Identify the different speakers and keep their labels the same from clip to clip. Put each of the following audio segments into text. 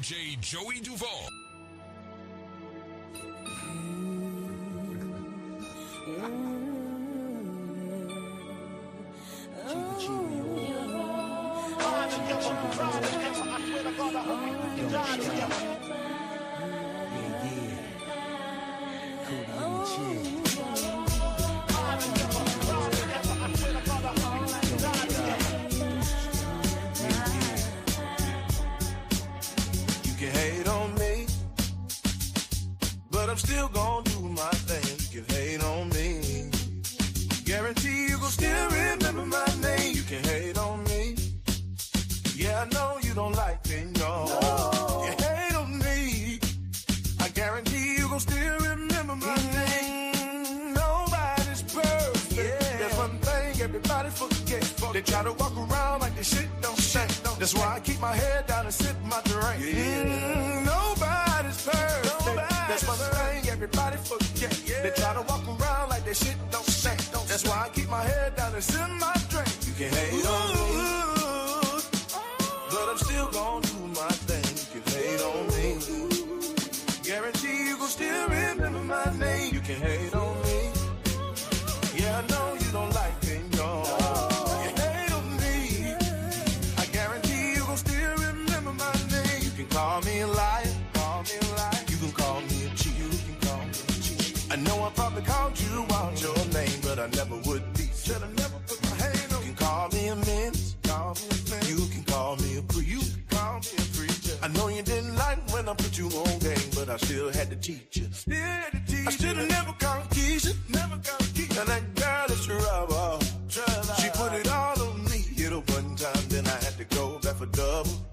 Speaker 1: DJ Joey Duvall.
Speaker 2: I'm still gonna do my thing. You can hate on me. Guarantee you gon' still remember my name. You can hate on me. Yeah, I know you don't like me, no. You hate on me. I guarantee you gon' still remember my name. Nobody's perfect. Yeah. There's one thing everybody forgets. They try to walk around like this shit don't shake. That's why I keep my head down and sip my drink. Nobody's perfect. That's one thing everybody forget. They try to walk around like that shit don't shake. That's why I keep my head down and sip my drink. You can hate on me, but I'm still gonna do my thing. You can hate on me. Guarantee you gon' still remember my name. You can hate on me. Yeah, I know you don't like me, no. You hate on me. I guarantee you gon' still remember my name. You can call me a liar. You can call me a cheat. I know I probably called you out your name, but I never would be. Should I never put my hand on? You can call me a menace. You can call me a preacher. I know you didn't like when I put you on game, but I still had to teach you. I should have never called Keisha. And that girl is trouble. She put it all on me. Hit her one time, then I had to go back for double.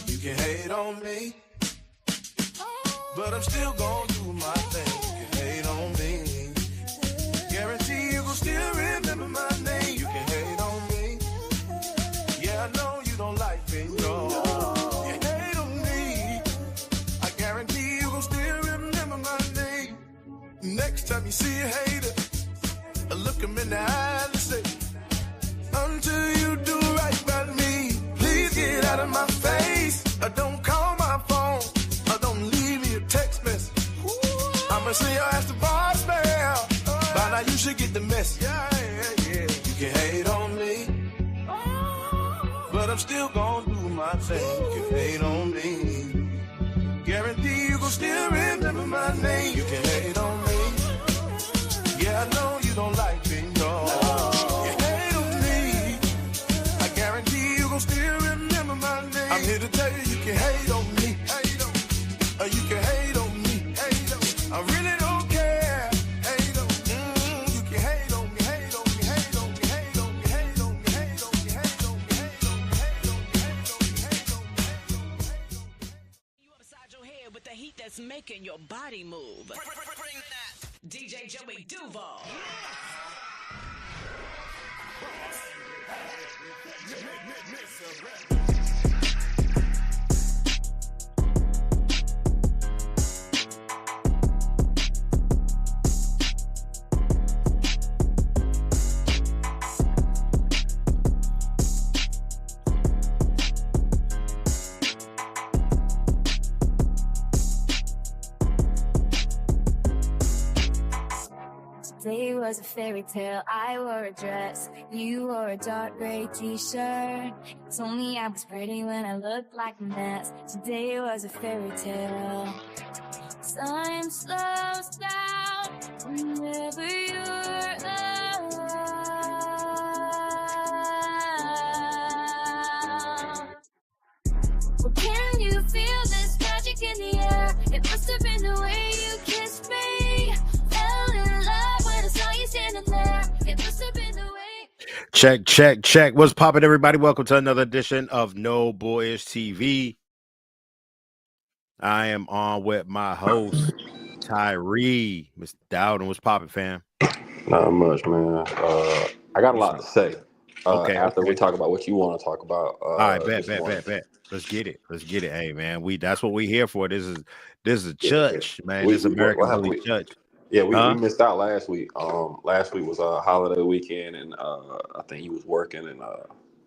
Speaker 2: You can hate on me, but I'm still gonna do my thing. You can hate on me. Guarantee you gon' still remember my name. You can hate on me. Yeah, I know you don't like me, no. You hate on me. I guarantee you gon' still remember my name. Next time you see a hater, look him in the eye and say, until you do right by me, please get out of my face. Don't call my phone. Don't leave me a text message. I'ma send your ass to voicemail. By now you should get the message. Yeah. You can hate on me, but I'm still gonna do my thing. You can hate on me. Guarantee you gon' still remember my name. You can hate on me. Yeah, I know you don't like me, no. You hate on me. I guarantee you gon' still remember my name. I'm here to tell you, you can hate on me. You can hate on me. I really don't care. You can hate on me. Hate on me. Hate on me. Hate on me. Hate on me. Hate on me. Hate on me. Hate on me. Hate on me. Hate on me.
Speaker 3: You upside your head with the heat that's making your body move. Bring that. DJ Joey Duvall.
Speaker 4: Today was a fairy tale. I wore a dress. You wore a dark gray t-shirt. You told me I was pretty when I looked like a mess. Today was a fairy tale. Time slows down whenever you're around. Well, can you feel this magic in the air? It must have been the way you kissed me. Fell in love when I saw you standing there. It must have been the way.
Speaker 5: Check. What's poppin', everybody? Welcome to another edition of No Boyish TV. I am on with my host, Tyree. Mr. Dowden, what's poppin', fam?
Speaker 6: Not much, man. I got a lot to say. After
Speaker 5: Okay.
Speaker 6: we talk about what you want to talk about.
Speaker 5: All right, bet. Let's get it. Hey, man. That's what we here for. This is a church, man. This is American Holy Church.
Speaker 6: Yeah, we missed out last week. Last week was a holiday weekend, and I think he was working, and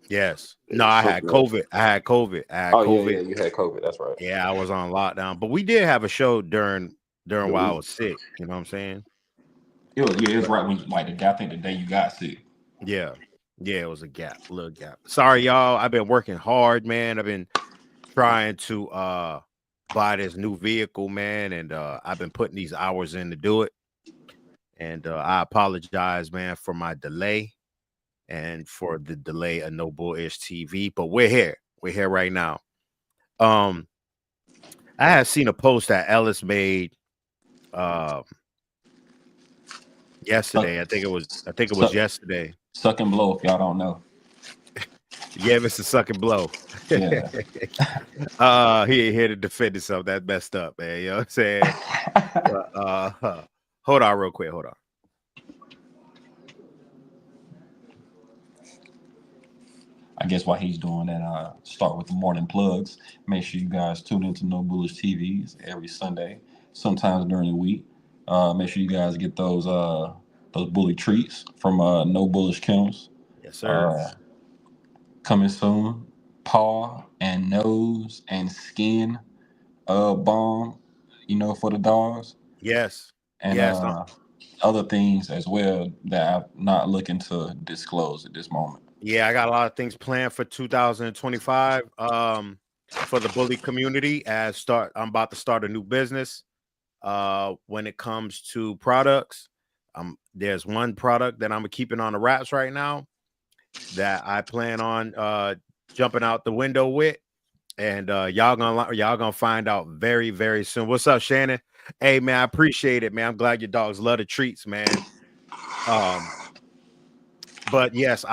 Speaker 5: Yes. No, I had
Speaker 6: Something else.
Speaker 5: COVID. I had COVID. I had
Speaker 6: Oh yeah,
Speaker 5: COVID.
Speaker 6: yeah, you had COVID. That's right.
Speaker 5: Yeah, I was on lockdown, but we did have a show during
Speaker 6: The
Speaker 5: while I
Speaker 6: week.
Speaker 5: was sick. You know what I'm saying?
Speaker 1: It was
Speaker 5: But
Speaker 1: right when like the day, I think the day you got sick.
Speaker 5: yeah, yeah, it was a gap, little gap. Sorry, y'all. I've been working hard, man. I've been trying to buy this new vehicle, man, and I've been putting these hours in to do it. And I apologize, man, for my delay and for the delay of No Bullish TV. But we're here. We're here right now. Um, I had seen a post that Ellis made um
Speaker 1: Suck,
Speaker 5: yesterday. I think it was
Speaker 1: suck,
Speaker 5: yesterday.
Speaker 1: suck and blow. If y'all don't know,
Speaker 5: Yeah, Mr. Suck and Blow.
Speaker 1: yeah.
Speaker 5: He ain't here to defend himself. That's messed up, man. You know what I'm saying? But, hold on real quick. Hold on.
Speaker 1: I guess while he's doing that, start with the morning plugs. Make sure you guys tune into No Bullish TVs every Sunday, sometimes during the week. Make sure you guys get those bully treats from No Bullish Kennels.
Speaker 5: Yes, sir.
Speaker 1: Uh, Coming soon. Paw and nose and skin balm, for the dogs.
Speaker 5: Yes.
Speaker 1: And
Speaker 5: Yes.
Speaker 1: other things as well that I'm not looking to disclose at this moment.
Speaker 5: Yeah, I got a lot of things planned for 2025. For the bully community. I'm about to start a new business. When it comes to products, there's one product that I'm keeping on the wraps right now that I plan on jumping out the window with, and y'all gonna find out very, very soon. What's up, Shannon? Hey, man, I appreciate it, man. I'm glad your dogs love the treats, man. But yes,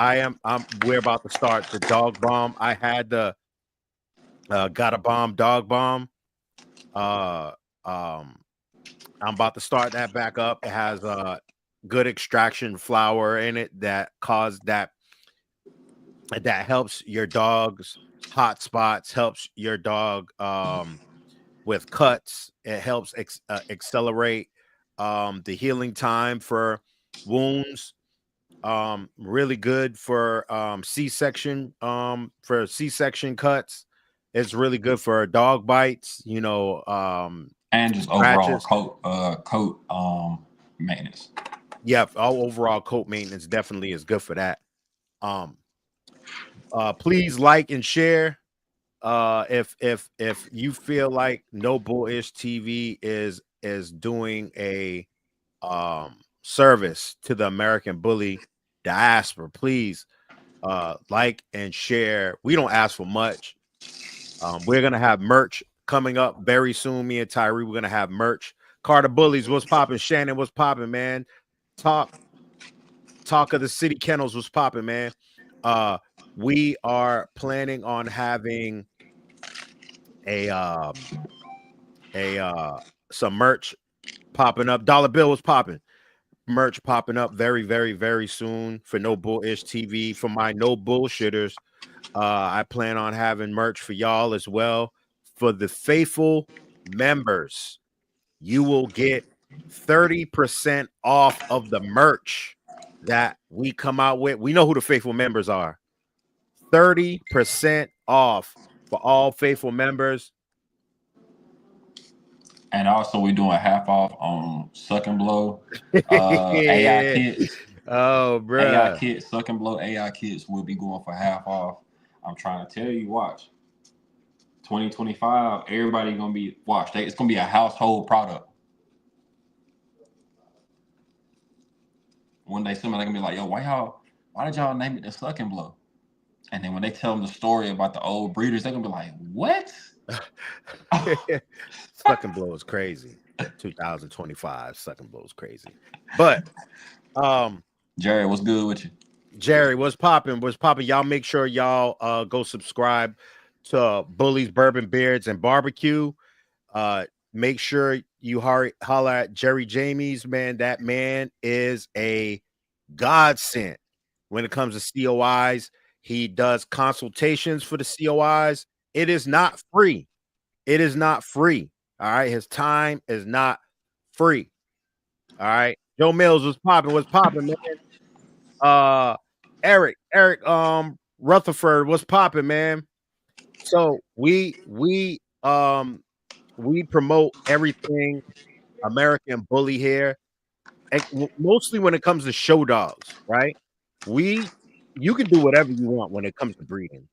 Speaker 5: we're about to start the dog bomb. I had the got a bomb dog bomb. I'm about to start that back up. It has good extraction flour in it that helps your dog's hot spots, helps your dog with cuts. It helps accelerate the healing time for wounds. Really good for C-section cuts. It's really good for dog bites,
Speaker 1: And just overall
Speaker 5: scratches.
Speaker 1: coat maintenance.
Speaker 5: Yeah, all overall coat maintenance definitely is good for that. Please like and share. If you feel like No Bullish TV is doing a service to the American bully diaspora, please like and share. We don't ask for much. We're gonna have merch coming up very soon. Me and Tyree, we're gonna have merch. Carter Bullies, what's popping? Shannon, what's popping, man? Talk of the city kennels was popping, man. We are planning on having some merch popping up. Dollar Bill was popping. Merch popping up very, very, very soon for No Bullish TV. For my No Bullshitters, I plan on having merch for y'all as well. For the faithful members, you will get 30% off of the merch that we come out with. We know who the faithful members are. 30% off for all faithful members.
Speaker 1: And also, we're doing half off on Suck and Blow AI kits.
Speaker 5: Oh,
Speaker 1: AI
Speaker 5: bruh.
Speaker 1: kits, Suck and Blow AI kits will be going for half off. I'm trying to tell you, watch. 2025, everybody gonna be watch. It's gonna be a household product. One day, somebody gonna be like, "Yo, why did y'all name it the Suck and Blow?" And then when they tell them the story about the old breeders, they're gonna be like, "What?"
Speaker 5: Suck and Blow is crazy. 2025 Suck and Blow is crazy. But
Speaker 1: Jerry, what's good with you?
Speaker 5: Jerry, what's popping? Y'all make sure y'all go subscribe to Bullies, Bourbon, Beards, and Barbecue. Make sure you holler at Jerry Jamies, man. That man is a godsend when it comes to COIs. He does consultations for the COIs. It is not free. It is not free. All right. His time is not free. All right. Joe Mills was popping, man. Eric, Rutherford, what's popping, man? So we promote everything American Bully here, and mostly when it comes to show dogs, right? We You can do whatever you want when it comes to breeding,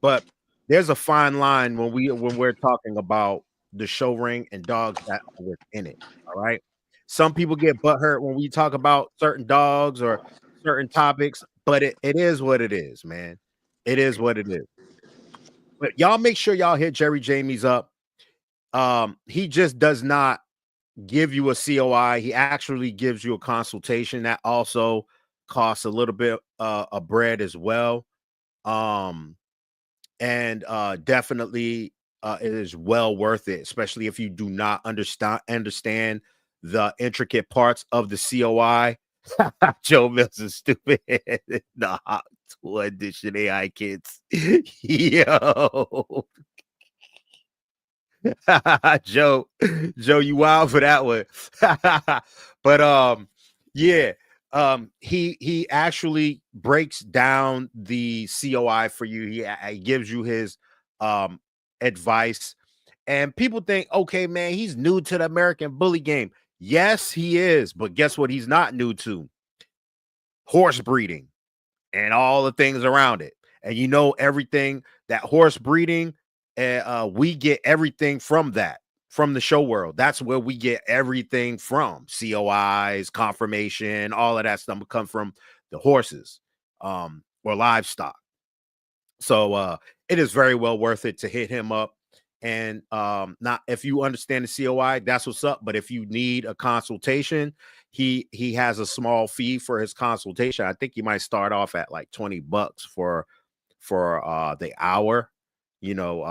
Speaker 5: but there's a fine line when we're talking about the show ring and dogs that are within it. All right. Some people get butthurt when we talk about certain dogs or certain topics, but it is what it is, man. It is what it is. But y'all make sure y'all hit Jerry Jamie's up. He just does not give you a COI. He actually gives you a consultation that also costs a little bit of bread as well. Um, and definitely it is well worth it, especially if you do not understand the intricate parts of the COI. Joe Mills is stupid. The hot tool edition AI kids. Yo. Joe, you wild for that one. But yeah, he actually breaks down the COI for you. He gives you his advice, and people think, okay, man, he's new to the American Bully game. Yes, he is, but guess what? He's not new to horse breeding and all the things around it. And you know everything that horse breeding, we get everything from that, from the show world. That's where we get everything from. COIs, confirmation, all of that stuff will come from the horses or livestock. So it is very well worth it to hit him up. And not if you understand the COI, that's what's up. But if you need a consultation, he has a small fee for his consultation. I think you might start off at like $20 for the hour. You know,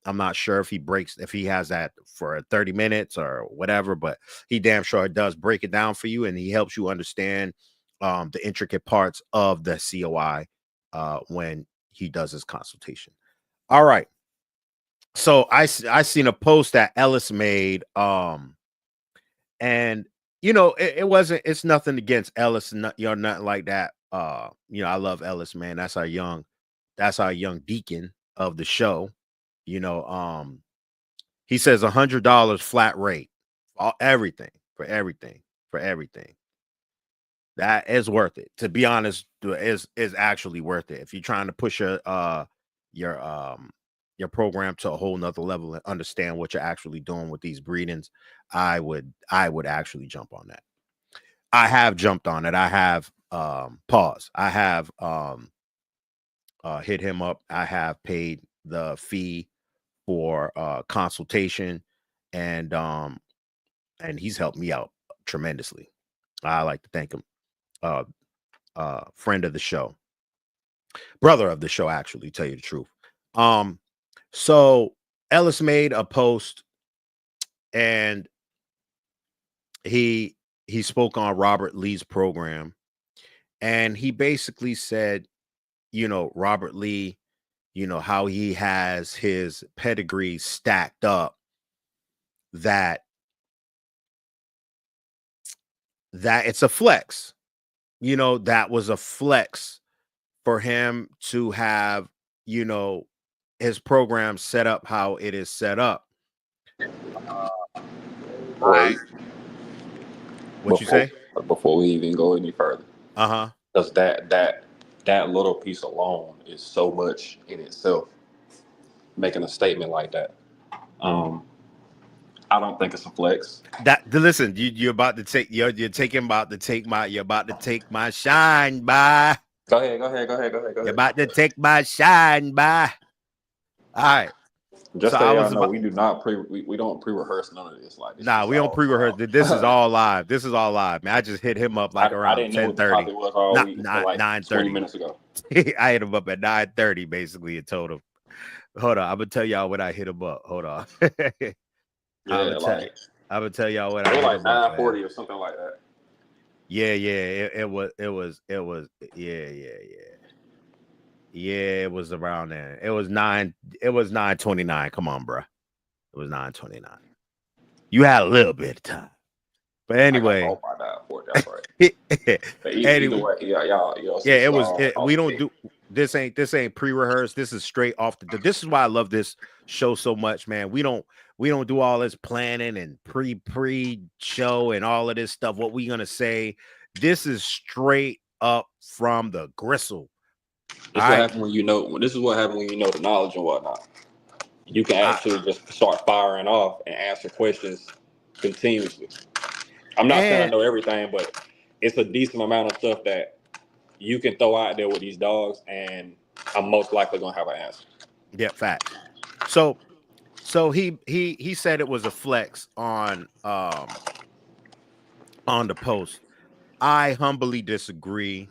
Speaker 5: I'm not sure if he has that for 30 minutes or whatever, but he damn sure does break it down for you, and he helps you understand the intricate parts of the COI when he does his consultation. All right. So I seen a post that Ellis made, and you know it's nothing against Ellis, nothing like that. You know, I love Ellis, man. That's our young deacon of the show. You know, he says $100 flat rate, everything for everything for everything. That is worth it. To be honest, is actually worth it if you're trying to push your program to a whole nother level and understand what you're actually doing with these breedings. I would actually jump on that. I have jumped on it. I have paused. I have hit him up. I have paid the fee for consultation, and he's helped me out tremendously. I like to thank him. Friend of the show, brother of the show, actually, tell you the truth. So Ellis made a post, and he spoke on Robert Lee's program, and he basically said, you know, Robert Lee, you know, how he has his pedigree stacked up, that it's a flex. You know, that was a flex for him to have, you know, his program set up how it is set up.
Speaker 6: Right.
Speaker 5: What you say?
Speaker 6: Before we even go any further,
Speaker 5: Uh-huh.
Speaker 6: because that little piece alone is so much in itself. Making a statement like that, I don't think it's a flex.
Speaker 5: Listen, you're about to take you're about to take my shine, bye.
Speaker 6: Go ahead.
Speaker 5: You're about to take my shine, bye. All right.
Speaker 6: Just
Speaker 5: So
Speaker 6: so
Speaker 5: I
Speaker 6: y'all
Speaker 5: was
Speaker 6: know,
Speaker 5: about.
Speaker 6: we do not we don't pre-rehearse none of this. Like this
Speaker 5: Nah,
Speaker 6: is
Speaker 5: we don't
Speaker 6: all
Speaker 5: pre-rehearse. This is
Speaker 6: raw.
Speaker 5: all live. This is all live, man. I just hit him up like
Speaker 6: I
Speaker 5: around
Speaker 6: didn't know what the
Speaker 5: 10:30.
Speaker 6: topic was all
Speaker 5: Not
Speaker 6: week until like 20
Speaker 5: 9:30.
Speaker 6: minutes ago.
Speaker 5: I hit him up at 9:30 basically and told him, hold on, I'm gonna tell y'all when I hit him up. Hold on. I'm gonna tell y'all what I hit
Speaker 6: like
Speaker 5: him up,
Speaker 6: 9:40 or something like that.
Speaker 5: Yeah. It was yeah, it was around there. It was 9:29. Come on, bro. It was 9:29. You had a little bit of time. But
Speaker 6: I got
Speaker 5: anyway,
Speaker 6: hope I died for it. That's right. But either
Speaker 5: anyway,
Speaker 6: way, yeah, y'all
Speaker 5: yeah,
Speaker 6: see
Speaker 5: it was.
Speaker 6: Star
Speaker 5: We
Speaker 6: off the
Speaker 5: don't
Speaker 6: tip.
Speaker 5: do this ain't pre-rehearsed. This is straight off the. This is why I love this show so much, man. We don't do all this planning and pre show and all of this stuff. What we gonna say? This is straight up from the gristle.
Speaker 6: This
Speaker 5: All
Speaker 6: what
Speaker 5: right.
Speaker 6: happened when you know. This is what happened when you know the knowledge and whatnot. You can
Speaker 5: I,
Speaker 6: actually just start firing off and answer questions continuously. I'm not saying I
Speaker 5: and
Speaker 6: know everything, but it's a decent amount of stuff that you can throw out there with these dogs, and I'm most likely gonna have an answer.
Speaker 5: yeah, facts. So he said it was a flex on the post. I humbly disagree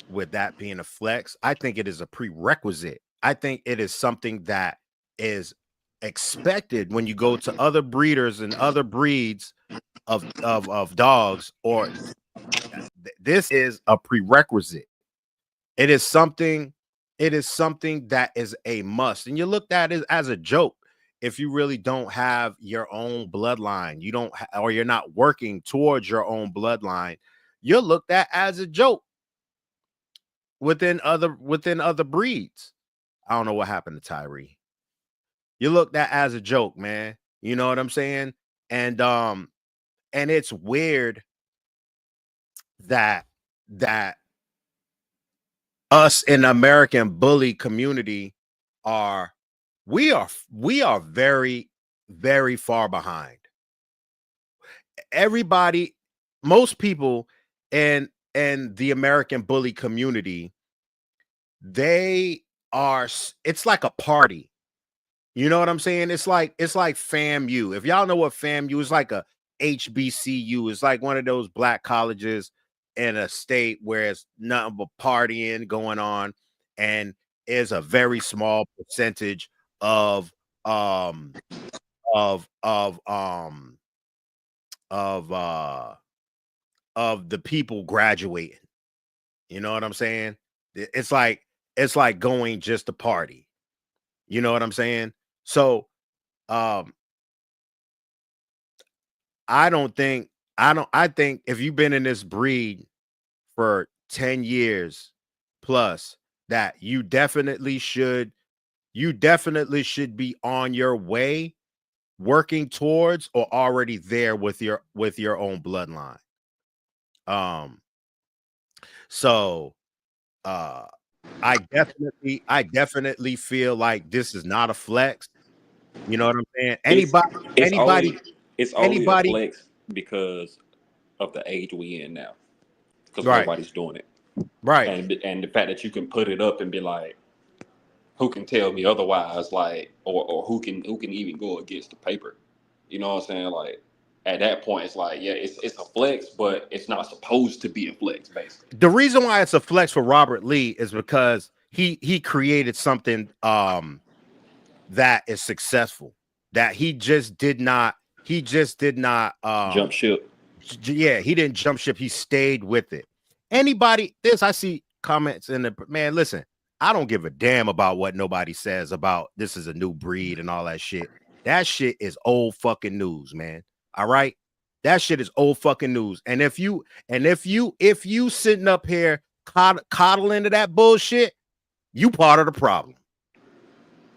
Speaker 5: with that being a flex. I think it is a prerequisite. I think it is something that is expected when you go to other breeders and other breeds of dogs, or this is a prerequisite. It is something, that is a must. And you look at it as a joke if you really don't have your own bloodline. You don't or you're not working towards your own bloodline. You're looked at as a joke within other breeds. I don't know what happened to Tyree. You looked at as a joke, man. You know what I'm saying? And it's weird that that us in the American bully community are we are very, very far behind. Everybody, most people in the American bully community, they it's like a party. You know what I'm saying? It's like FAMU. If y'all know what FAMU is, like a HBCU. It's like one of those black colleges in a state where it's nothing but partying going on, and is a very small percentage of um of of um of uh of the people graduating. You know what I'm saying? It's like going just to party. You know what I'm saying? So um I don't think I think if you've been in this breed for 10 years plus, that you definitely should be on your way, working towards, or already there with your own bloodline. Um so uh I definitely feel like this is not a flex. You know what I'm saying?
Speaker 6: It's
Speaker 5: Anybody
Speaker 6: it's
Speaker 5: anybody
Speaker 6: only it's only a
Speaker 5: anybody
Speaker 6: flex because of the age we in now, because
Speaker 5: right,
Speaker 6: nobody's doing it,
Speaker 5: right.
Speaker 6: and the fact that you can put it up and be like, who can tell me otherwise, like, or who can even go against the paper, you know what I'm saying? Like, at that point, it's like, yeah, it's a flex, but it's not supposed to be a flex, basically.
Speaker 5: The reason why it's a flex for Robert Lee is because he created something that is successful, that he just did not
Speaker 6: Jump ship.
Speaker 5: yeah, he didn't jump ship, he stayed with it. Anybody this I see comments in the man, listen, I don't give a damn about what nobody says about this is a new breed and all that shit. That shit is old fucking news, man. All right, that shit is old fucking news. And if you sitting up here coddling to that bullshit, you part of the problem.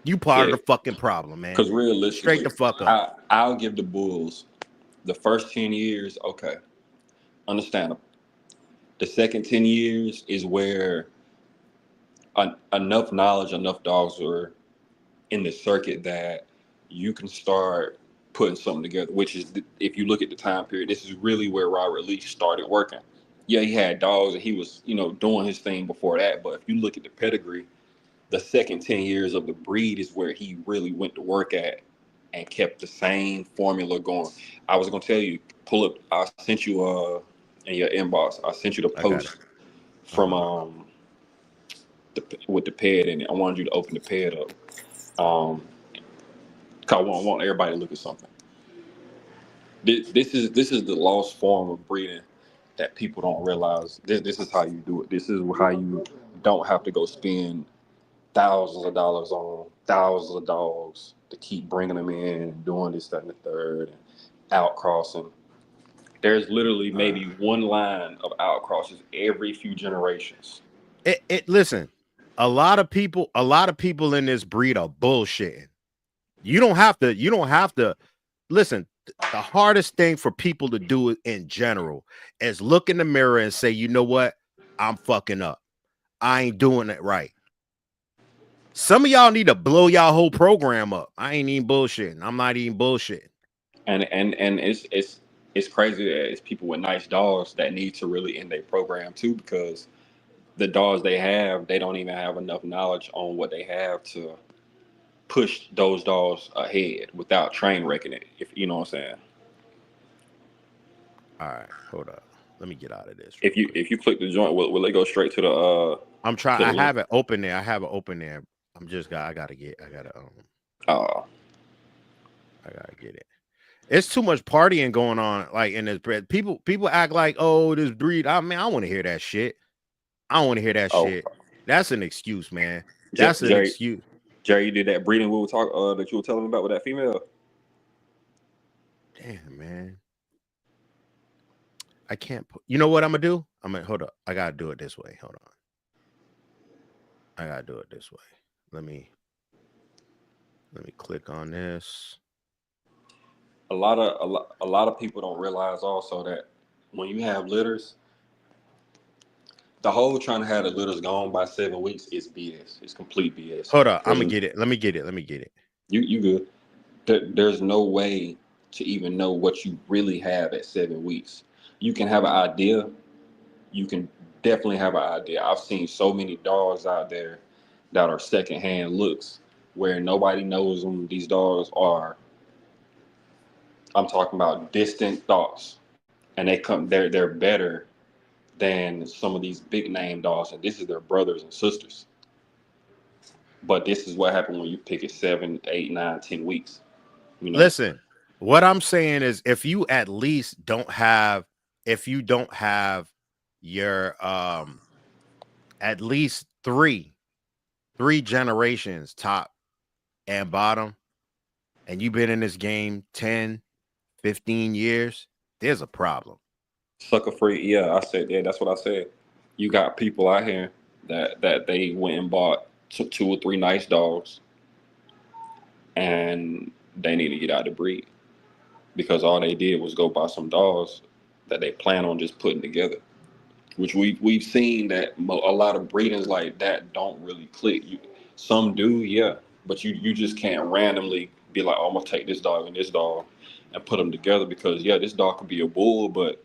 Speaker 5: You part of
Speaker 6: Yeah,
Speaker 5: the fucking problem, man.
Speaker 6: because
Speaker 5: Straight
Speaker 6: realistically,
Speaker 5: the fuck up.
Speaker 6: I'll give the Bulls the first 10 years, okay, understandable. The second 10 years is where enough knowledge, enough dogs are in the circuit that you can start putting something together. Which is, if you look at the time period, this is really where Robert Leach started working. Yeah, he had dogs and he was, doing his thing before that. But if you look at the pedigree, the second 10 years of the breed is where he really went to work at and kept the same formula going. I was gonna tell you, pull up. I sent you in your inbox. I sent you the
Speaker 5: I got it.
Speaker 6: post from with the ped in it. I wanted you to open the ped up. Um, 'Cause I want everybody to look at something. This is the lost form of breeding that people don't realize. This is how you do it. This is how you don't have to go spend thousands of dollars on thousands of dogs to keep bringing them in and doing this, that, and the third, and outcrossing. There's literally maybe one line of outcrosses every few generations.
Speaker 5: Listen, a lot of people in this breed are bullshitting. You don't have to listen. The hardest thing for people to do in general is look in the mirror and say, you know what? I'm fucking up. I ain't doing it right. Some of y'all need to blow y'all whole program up. I ain't even bullshitting. I'm not even bullshitting.
Speaker 6: And it's crazy that it's people with nice dogs that need to really end their program too, because the dogs they have, they don't even have enough knowledge on what they have to push those dogs ahead without train wrecking it. If you know what I'm saying.
Speaker 5: All right, hold up. Let me get out of this real quick.
Speaker 6: If you click the joint, will it go straight to the
Speaker 5: I'm trying.
Speaker 6: to the
Speaker 5: I
Speaker 6: link?
Speaker 5: have it open there. I gotta get
Speaker 6: Uh,
Speaker 5: it. It's too much partying going on, like in this bread. People act like, oh, this breed. I mean, I want to hear that shit. I don't want to hear that
Speaker 6: oh,
Speaker 5: shit. That's an excuse, man. That's an
Speaker 6: Jerry,
Speaker 5: excuse.
Speaker 6: Jerry, you did that breeding we were talk that you were telling me about with that female.
Speaker 5: Damn, man. I can't put. You know what I'm gonna do? Hold up. I gotta do it this way. Hold on. I gotta do it this way. Let me click on this.
Speaker 6: A lot of people don't realize also that when you have litters, the whole trying to have the litters gone by 7 weeks is BS. It's complete BS.
Speaker 5: Hold up. I'm gonna get it. Let me get it.
Speaker 6: You good. There's no way to even know what you really have at 7 weeks. You can have an idea. You can definitely have an idea. I've seen so many dogs out there that are secondhand looks where nobody knows them. These dogs are, I'm talking about distant thoughts, and they're better than some of these big name dogs, and this is their brothers and sisters. But this is what happened when you pick it 7, 8, 9, 10 weeks. You know,
Speaker 5: Listen, what I'm saying is if you at least don't have, your at least three generations top and bottom, and you've been in this game 10, 15 years, there's a problem.
Speaker 6: sucker free. Yeah, I said, yeah, that's what I said. You got people out here that they went and bought two or three nice dogs, and they need to get out of the breed because all they did was go buy some dogs that they plan on just putting together. Which we've seen that a lot of breedings like that don't really click. Some do, yeah, but you just can't randomly be like, oh, I'm gonna take this dog and this dog and put them together because yeah, this dog could be a bull, but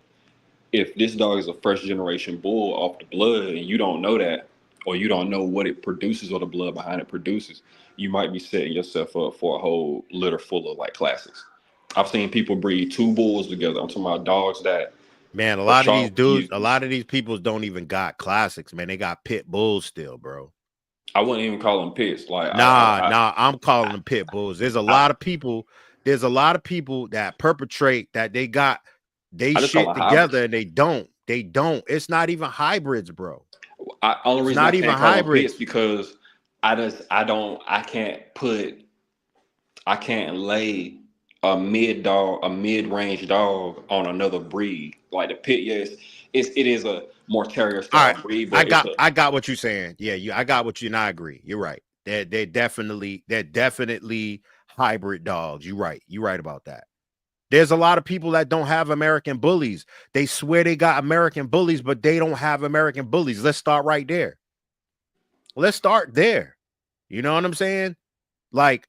Speaker 6: if this dog is a first generation bull off the blood and you don't know that, or you don't know what it produces or the blood behind it produces, you might be setting yourself up for a whole litter full of like classics. I've seen people breed two bulls together. I'm talking about dogs that
Speaker 5: Man, a
Speaker 6: are
Speaker 5: lot of these
Speaker 6: sharp
Speaker 5: dudes, a
Speaker 6: views.
Speaker 5: lot of these people don't even got classics, man. They got pit bulls still, bro.
Speaker 6: I wouldn't even call them pits. Like
Speaker 5: Nah, I'm calling them pit bulls.
Speaker 6: I,
Speaker 5: There's a lot of people that perpetrate that they
Speaker 6: I just call
Speaker 5: shit
Speaker 6: them
Speaker 5: together
Speaker 6: hybrids.
Speaker 5: and they don't. They don't. It's not even hybrids, bro.
Speaker 6: Only
Speaker 5: It's
Speaker 6: reason I
Speaker 5: not even
Speaker 6: can't call them pits
Speaker 5: hybrids.
Speaker 6: because I can't lay a mid range dog on another breed. Like the pit, yes, it is a more terrier
Speaker 5: All
Speaker 6: style
Speaker 5: right.
Speaker 6: breed, but it's a
Speaker 5: I got what you're saying. Yeah, I got what you and I agree. You're right. They're definitely hybrid dogs. You're right. You're right about that. There's a lot of people that don't have American bullies. They swear they got American bullies, but they don't have American bullies. Let's start right there. Let's start there. You know what I'm saying? Like,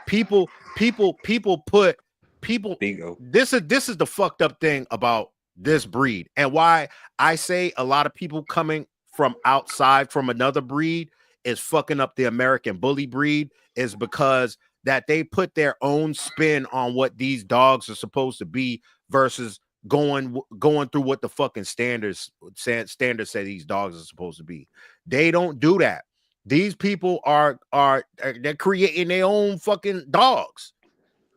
Speaker 5: people put people.
Speaker 6: bingo.
Speaker 5: This is the fucked up thing about this breed, and why I say a lot of people coming from outside from another breed is fucking up the American bully breed is because that they put their own spin on what these dogs are supposed to be versus going through what the fucking standards say these dogs are supposed to be. They don't do that. These people are they're creating their own fucking dogs.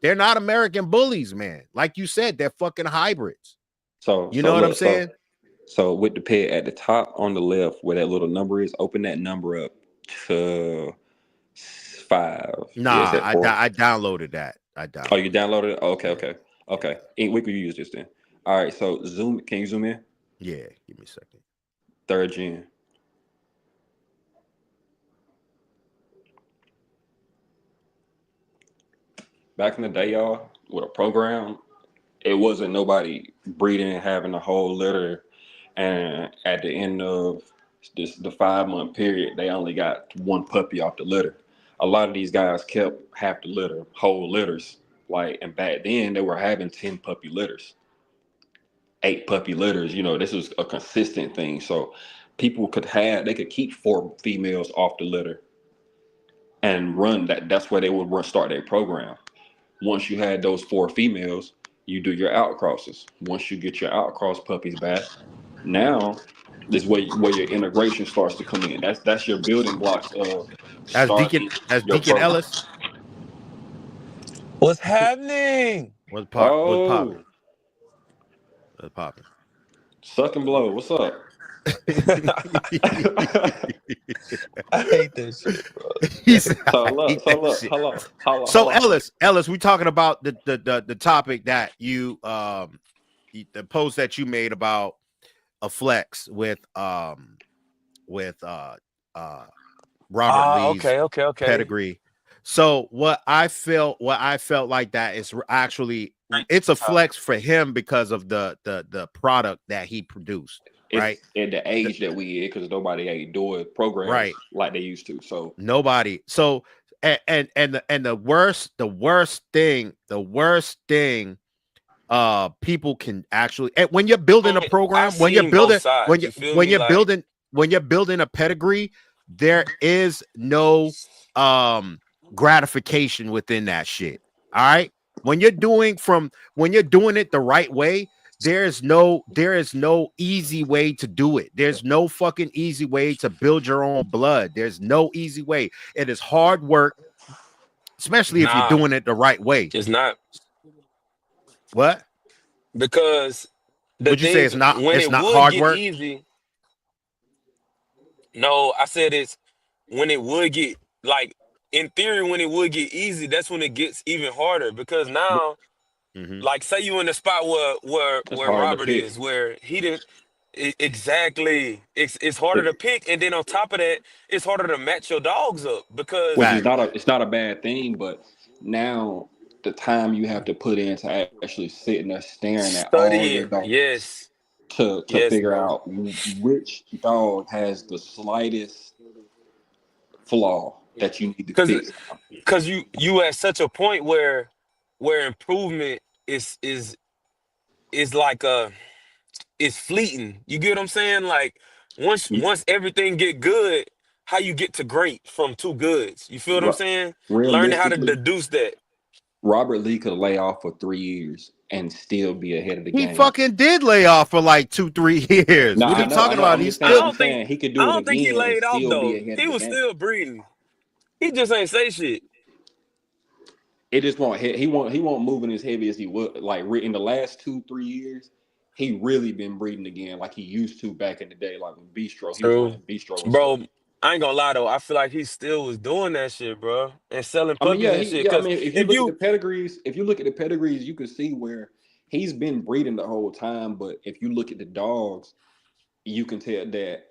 Speaker 5: They're not American bullies, man. Like you said, they're fucking hybrids.
Speaker 6: So
Speaker 5: You
Speaker 6: so
Speaker 5: know what I'm
Speaker 6: look
Speaker 5: saying?
Speaker 6: so with the pit at the top on the left where that little number is, open that number up to 5. Yeah, it's
Speaker 5: Nah,
Speaker 6: at 4.
Speaker 5: I downloaded that. I
Speaker 6: Oh, you
Speaker 5: downloaded that.
Speaker 6: downloaded it? Oh, okay,
Speaker 5: Yeah.
Speaker 6: okay. Okay, we could use this then. All right, so zoom. Can you zoom in?
Speaker 5: Yeah, give me a second.
Speaker 6: Third gen. Back in the day, y'all, with a program, it wasn't nobody breeding and having a whole litter, and at the end of the 5 month period, they only got one puppy off the litter. A lot of these guys kept half the litter, whole litters. Like, and back then they were having 10 puppy litters, 8 puppy litters. You know, this was a consistent thing. So people they could keep 4 females off the litter and run that. That's where they would start their program. Once you had those 4 females, you do your outcrosses. Once you get your outcross puppies back, now this where your integration starts to come in. That's your building blocks of starting
Speaker 5: That's
Speaker 6: your
Speaker 5: Deacon
Speaker 6: program.
Speaker 5: Ellis.
Speaker 7: What's happening?
Speaker 5: What's
Speaker 6: Oh,
Speaker 5: popping? What's popping?
Speaker 6: suck and blow. What's up?
Speaker 7: I hate that shit, bro.
Speaker 6: So
Speaker 5: I
Speaker 6: look,
Speaker 5: hate
Speaker 6: so
Speaker 5: that
Speaker 6: look,
Speaker 5: shit.
Speaker 6: hold
Speaker 5: So
Speaker 6: on.
Speaker 5: Ellis, we talking about the topic that you the post that you made about a flex with Robert Lee's
Speaker 7: Okay.
Speaker 5: pedigree. So what I felt like that is actually
Speaker 7: Great
Speaker 5: it's a
Speaker 7: topic.
Speaker 5: flex for him because of the product that he produced, right?
Speaker 6: It's at the age that we in because nobody ain't doing programs
Speaker 5: Right.
Speaker 6: like they used to. So
Speaker 5: Nobody. So the worst thing people can actually, and when you're building a program,
Speaker 7: I've seen both sides. You feel me? Like,
Speaker 5: when you're building a pedigree, there is no gratification within that shit. All right. When you're doing it the right way, there is no easy way to do it. There's no fucking easy way to build your own blood. There's no easy way. It is hard work, especially if you're
Speaker 7: nah,
Speaker 5: doing it the right way.
Speaker 7: it's not.
Speaker 5: What?
Speaker 7: Because the
Speaker 5: Would you say
Speaker 7: thing,
Speaker 5: it's not
Speaker 7: when it would
Speaker 5: hard
Speaker 7: get
Speaker 5: work?
Speaker 7: easy, no, I said it's when it would get, like, in theory, when it would get easy, that's when it gets even harder. Because now,
Speaker 5: Mm-hmm.
Speaker 7: like, say you in the spot
Speaker 6: it's
Speaker 7: where
Speaker 6: hard to
Speaker 7: Robert
Speaker 6: pick.
Speaker 7: is, where he didn't exactly. It's harder to pick, and then on top of that, it's harder to match your dogs up
Speaker 6: Which
Speaker 7: because
Speaker 6: is
Speaker 5: Fact.
Speaker 6: not a bad thing, but now the time you have to put in to actually sitting there staring at all your
Speaker 7: studying.
Speaker 6: dogs
Speaker 7: Yes,
Speaker 6: to
Speaker 7: yes,
Speaker 6: figure
Speaker 7: bro.
Speaker 6: out which dog has the slightest flaw that you need to
Speaker 7: Because
Speaker 6: fix.
Speaker 7: you at such a point where improvement is like it's fleeting. You get what I'm saying? Like once everything get good, how you get to great from two goods. You feel what I'm
Speaker 6: Re-
Speaker 7: saying? Learning how to
Speaker 6: Realistically,
Speaker 7: deduce that.
Speaker 6: Robert Lee could lay off for 3 years and still be ahead of the
Speaker 5: He
Speaker 6: game.
Speaker 5: fucking did lay off for like 2-3 years.
Speaker 6: No,
Speaker 5: What are you
Speaker 6: I
Speaker 5: talking
Speaker 6: know.
Speaker 5: about?
Speaker 6: I'm
Speaker 5: He's
Speaker 6: just saying.
Speaker 5: still
Speaker 6: I'm saying he could
Speaker 7: I
Speaker 6: do it
Speaker 7: don't think he
Speaker 6: again and
Speaker 7: laid off
Speaker 6: still be
Speaker 7: though.
Speaker 6: ahead of
Speaker 7: He
Speaker 6: the
Speaker 7: was
Speaker 6: game.
Speaker 7: still breeding. He just ain't say shit.
Speaker 6: It just won't. He won't moving as heavy as he would. Like in the last 2-3 years, he really been breeding again like he used to back in the day. Like when Bistro, he was
Speaker 7: True.
Speaker 6: running Bistro and stuff.
Speaker 7: Bro, I ain't gonna lie though. I feel like he still was doing that shit, bro, and selling
Speaker 6: I mean,
Speaker 7: puppies
Speaker 6: yeah,
Speaker 7: and shit.
Speaker 6: I
Speaker 7: Cause
Speaker 6: mean, if you
Speaker 7: if
Speaker 6: look at the
Speaker 7: you
Speaker 6: pedigrees, you can see where he's been breeding the whole time. But if you look at the dogs, you can tell that.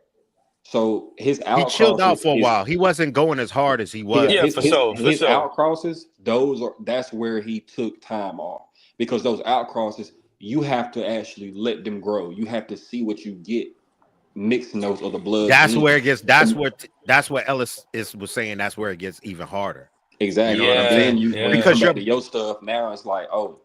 Speaker 6: So his
Speaker 5: he chilled out
Speaker 6: outcrosses,
Speaker 5: for a while. He wasn't going as hard as he
Speaker 6: yeah,
Speaker 5: was
Speaker 7: Yeah, for
Speaker 5: before.
Speaker 7: sure, for
Speaker 6: his
Speaker 7: sure.
Speaker 6: outcrosses, that's where he took time off because those outcrosses, you have to actually let them grow. You have to see what you get mixing those other bloods
Speaker 5: That's
Speaker 6: in.
Speaker 5: where it gets. That's what Ellis was saying. That's where it gets even harder. You know
Speaker 6: Exactly.
Speaker 5: what I'm
Speaker 6: And
Speaker 7: Yeah,
Speaker 6: then
Speaker 5: saying?
Speaker 6: when you
Speaker 7: yeah,
Speaker 6: come
Speaker 5: Because
Speaker 6: back to your stuff, now it's like, oh,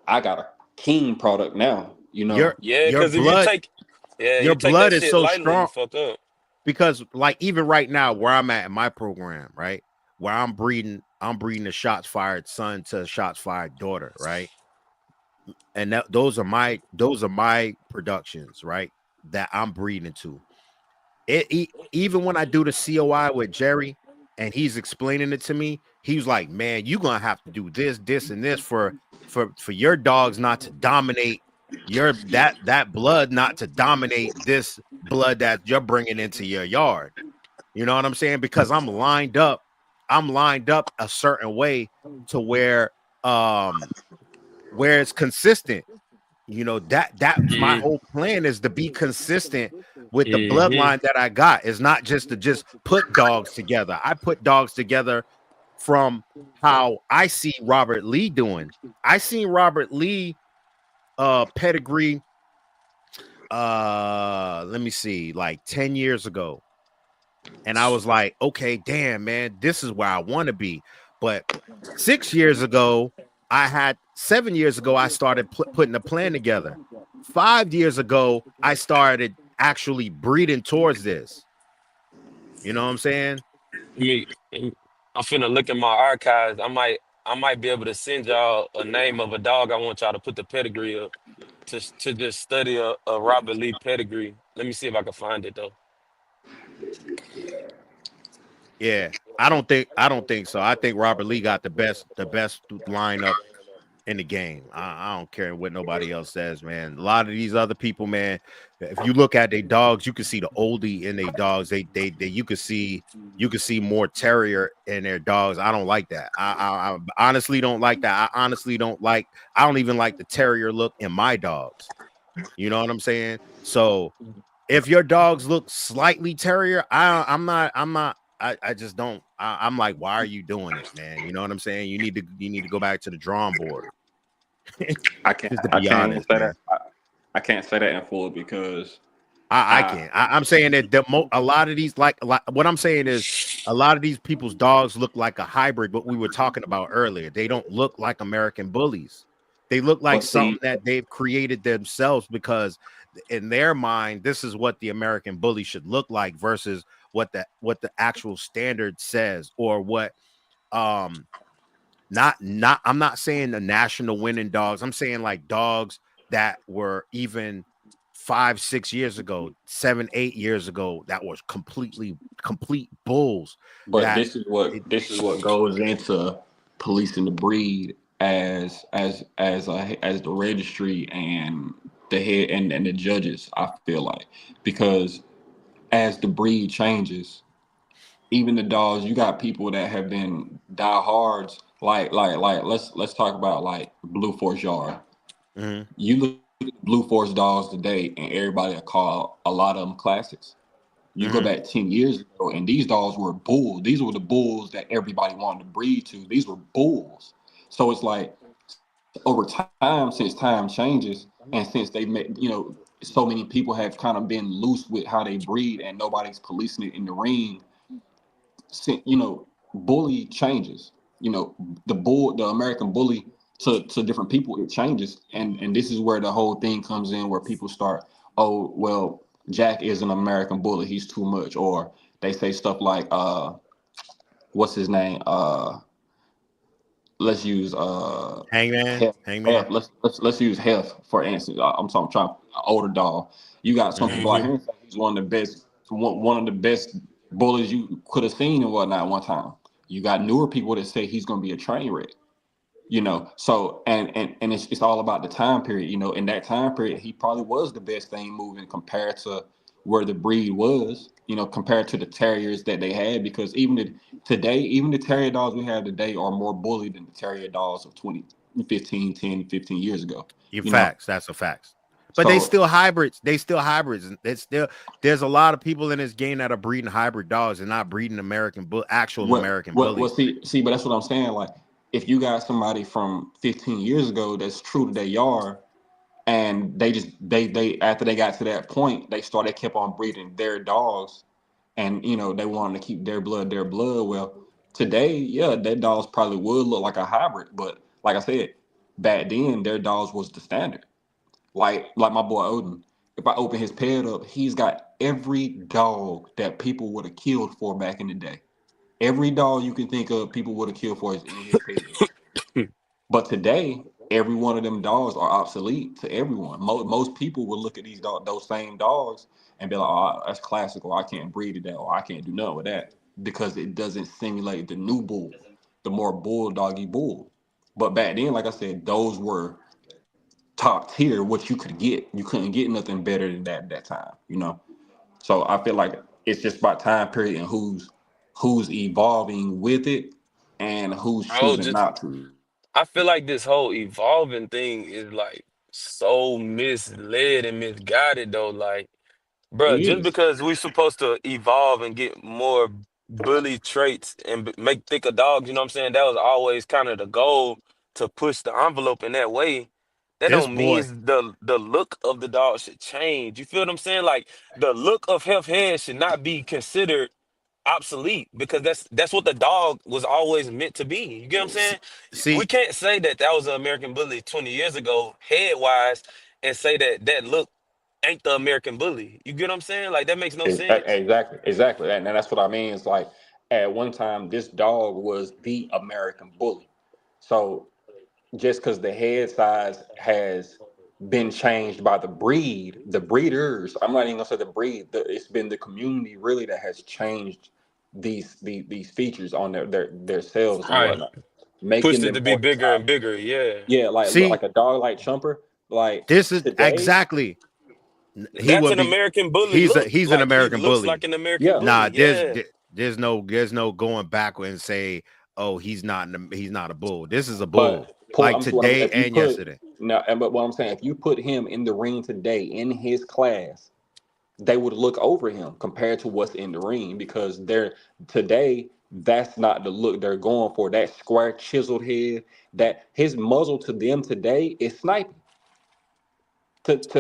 Speaker 6: I got a keen product now. You
Speaker 5: your
Speaker 6: know,
Speaker 7: yeah.
Speaker 5: your
Speaker 7: Cause if you
Speaker 5: blood
Speaker 7: take, yeah,
Speaker 5: your
Speaker 7: you take that
Speaker 5: blood is
Speaker 7: shit
Speaker 5: so
Speaker 7: lightly, you
Speaker 5: strong.
Speaker 7: fuck up.
Speaker 5: Because like even right now, where I'm at in my program, right, where I'm breeding a shots fired son to a shots fired daughter, right, and those are my productions, right, that I'm breeding to. Even when I do the COI with Jerry and he's explaining it to me, he's like, man, you're gonna have to do this, and this for your dogs not to dominate that blood, not to dominate this blood that you're bringing into your yard. You know what I'm saying? Because I'm lined up a certain way to where where it's consistent. That's my
Speaker 7: Mm-hmm.
Speaker 5: whole plan, is to be consistent with the
Speaker 7: Mm-hmm.
Speaker 5: bloodline that I got. It's not just to just put dogs together. I put dogs together from how I see Robert Lee doing. I seen Robert Lee pedigree, let me see, like 10 years ago. And I was like, okay, damn, man, this is where I want to be. But 6 years ago, 7 years ago, I started putting a plan together. 5 years ago, I started actually breeding towards this. You know what I'm saying?
Speaker 7: Me, I'm finna look in my archives. I might be able to send y'all a name of a dog. I want y'all to put the pedigree up to just study a Robert Lee pedigree. Let me see if I can find it though.
Speaker 5: Yeah. I don't think so. I think Robert Lee got the best lineup in the game. I don't care what nobody else says, man. A lot of these other people, man, if you look at their dogs, you can see the oldie in their dogs. They you can see more terrier in their dogs. I don't like that. I honestly don't like that. I don't even like the terrier look in my dogs. You know what I'm saying? So if your dogs look slightly terrier, I just don't. I'm like, why are you doing it, man? You know what I'm saying? You need to go back to the drawing board.
Speaker 6: I can't
Speaker 5: Just to
Speaker 6: I
Speaker 5: be
Speaker 6: can't even
Speaker 5: honest,
Speaker 6: say
Speaker 5: man.
Speaker 6: that. I can't say that in full because
Speaker 5: I
Speaker 6: I
Speaker 5: can't. I'm saying that a lot of these, what I'm saying is, a lot of these people's dogs look like a hybrid. What we were talking about earlier, they don't look like American bullies. They look like
Speaker 6: but
Speaker 5: something
Speaker 6: see
Speaker 5: that they've created themselves, because in their mind, this is what the American bully should look like versus what the actual standard says, or what um not I'm not saying the national winning dogs. I'm saying like dogs that were even 5, 6 years ago, 7, 8 years ago, that was complete bulls.
Speaker 6: but
Speaker 5: That
Speaker 6: this is what
Speaker 5: it,
Speaker 6: this is what goes into policing the breed as the registry and the head and the judges, I feel like. Because as the breed changes, even the dogs, you got people that have been diehards, like let's talk about like Blue Force Yard.
Speaker 5: mhm,
Speaker 6: You look at Blue Force dogs today, and everybody will call a lot of them classics. You go
Speaker 5: mhm.
Speaker 6: back 10 years ago, and these dogs were bulls. These were the bulls that everybody wanted to breed to. These were bulls. So it's like over time, since time changes, and since they made, so many people have kind of been loose with how they breed, and nobody's policing it in the ring. Bully changes. The American bully to different people, it changes, and this is where the whole thing comes in, where people start, oh well, Jack is an American bully, he's too much, or they say stuff like, what's his name? Let's use
Speaker 5: Hangman,
Speaker 6: Hef.
Speaker 5: Hangman.
Speaker 6: Let's use Hef for instance. I'm trying older dog. You got some people out
Speaker 5: Mhm.
Speaker 6: here saying he's one of the best bullies you could have seen and whatnot one time. You got newer people that say he's going to be a train wreck. So and it's all about the time period. In that time period, he probably was the best thing moving compared to where the breed was, compared to the terriers that they had, because today, even the terrier dogs we have today are more bullied than the terrier dogs of 10, 15 years ago.
Speaker 5: Your
Speaker 6: you know
Speaker 5: facts. That's a facts. But they
Speaker 6: so
Speaker 5: still hybrids. They still hybrids, and there's a lot of people in this game that are breeding hybrid dogs and not breeding actual American
Speaker 6: what
Speaker 5: bullies.
Speaker 6: see, but that's what I'm saying. Like, if you got somebody from 15 years ago that's true to their yard, and they after they got to that point, they kept on breeding their dogs, and they wanted to keep their blood. Well, today, yeah, their dogs probably would look like a hybrid, but like I said, back then their dogs was the standard. Like my boy Odin, if I open his pet up, he's got every dog that people would have killed for back in the day. Every dog you can think of, people would have killed for is in his pet. But today, every one of them dogs are obsolete to everyone. Most people will look at those same dogs and be like, "Oh, that's classic," or "I can't breed it," or "I can't do nothing with that," because it doesn't simulate the new bull, the more bulldoggy bull. But back then, like I said, those were top tier. What you could get, you couldn't get nothing better than that at that time. So I feel like it's just about time period and who's evolving with it and who's
Speaker 7: Bro,
Speaker 6: choosing
Speaker 7: just
Speaker 6: not to.
Speaker 7: I feel like this whole evolving thing is like so misled and misguided though. Like,
Speaker 1: It
Speaker 7: bro, just
Speaker 1: is.
Speaker 7: because we supposed to evolve and get more bully traits and make thicker dogs, you know what I'm saying? That was always kind of the goal to push the envelope in that way. That
Speaker 5: This
Speaker 7: don't mean
Speaker 5: boy,
Speaker 7: the look of the dog should change. You feel what I'm saying? Like the look of Hef Head should not be considered obsolete because that's what the dog was always meant to be. You get what I'm saying? We
Speaker 5: see,
Speaker 7: can't say that that was an American Bully 20 years ago, head wise, and say that that look ain't the American Bully. You get what I'm saying? Like that makes no sense.
Speaker 6: Exactly, exactly, and that's what I mean. It's like at one time this dog was the American Bully. So just because the head size has been changed by the breeders, I'm not even gonna say the breed. It's been the community really that has changed these features on their selves and
Speaker 7: Right.
Speaker 6: whatnot, making
Speaker 7: Pushed it
Speaker 6: them
Speaker 7: to be
Speaker 6: more
Speaker 7: bigger and
Speaker 6: desirable.
Speaker 7: bigger. Yeah.
Speaker 6: Yeah,
Speaker 5: see,
Speaker 6: like a dog like Chumper. Like
Speaker 5: this is
Speaker 6: today,
Speaker 5: exactly he
Speaker 7: That's
Speaker 5: would
Speaker 7: an
Speaker 5: be.
Speaker 7: American Bully look.
Speaker 5: He's an
Speaker 7: Like he
Speaker 5: American
Speaker 7: looks
Speaker 5: bully.
Speaker 7: like an American
Speaker 6: yeah,
Speaker 7: Bully.
Speaker 5: Nah,
Speaker 7: Yeah.
Speaker 5: there's no going backward and say, oh, he's not a bull. This is a bull.
Speaker 6: but pull.
Speaker 5: Like
Speaker 6: I'm what I'm
Speaker 5: today
Speaker 6: if you
Speaker 5: and
Speaker 6: put
Speaker 5: yesterday.
Speaker 6: now, and but what I'm saying, if you put him in the ring today in his class, they would look over him compared to what's in the ring because they're today. That's not the look they're going for. That square chiseled head, that his muzzle to them today is sniping.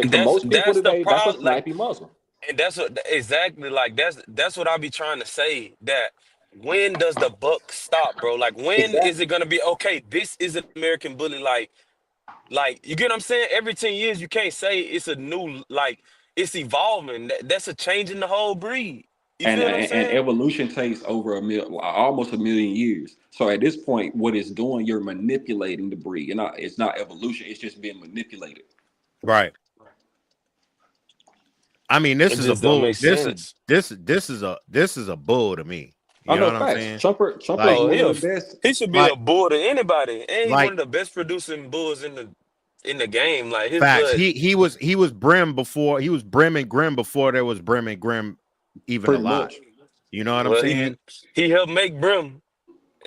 Speaker 7: And
Speaker 6: To most people
Speaker 7: that's the
Speaker 6: today, that's a
Speaker 7: problem. Like,
Speaker 6: snipey muzzle.
Speaker 7: and that's what exactly like that's what I be trying to say. That when does the buck stop, bro? Like when is
Speaker 6: Exactly.
Speaker 7: it gonna be okay? This is an American Bully. Like you get what I'm saying? Every 10 years you can't say it's a new like it's evolving. That's a change in the whole breed. You feel what I'm
Speaker 6: And
Speaker 7: saying?
Speaker 6: evolution takes over almost a million years. So at this point, what it's doing, you're manipulating the breed. You're not. It's not evolution. It's just being manipulated.
Speaker 5: Right. I mean,
Speaker 7: It
Speaker 5: this is a
Speaker 7: just don't
Speaker 5: bull.
Speaker 7: make sense.
Speaker 5: This is a bull to me.
Speaker 6: I
Speaker 5: You know
Speaker 6: know
Speaker 5: what I'm
Speaker 6: facts.
Speaker 5: saying?
Speaker 6: Chumper is
Speaker 5: Like
Speaker 7: Oh,
Speaker 6: one of the best.
Speaker 7: he should be a
Speaker 5: like
Speaker 7: bull to anybody. And he one
Speaker 5: like
Speaker 7: of the best producing bulls in the game. Like his
Speaker 5: facts.
Speaker 7: blood
Speaker 5: He was brim before he was brim and grim before there was brim and grim even
Speaker 6: Pretty
Speaker 5: alive.
Speaker 6: much.
Speaker 5: You know what I'm
Speaker 7: well,
Speaker 5: saying?
Speaker 7: he helped make Brim.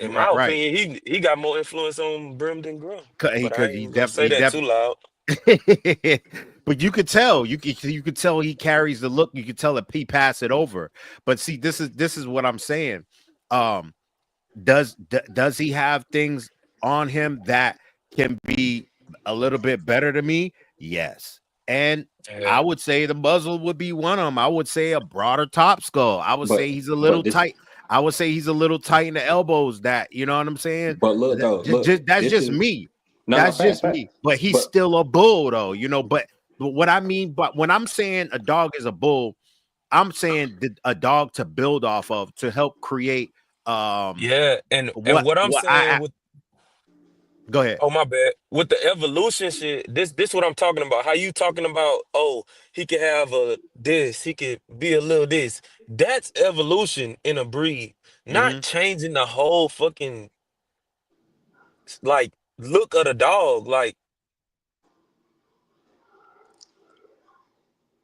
Speaker 7: In my
Speaker 5: Right.
Speaker 7: opinion, he got more influence on Brim than Grim. But I
Speaker 5: Because
Speaker 7: ain't gonna say that too loud.
Speaker 5: but you could tell he carries the look. You could tell that he pass it over. But see, this is what I'm saying. Um, does he have things on him that can be a little bit better to me? Yes. And
Speaker 7: Yeah.
Speaker 5: I would say the muzzle would be one of them. I would say a broader top skull. I would say he's a little
Speaker 6: But this
Speaker 5: tight. I would say he's a little tight in the elbows. That you know what I'm saying?
Speaker 6: but look though, look,
Speaker 5: That's
Speaker 6: this
Speaker 5: just
Speaker 6: is
Speaker 5: me.
Speaker 6: no
Speaker 5: That's
Speaker 6: fact,
Speaker 5: just
Speaker 6: fact.
Speaker 5: me. But he's
Speaker 6: But
Speaker 5: still a bull, though. You know. But what I mean, but when I'm saying a dog is a bull, I'm saying a dog to build off of to help create
Speaker 7: Yeah, and what I'm
Speaker 5: what
Speaker 7: saying
Speaker 5: I
Speaker 7: with
Speaker 5: go ahead.
Speaker 7: oh my bad. With the evolution shit, this what I'm talking about. How you talking about, oh, he could have a this, he could be a little this. That's evolution in a breed, not
Speaker 5: Hmm.
Speaker 7: changing the whole fucking like look of the dog. Like,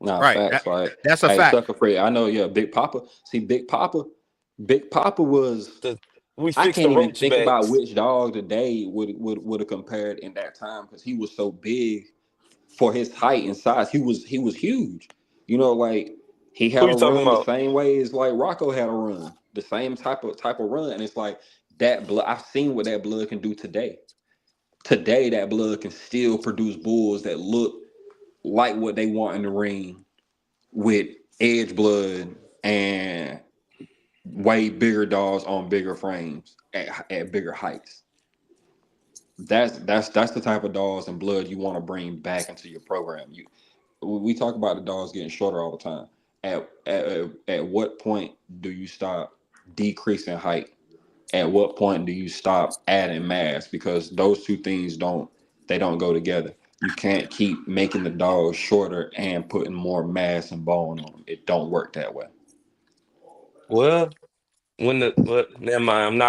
Speaker 6: nah,
Speaker 5: Right.
Speaker 6: facts. Like,
Speaker 5: That's a
Speaker 6: hey,
Speaker 5: fact.
Speaker 6: sucker free. I know, yeah, Big Papa. See, Big Papa was.
Speaker 7: the we
Speaker 6: I
Speaker 7: fixed the
Speaker 6: can't even
Speaker 7: roach
Speaker 6: think about
Speaker 7: backs.
Speaker 6: which dog today would have compared in that time because he was so big for his height and size. He was huge. You know, like he
Speaker 7: Who
Speaker 6: had a
Speaker 7: you talking
Speaker 6: run the
Speaker 7: about?
Speaker 6: same way as like Rocco had a run, the same type of run. And it's like that blood. I've seen what that blood can do today. Today, that blood can still produce bulls that look like what they want in the ring with edge blood and way bigger dogs on bigger frames at bigger heights. That's the type of dogs and blood you want to bring back into your program. We talk about the dogs getting shorter all the time. At what point do you stop decreasing height? At what point do you stop adding mass? Because those two things don't go together. You can't keep making the dogs shorter and putting more mass and bone on them. It don't work that way.
Speaker 7: Well, when the what? Never mind.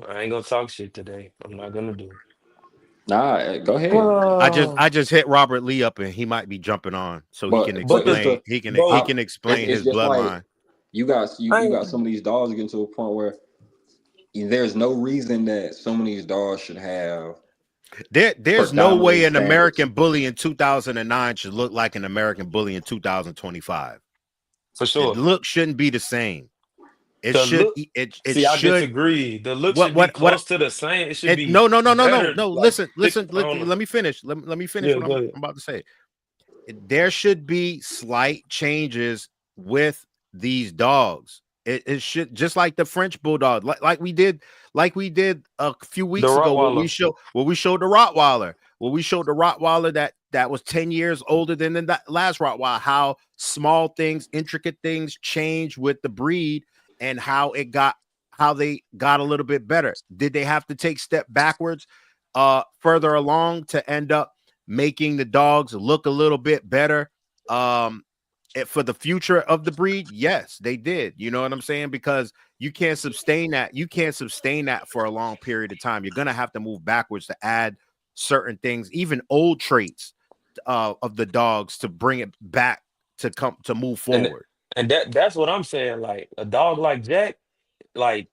Speaker 7: I ain't gonna talk shit today. I'm not gonna do
Speaker 6: Nah, go
Speaker 7: it.
Speaker 6: ahead.
Speaker 5: I just hit Robert Lee up and he might be jumping on so he can
Speaker 7: But the
Speaker 5: explain he
Speaker 7: bro,
Speaker 5: can explain
Speaker 6: it's
Speaker 5: his
Speaker 6: just like
Speaker 5: bloodline.
Speaker 7: I
Speaker 6: you
Speaker 7: ain't,
Speaker 6: got some of these dogs getting to a point where there's no reason that some of these dogs should have
Speaker 5: There's no way
Speaker 6: predominantly
Speaker 5: an
Speaker 6: standards.
Speaker 5: American bully in 2009 should look like an American bully in 2025.
Speaker 7: For
Speaker 5: The
Speaker 7: sure.
Speaker 5: look shouldn't be the same. It
Speaker 7: The
Speaker 5: should
Speaker 7: look,
Speaker 5: it
Speaker 7: see, I
Speaker 5: should
Speaker 7: disagree. The look
Speaker 5: what
Speaker 7: should be
Speaker 5: what
Speaker 7: close to the same. It should
Speaker 5: it
Speaker 7: be better,
Speaker 5: no.
Speaker 7: like
Speaker 5: Listen.
Speaker 7: I don't know.
Speaker 5: Let me finish. Let me finish
Speaker 7: Yeah,
Speaker 5: what
Speaker 7: go
Speaker 5: I'm
Speaker 7: ahead.
Speaker 5: about to say. There should be slight changes with these dogs. It should just like the French bulldog, like we did a few
Speaker 7: The
Speaker 5: weeks ago when
Speaker 7: Rottweiler.
Speaker 5: we showed the Rottweiler, that was 10 years older than the last Rottweiler, how small things, intricate things change with the breed and how they got a little bit better. Did they have to take step backwards further along to end up making the dogs look a little bit better for the future of the breed? Yes, they did. You know what I'm saying? Because you can't sustain that. You can't sustain that for a long period of time. You're gonna have to move backwards to add certain things, even old traits of the dogs to bring it back to move
Speaker 7: And
Speaker 5: forward.
Speaker 7: that's what I'm saying. Like a dog like Jack, like,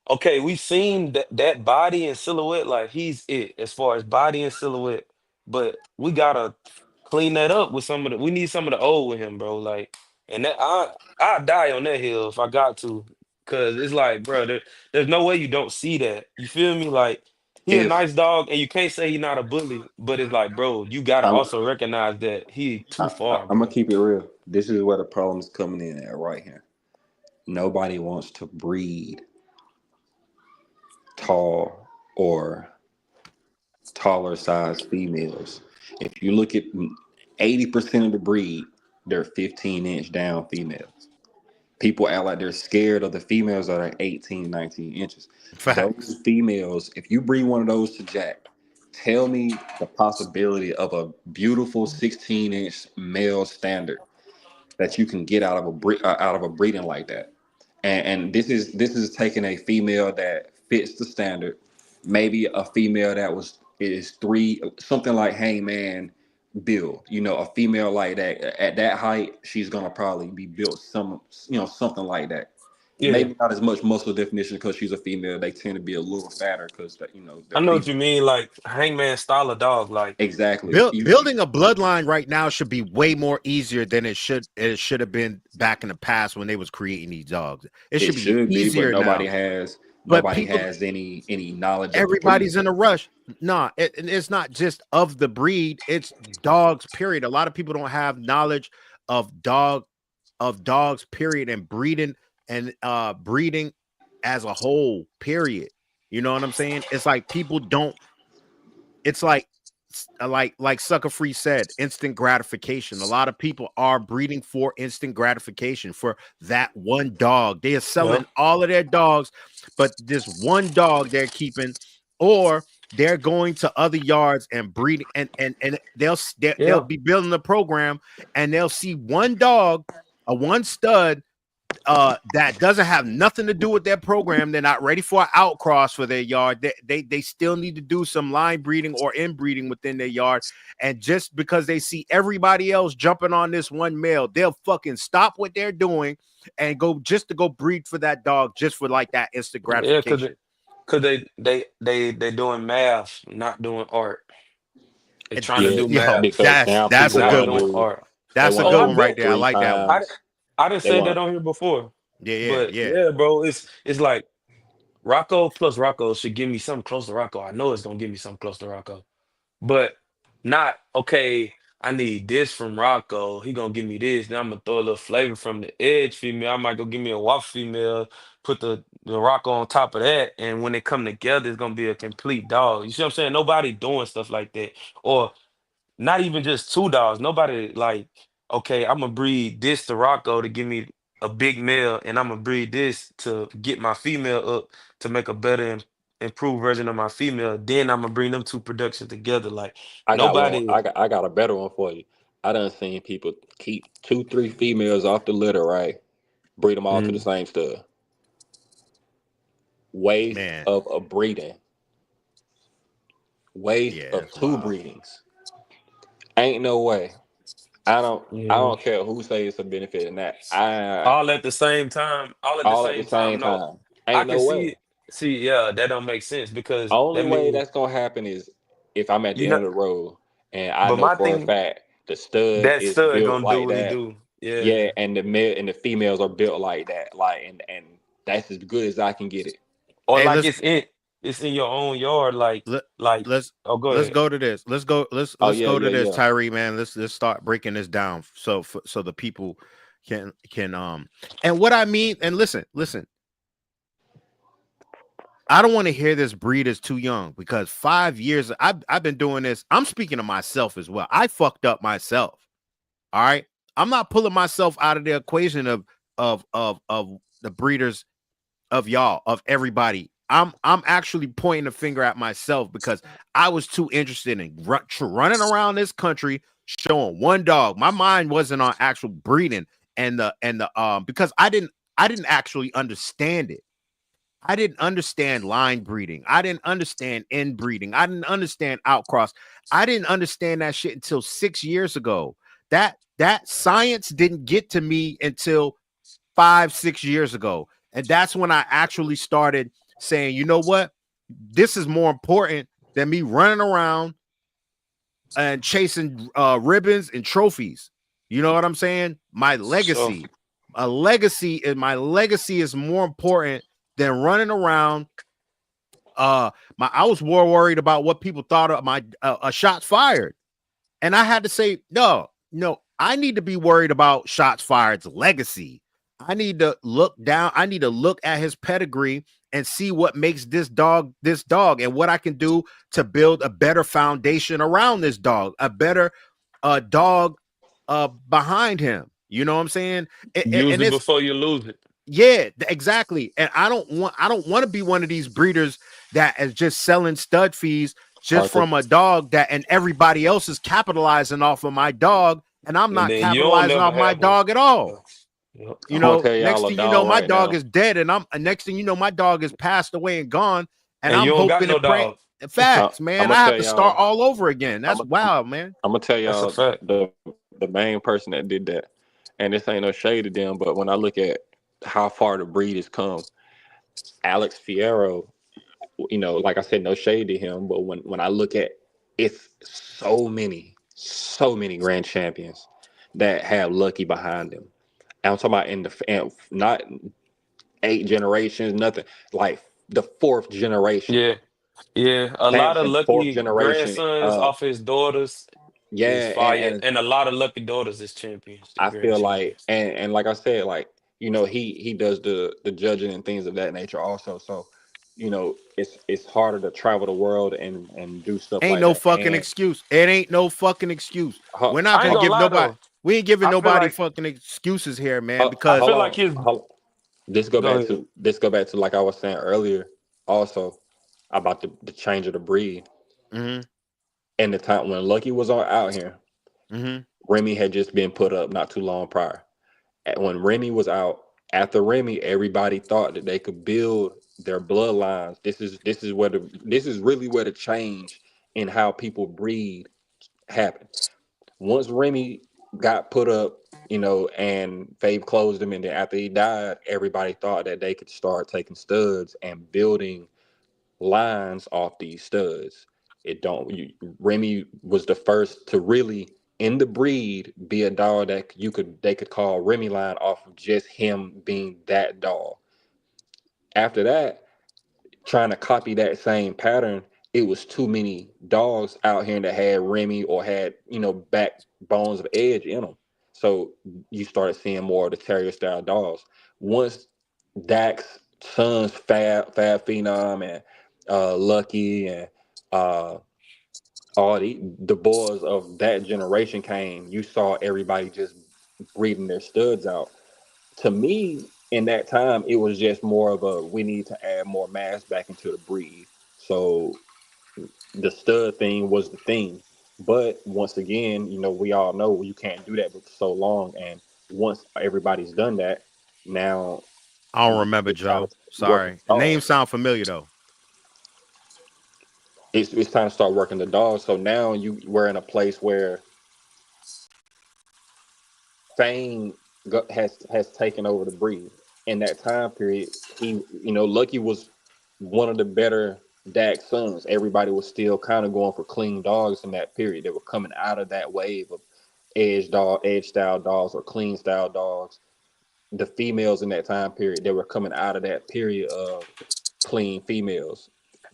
Speaker 7: okay, we've seen that body and silhouette, like he's it as far as body and silhouette, but we gotta clean that up with some of the. We need some of the old with him, bro. Like, and that I die on that hill if I got to, cause it's like, bro, there's no way you don't see that. You feel me? Like he a
Speaker 6: If
Speaker 7: nice dog, and you can't say he's not a bully, but it's like, bro, you gotta
Speaker 6: I'm,
Speaker 7: also recognize that he too far,
Speaker 6: I'm gonna
Speaker 7: bro.
Speaker 6: keep it real. This is where the problem is coming in at right here. Nobody wants to breed tall or taller size females. If you look at 80% of the breed, they're 15-inch down females. People act like they're scared of the females that are 18, 19 inches.
Speaker 5: Facts.
Speaker 6: Those females, if you breed one of those to Jack, tell me the possibility of a beautiful 16-inch male standard that you can get out of a breeding like that. And this is taking a female that fits the standard, maybe a female that is three, something like Hangman build. A female like that at that height, she's gonna probably be built something like that.
Speaker 7: Yeah,
Speaker 6: Maybe not as much muscle definition because she's a female. They tend to be a little fatter because
Speaker 7: I
Speaker 6: they're
Speaker 7: know what you
Speaker 6: female.
Speaker 7: mean. Like Hangman style of dog, like.
Speaker 6: Exactly.
Speaker 5: Building a bloodline right now should be way more easier than it should have been back in the past when they was creating these dogs. It
Speaker 6: It
Speaker 5: should be
Speaker 6: should be, but
Speaker 5: easier now. But
Speaker 6: nobody
Speaker 5: people,
Speaker 6: has any knowledge of the breed.
Speaker 5: everybody's in a rush. Nah, it's not just of the breed, it's dogs, period. A lot of people don't have knowledge of dogs, period, and breeding as a whole, period. You know what I'm saying? It's like people don't, it's like Sucker Free said, instant gratification. A lot of people are breeding for instant gratification for that one dog. They are
Speaker 7: Yeah,
Speaker 5: selling all of their dogs, but this one dog they're keeping, or they're going to other yards and breeding, and they'll
Speaker 7: yeah,
Speaker 5: be building a program, and they'll see one dog, a one stud that doesn't have nothing to do with their program. They're not ready for an outcross for their yard. They still need to do some line breeding or inbreeding within their yard. And just because they see everybody else jumping on this one male, they'll fucking stop what they're doing and go just to go breed for that dog, just for like that instant
Speaker 7: yeah.
Speaker 5: gratification.
Speaker 7: Cause they doing math, not doing art. They
Speaker 5: And,
Speaker 7: trying to
Speaker 6: Yeah,
Speaker 7: do
Speaker 5: yo,
Speaker 7: math,
Speaker 6: because now
Speaker 5: that's
Speaker 6: people
Speaker 5: a
Speaker 7: not
Speaker 5: good
Speaker 6: want
Speaker 5: one.
Speaker 6: to
Speaker 7: doing
Speaker 6: do
Speaker 7: art.
Speaker 6: they
Speaker 5: That's a
Speaker 6: want to
Speaker 7: Oh,
Speaker 5: good
Speaker 7: I
Speaker 6: do
Speaker 5: one right
Speaker 7: bet.
Speaker 5: there. I
Speaker 6: three
Speaker 5: like that one.
Speaker 7: I
Speaker 6: times.
Speaker 7: I didn't
Speaker 6: They
Speaker 7: say that
Speaker 6: want
Speaker 7: on here before,
Speaker 5: Yeah, yeah,
Speaker 7: but
Speaker 5: yeah.
Speaker 7: yeah, bro, it's like Rocco plus Rocco should give me something close to Rocco. I know it's gonna give me something close to Rocco, but not okay. I need this from Rocco. He gonna give me this. Then I'm gonna throw a little flavor from the edge female. I might go give me a waffle female. Put the Rocco on top of that, and when they come together, it's gonna be a complete dog. You see what I'm saying? Nobody doing stuff like that, or not even just two dogs. Nobody like, okay, I'm gonna breed this to Rocco to give me a big male, and I'm gonna breed this to get my female up to make a better improved version of my female. Then I'm gonna bring them two productions together. Like
Speaker 6: I got one.
Speaker 7: nobody.
Speaker 6: I got a better one for you. I done seen people keep two, three females off the litter, right? Breed them all to the
Speaker 7: Mm,
Speaker 6: same stud. Waste
Speaker 5: Man,
Speaker 6: of a breeding. Waste
Speaker 5: yeah,
Speaker 6: of
Speaker 5: it's
Speaker 6: two
Speaker 5: wild.
Speaker 6: breedings. Ain't no way. I
Speaker 7: yeah.
Speaker 6: don't care who say it's a benefit in that. I
Speaker 7: All at the same time. All at the
Speaker 6: all at the
Speaker 7: same
Speaker 6: same
Speaker 7: time. No,
Speaker 6: time.
Speaker 7: I
Speaker 6: Ain't
Speaker 7: can
Speaker 6: no way.
Speaker 7: see. See, yeah, that don't make sense because
Speaker 6: Only
Speaker 7: that
Speaker 6: way
Speaker 7: means
Speaker 6: that's gonna happen is if I'm at
Speaker 7: You
Speaker 6: the
Speaker 7: know,
Speaker 6: end of the road and I
Speaker 7: but
Speaker 6: know
Speaker 7: my
Speaker 6: for a
Speaker 7: thing,
Speaker 6: fact the stud
Speaker 7: that
Speaker 6: is
Speaker 7: stud
Speaker 6: built
Speaker 7: gonna do
Speaker 6: like
Speaker 7: what he
Speaker 6: that,
Speaker 7: do. Yeah.
Speaker 6: yeah, and the male and the females are built like that, like and that's as good as I can get it.
Speaker 7: Or
Speaker 5: Hey,
Speaker 7: like it's in your own yard,
Speaker 5: let
Speaker 7: like
Speaker 5: let's
Speaker 7: oh go
Speaker 5: let's
Speaker 7: ahead.
Speaker 5: go to this.
Speaker 6: Oh
Speaker 5: Let's
Speaker 6: yeah,
Speaker 5: go to
Speaker 6: yeah,
Speaker 5: this,
Speaker 6: yeah.
Speaker 5: Tyree, man. Let's start breaking this down so the people can and what I mean, and listen. I don't want to hear this breed is too young because 5 years I've been doing this. I'm speaking to myself as well. I fucked up myself. All right. I'm not pulling myself out of the equation of the breeders of y'all, of everybody. I'm actually pointing a finger at myself because I was too interested in running around this country showing one dog. My mind wasn't on actual breeding and the because I didn't actually understand it. I didn't understand line breeding. I didn't understand inbreeding. I didn't understand outcross. I didn't understand that shit until 6 years ago. That science didn't get to me until 5, 6 years ago. And that's when I actually started saying, you know what? This is more important than me running around and chasing ribbons and trophies. You know what I'm saying? My
Speaker 7: So
Speaker 5: legacy. My legacy is more important than running around. I was more worried about what people thought of my shots fired. And I had to say, no, I need to be worried about shots fired's legacy. I need to look down. I need to look at his pedigree and see what makes this dog and what I can do to build a better foundation around this dog, a better dog behind him. You know what I'm saying?
Speaker 7: use
Speaker 5: And
Speaker 7: it
Speaker 5: it's
Speaker 7: before you lose it.
Speaker 5: yeah, exactly. And I don't want to be one of these breeders that is just selling stud fees just
Speaker 6: Arthur,
Speaker 5: from a dog that and everybody else is capitalizing off of my dog and I'm
Speaker 7: And
Speaker 5: not
Speaker 7: then you don't
Speaker 5: capitalizing
Speaker 7: never
Speaker 5: off my
Speaker 7: have one.
Speaker 5: dog at all.
Speaker 7: Yeah. Yep.
Speaker 5: You
Speaker 6: I'm gonna
Speaker 5: know,
Speaker 6: tell
Speaker 5: next
Speaker 6: y'all a
Speaker 5: thing you know,
Speaker 6: dog
Speaker 5: my
Speaker 6: right
Speaker 5: dog
Speaker 6: now.
Speaker 5: is dead and I'm next thing you know, my dog is passed away and gone. And
Speaker 7: And you
Speaker 5: I'm
Speaker 7: don't got
Speaker 5: hoping
Speaker 7: no
Speaker 5: and praying.
Speaker 7: dog.
Speaker 5: Facts,
Speaker 6: I'm
Speaker 5: man.
Speaker 6: gonna
Speaker 5: I have
Speaker 6: tell
Speaker 5: to start
Speaker 6: y'all.
Speaker 5: all over again.
Speaker 6: I'm
Speaker 5: That's
Speaker 6: gonna,
Speaker 5: wild, man.
Speaker 6: I'm gonna tell
Speaker 7: That's a
Speaker 6: y'all
Speaker 7: fact.
Speaker 6: the main person that did that, and this ain't no shade to them, but when I look at how far the breed has come, Alex Fierro, like I said, no shade to him, but when I look at it's so many grand champions that have Lucky behind them. And I'm talking about and not 8 generations, nothing like the fourth generation,
Speaker 7: Yeah. Yeah. A lot of
Speaker 6: and fourth
Speaker 7: lucky
Speaker 6: generation.
Speaker 7: grandsons off his daughters is
Speaker 6: Yeah,
Speaker 7: fire.
Speaker 6: and
Speaker 7: And a lot of lucky daughters is champions, the
Speaker 6: I
Speaker 7: grand
Speaker 6: feel like,
Speaker 7: champions.
Speaker 6: and like I said, like he does the judging and things of that nature also. So, it's harder to travel the world and do stuff
Speaker 5: Ain't
Speaker 6: like
Speaker 5: no
Speaker 6: that.
Speaker 5: fucking
Speaker 6: And
Speaker 5: excuse. It ain't no fucking excuse. We're not
Speaker 7: I ain't
Speaker 5: gonna
Speaker 7: gonna
Speaker 5: give
Speaker 7: lie
Speaker 5: nobody.
Speaker 7: though.
Speaker 5: We ain't giving
Speaker 7: I feel
Speaker 5: nobody
Speaker 7: like
Speaker 5: fucking excuses here, man. Because
Speaker 7: I
Speaker 6: hold
Speaker 7: feel like
Speaker 6: on,
Speaker 7: his
Speaker 6: this go
Speaker 7: go
Speaker 6: back
Speaker 7: ahead.
Speaker 6: to like I was saying earlier, also about the change of the breed
Speaker 5: mm-hmm,
Speaker 6: and the time when Lucky was out here.
Speaker 5: mm-hmm.
Speaker 6: Remy had just been put up not too long prior. When Remy was out, after Remy, everybody thought that they could build their bloodlines. This is really where the change in how people breed happened. Once Remy got put up, and Fave closed him, and then after he died, everybody thought that they could start taking studs and building lines off these studs. It don't. Remy was the first to really in the breed be a dog that they could call Remy line off of just him being that dog. After that, trying to copy that same pattern, it was too many dogs out here that had Remy or had backbones of edge in them. So you started seeing more of the terrier style dogs. Once Dax Sons, Fab Phenom, and Lucky, and uh, all the boys of that generation came, you saw everybody just breeding their studs out. To me, in that time, it was just more of a we need to add more mass back into the breed. So the stud thing was the thing. But once again, we all know you can't do that for so long. And once everybody's done that, now
Speaker 5: I don't remember,
Speaker 6: it's time to
Speaker 5: Joe.
Speaker 6: start working
Speaker 5: Sorry.
Speaker 6: the
Speaker 5: The name
Speaker 6: dogs.
Speaker 5: sound familiar though.
Speaker 6: It's time to start working the dogs. So now we're in a place where fame has taken over the breed. In that time period, Lucky was one of the better. Dak's sons, everybody was still kind of going for clean dogs in that period. They were coming out of that wave of edge style dogs or clean style dogs. The females in that time period, they were coming out of that period of clean females.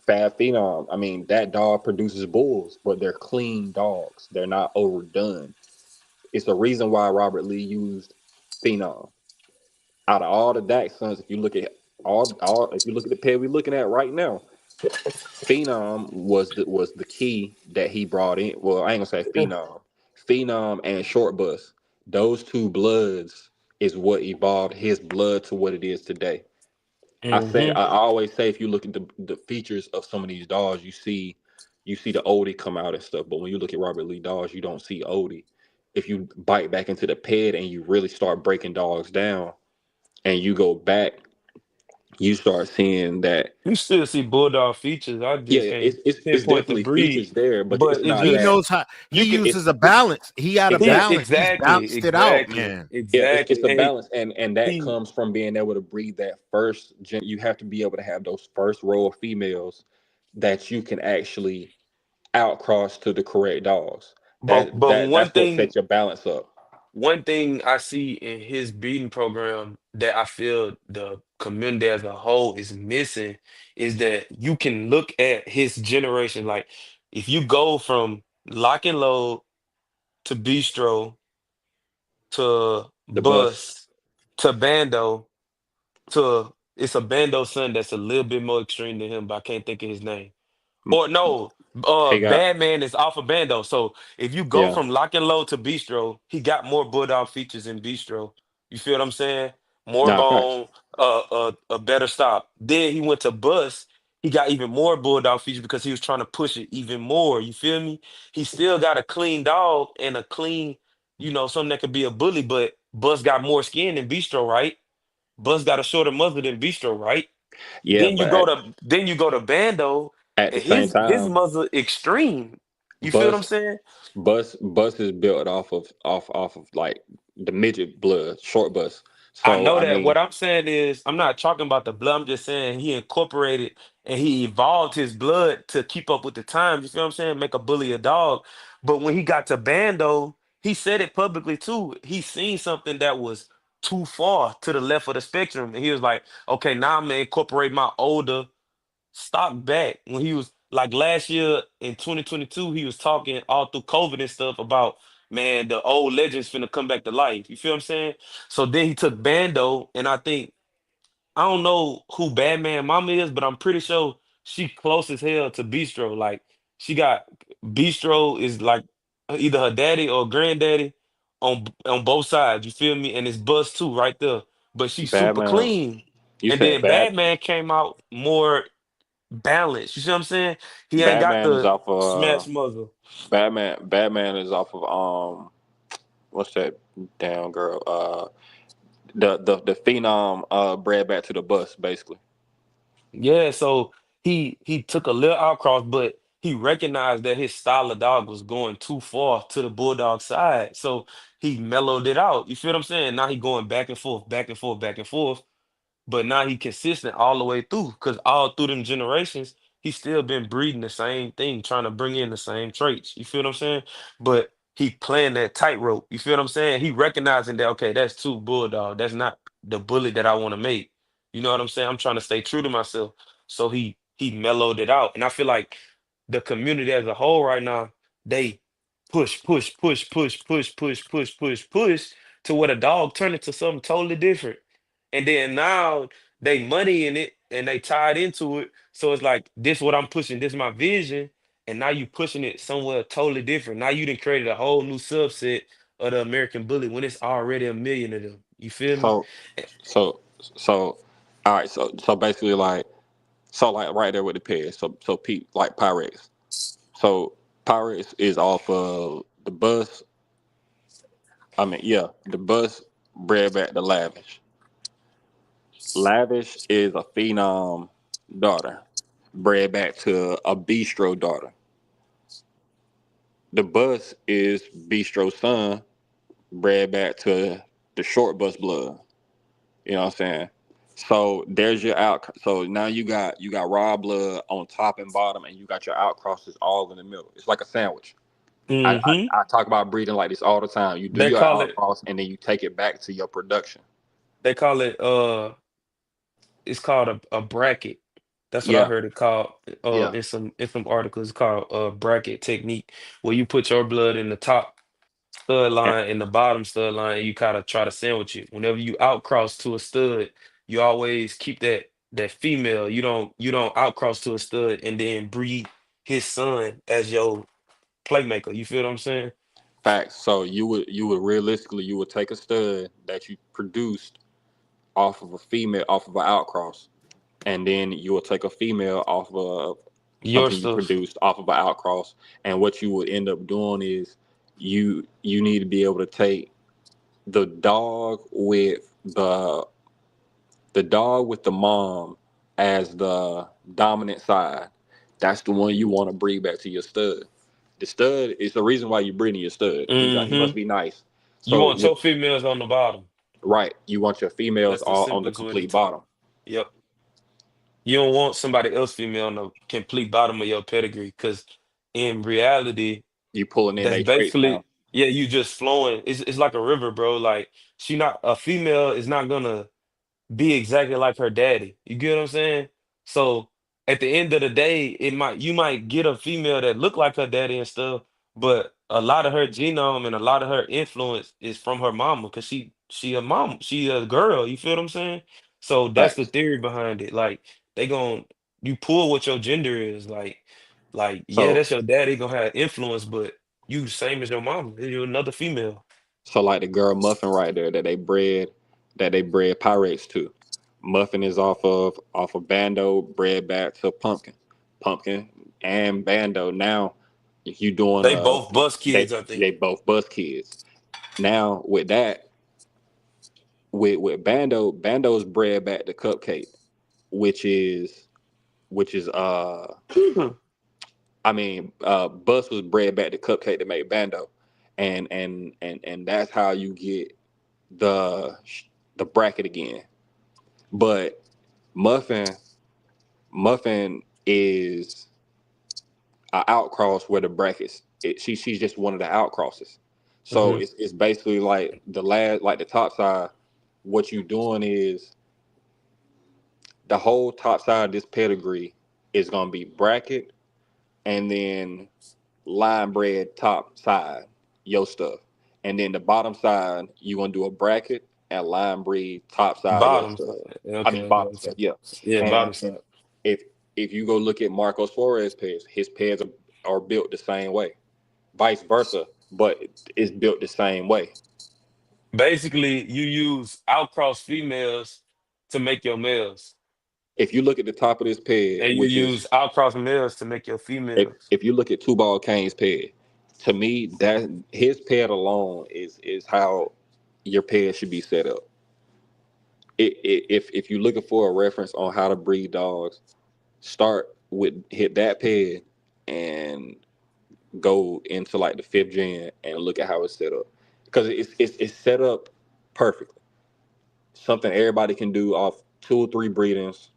Speaker 6: Fab Phenom, I mean, that dog produces bulls, but they're clean dogs. They're not overdone. It's the reason why Robert Lee used Phenom. Out of all the Dak sons, if you look at all if you look at the pair we're looking at right now, Phenom was the key that he brought in. Well, I ain't gonna say Phenom. Phenom and Short Bus. Those two bloods is what evolved his blood to what it is today.
Speaker 7: Mm-hmm.
Speaker 6: I always say if you look at the features of some of these dogs, you see the oldie come out and stuff. But when you look at Robert Lee dogs, you don't see oldie. If you bite back into the ped and you really start breaking dogs down and you go back, you start seeing that
Speaker 7: You still see bulldog features. I just
Speaker 6: yeah,
Speaker 7: can't
Speaker 6: it's
Speaker 7: pinpoint the
Speaker 6: definitely
Speaker 7: breed,
Speaker 6: features there, but
Speaker 7: but
Speaker 6: it's
Speaker 7: it
Speaker 6: not
Speaker 5: He
Speaker 7: just
Speaker 6: that
Speaker 5: knows how he
Speaker 7: you can.
Speaker 6: it's
Speaker 5: uses a balance. He had a
Speaker 7: He
Speaker 6: exactly.
Speaker 5: balance. He's
Speaker 7: exactly,
Speaker 5: balanced it out,
Speaker 7: exactly,
Speaker 5: man.
Speaker 6: Yeah,
Speaker 7: exactly.
Speaker 6: it's a
Speaker 7: And
Speaker 6: balance, and that
Speaker 7: he
Speaker 6: comes from being able to breed that first gen. You have to be able to have those first row of females that you can actually outcross to the correct dogs.
Speaker 7: but
Speaker 6: That's what sets your balance up.
Speaker 7: one thing I see in his breeding program that I feel the community as a whole is missing is that you can look at his generation. Like if you go from lock and load to bistro to
Speaker 6: The bus,
Speaker 7: bus to bando to it's a bando son that's a little bit more extreme than him, but I can't think of his name.
Speaker 6: m-
Speaker 7: Or no,
Speaker 6: he got
Speaker 7: Badman is off of Bando. So if you go
Speaker 6: yeah.
Speaker 7: from Lock and Load to Bistro, he got more Bulldog features in Bistro. You feel what I'm saying? More
Speaker 6: Nah, facts.
Speaker 7: bone, a better stop. Then he went to Bus. He got even more Bulldog features because he was trying to push it even more. You feel me? He still got a clean dog and a clean, something that could be a bully, but Bus got more skin than Bistro, right? Bus got a shorter muzzle than Bistro, right?
Speaker 6: Yeah, but
Speaker 7: Then you go to Bando,
Speaker 6: at the
Speaker 7: and
Speaker 6: same
Speaker 7: his
Speaker 6: time,
Speaker 7: muzzle extreme. You feel what I'm
Speaker 6: bus
Speaker 7: saying?
Speaker 6: bus is built off of like the midget blood, short bus.
Speaker 7: I
Speaker 6: So
Speaker 7: know
Speaker 6: I
Speaker 7: that.
Speaker 6: mean,
Speaker 7: What I'm saying is, I'm not talking about the blood. I'm just saying he incorporated and he evolved his blood to keep up with the times. You feel what I'm saying? Make a bully a dog. But when he got to Bando, he said it publicly too. He seen something that was too far to the left of the spectrum, and he was like, "Okay, now I'm gonna incorporate my older stock back when he was like last year in 2022, he was talking all through COVID and stuff about man, the old legends finna come back to life. You feel what I'm saying? So then he took Bando, and I don't know who Batman Mama is, but I'm pretty sure she close as hell to Bistro. Like she got Bistro is like either her daddy or granddaddy on both sides. You feel me? And it's Buzz too right there. But she's super
Speaker 6: Batman,
Speaker 7: clean.
Speaker 6: you
Speaker 7: And
Speaker 6: said
Speaker 7: then
Speaker 6: bad.
Speaker 7: Batman came out more balance. You see what I'm saying? He ain't got
Speaker 6: Batman is
Speaker 7: the
Speaker 6: off
Speaker 7: smash muzzle.
Speaker 6: Batman is off of what's that damn girl? The phenom bred back to the bus basically.
Speaker 7: Yeah, so he took a little outcross, but he recognized that his style of dog was going too far to the bulldog side. So he mellowed it out. You feel what I'm saying? Now he going back and forth, back and forth, back and forth. But now he consistent all the way through because all through them generations, he's still been breeding the same thing, trying to bring in the same traits. You feel what I'm saying? But he playing that tightrope. You feel what I'm saying? He recognizing that okay, that's too bulldog. That's not the bully that I want to make. You know what I'm saying? I'm trying to stay true to myself. So he mellowed it out, and I feel like the community as a whole right now they push, push, push, push, push, push, push, push, push to what a dog turned into something totally different. And then now they money in it and they tied into it. So it's like this what I'm pushing, this my vision. And now you pushing it somewhere totally different. Now you done created a whole new subset of the American bully when it's already a million of them. You feel me?
Speaker 6: So so all right. So basically like right there with the pair. So Pete like Pyrex. So Pyrex is off of the bus. I mean yeah, the bus bred back to Lavish. Lavish is a phenom daughter, bred back to a bistro daughter. The bus is Bistro's son, bred back to the short bus blood. You know what I'm saying? So there's your out. So now you got raw blood on top and bottom, and you got your outcrosses all in the middle. It's like a sandwich.
Speaker 7: Hmm.
Speaker 6: I talk about breeding like this all the time. You do
Speaker 7: They
Speaker 6: your
Speaker 7: call it
Speaker 6: outcross, and then you take it back to your production.
Speaker 7: they call it it's called a bracket. That's what I
Speaker 6: Yeah,
Speaker 7: heard it called
Speaker 6: yeah.
Speaker 7: in some articles. It's called a bracket technique where you put your blood in the top stud
Speaker 6: And
Speaker 7: line and the bottom stud line, and you kind of try to sandwich it. Whenever you outcross to a stud, you always keep that female. You don't outcross to a stud and then breed his son as your playmaker. You feel what I'm saying?
Speaker 6: facts. So you would realistically you would take a stud that you produced off of a female off of an outcross, and then you will take a female off of
Speaker 7: Your
Speaker 6: something you
Speaker 7: stuff.
Speaker 6: produced off of an outcross. And what you would end up doing is you need to be able to take the dog with the mom as the dominant side. That's the one you want to bring back to your stud. The stud is the reason why you're breeding your stud. He
Speaker 7: Hmm.
Speaker 6: must be nice.
Speaker 7: You
Speaker 6: So
Speaker 7: want
Speaker 6: with
Speaker 7: your females on the bottom.
Speaker 6: right, you want your females
Speaker 7: That's the
Speaker 6: all on the
Speaker 7: simplest way to
Speaker 6: complete
Speaker 7: talk.
Speaker 6: bottom.
Speaker 7: Yep. You don't want somebody else female on the complete bottom of your pedigree, because in reality,
Speaker 6: You pulling in
Speaker 7: that's
Speaker 6: their traits now.
Speaker 7: basically, yeah, you just flowing. It's like a river, bro. Like, she not a female is not gonna be exactly like her daddy. You get what I'm saying? So at the end of the day, you might get a female that look like her daddy and stuff, but a lot of her genome and a lot of her influence is from her mama, because she a mom, she a girl. You feel what I'm saying? So that's the
Speaker 6: Facts.
Speaker 7: theory behind it. Like, they gon' you pull what your gender is. Like, yeah,
Speaker 6: So
Speaker 7: that's your daddy gonna have influence, but you the same as your mama. You're another female.
Speaker 6: so like the girl Muffin right there that they bred Pyrex to. Muffin is off of Bando, bred back to Pumpkin. Pumpkin and Bando. Now you doing
Speaker 7: They both bus
Speaker 6: they
Speaker 7: kids, I think.
Speaker 6: they both bus kids. Now with that, with Bando's bred back to Cupcake, which is which is I mean, Bus was bred back to Cupcake to make Bando, and that's how you get the the bracket again. But Muffin Muffin is a outcross where the brackets. She's just one of the outcrosses. So
Speaker 7: Hmm.
Speaker 6: it's basically like the top side. What you doing is the whole top side of this pedigree is gonna be bracket, and then line bread top side, your stuff. And then the bottom side, you're gonna do a bracket and line breed top side, your
Speaker 7: Bottom
Speaker 6: stuff.
Speaker 7: side.
Speaker 6: I
Speaker 7: Okay,
Speaker 6: mean
Speaker 7: okay,
Speaker 6: bottom
Speaker 7: okay.
Speaker 6: side, yeah.
Speaker 7: Yeah,
Speaker 6: And
Speaker 7: bottom side.
Speaker 6: if if you go look at Marcos Flores pairs, his pairs are built the same way. Vice versa, but it's built the same way.
Speaker 7: Basically, you use outcross females to make your males,
Speaker 6: If you look at the top of this pair,
Speaker 7: and you
Speaker 6: which is
Speaker 7: use outcross males to make your
Speaker 6: if
Speaker 7: females.
Speaker 6: if you look at Two Ball Kane's pair, to me that his pair alone is how your pair should be set up. If you're looking for a reference on how to breed dogs, start with hit that peg and go into like the fifth gen and look at how it's set up because it's set up perfectly. Something everybody can do off two or three breedings,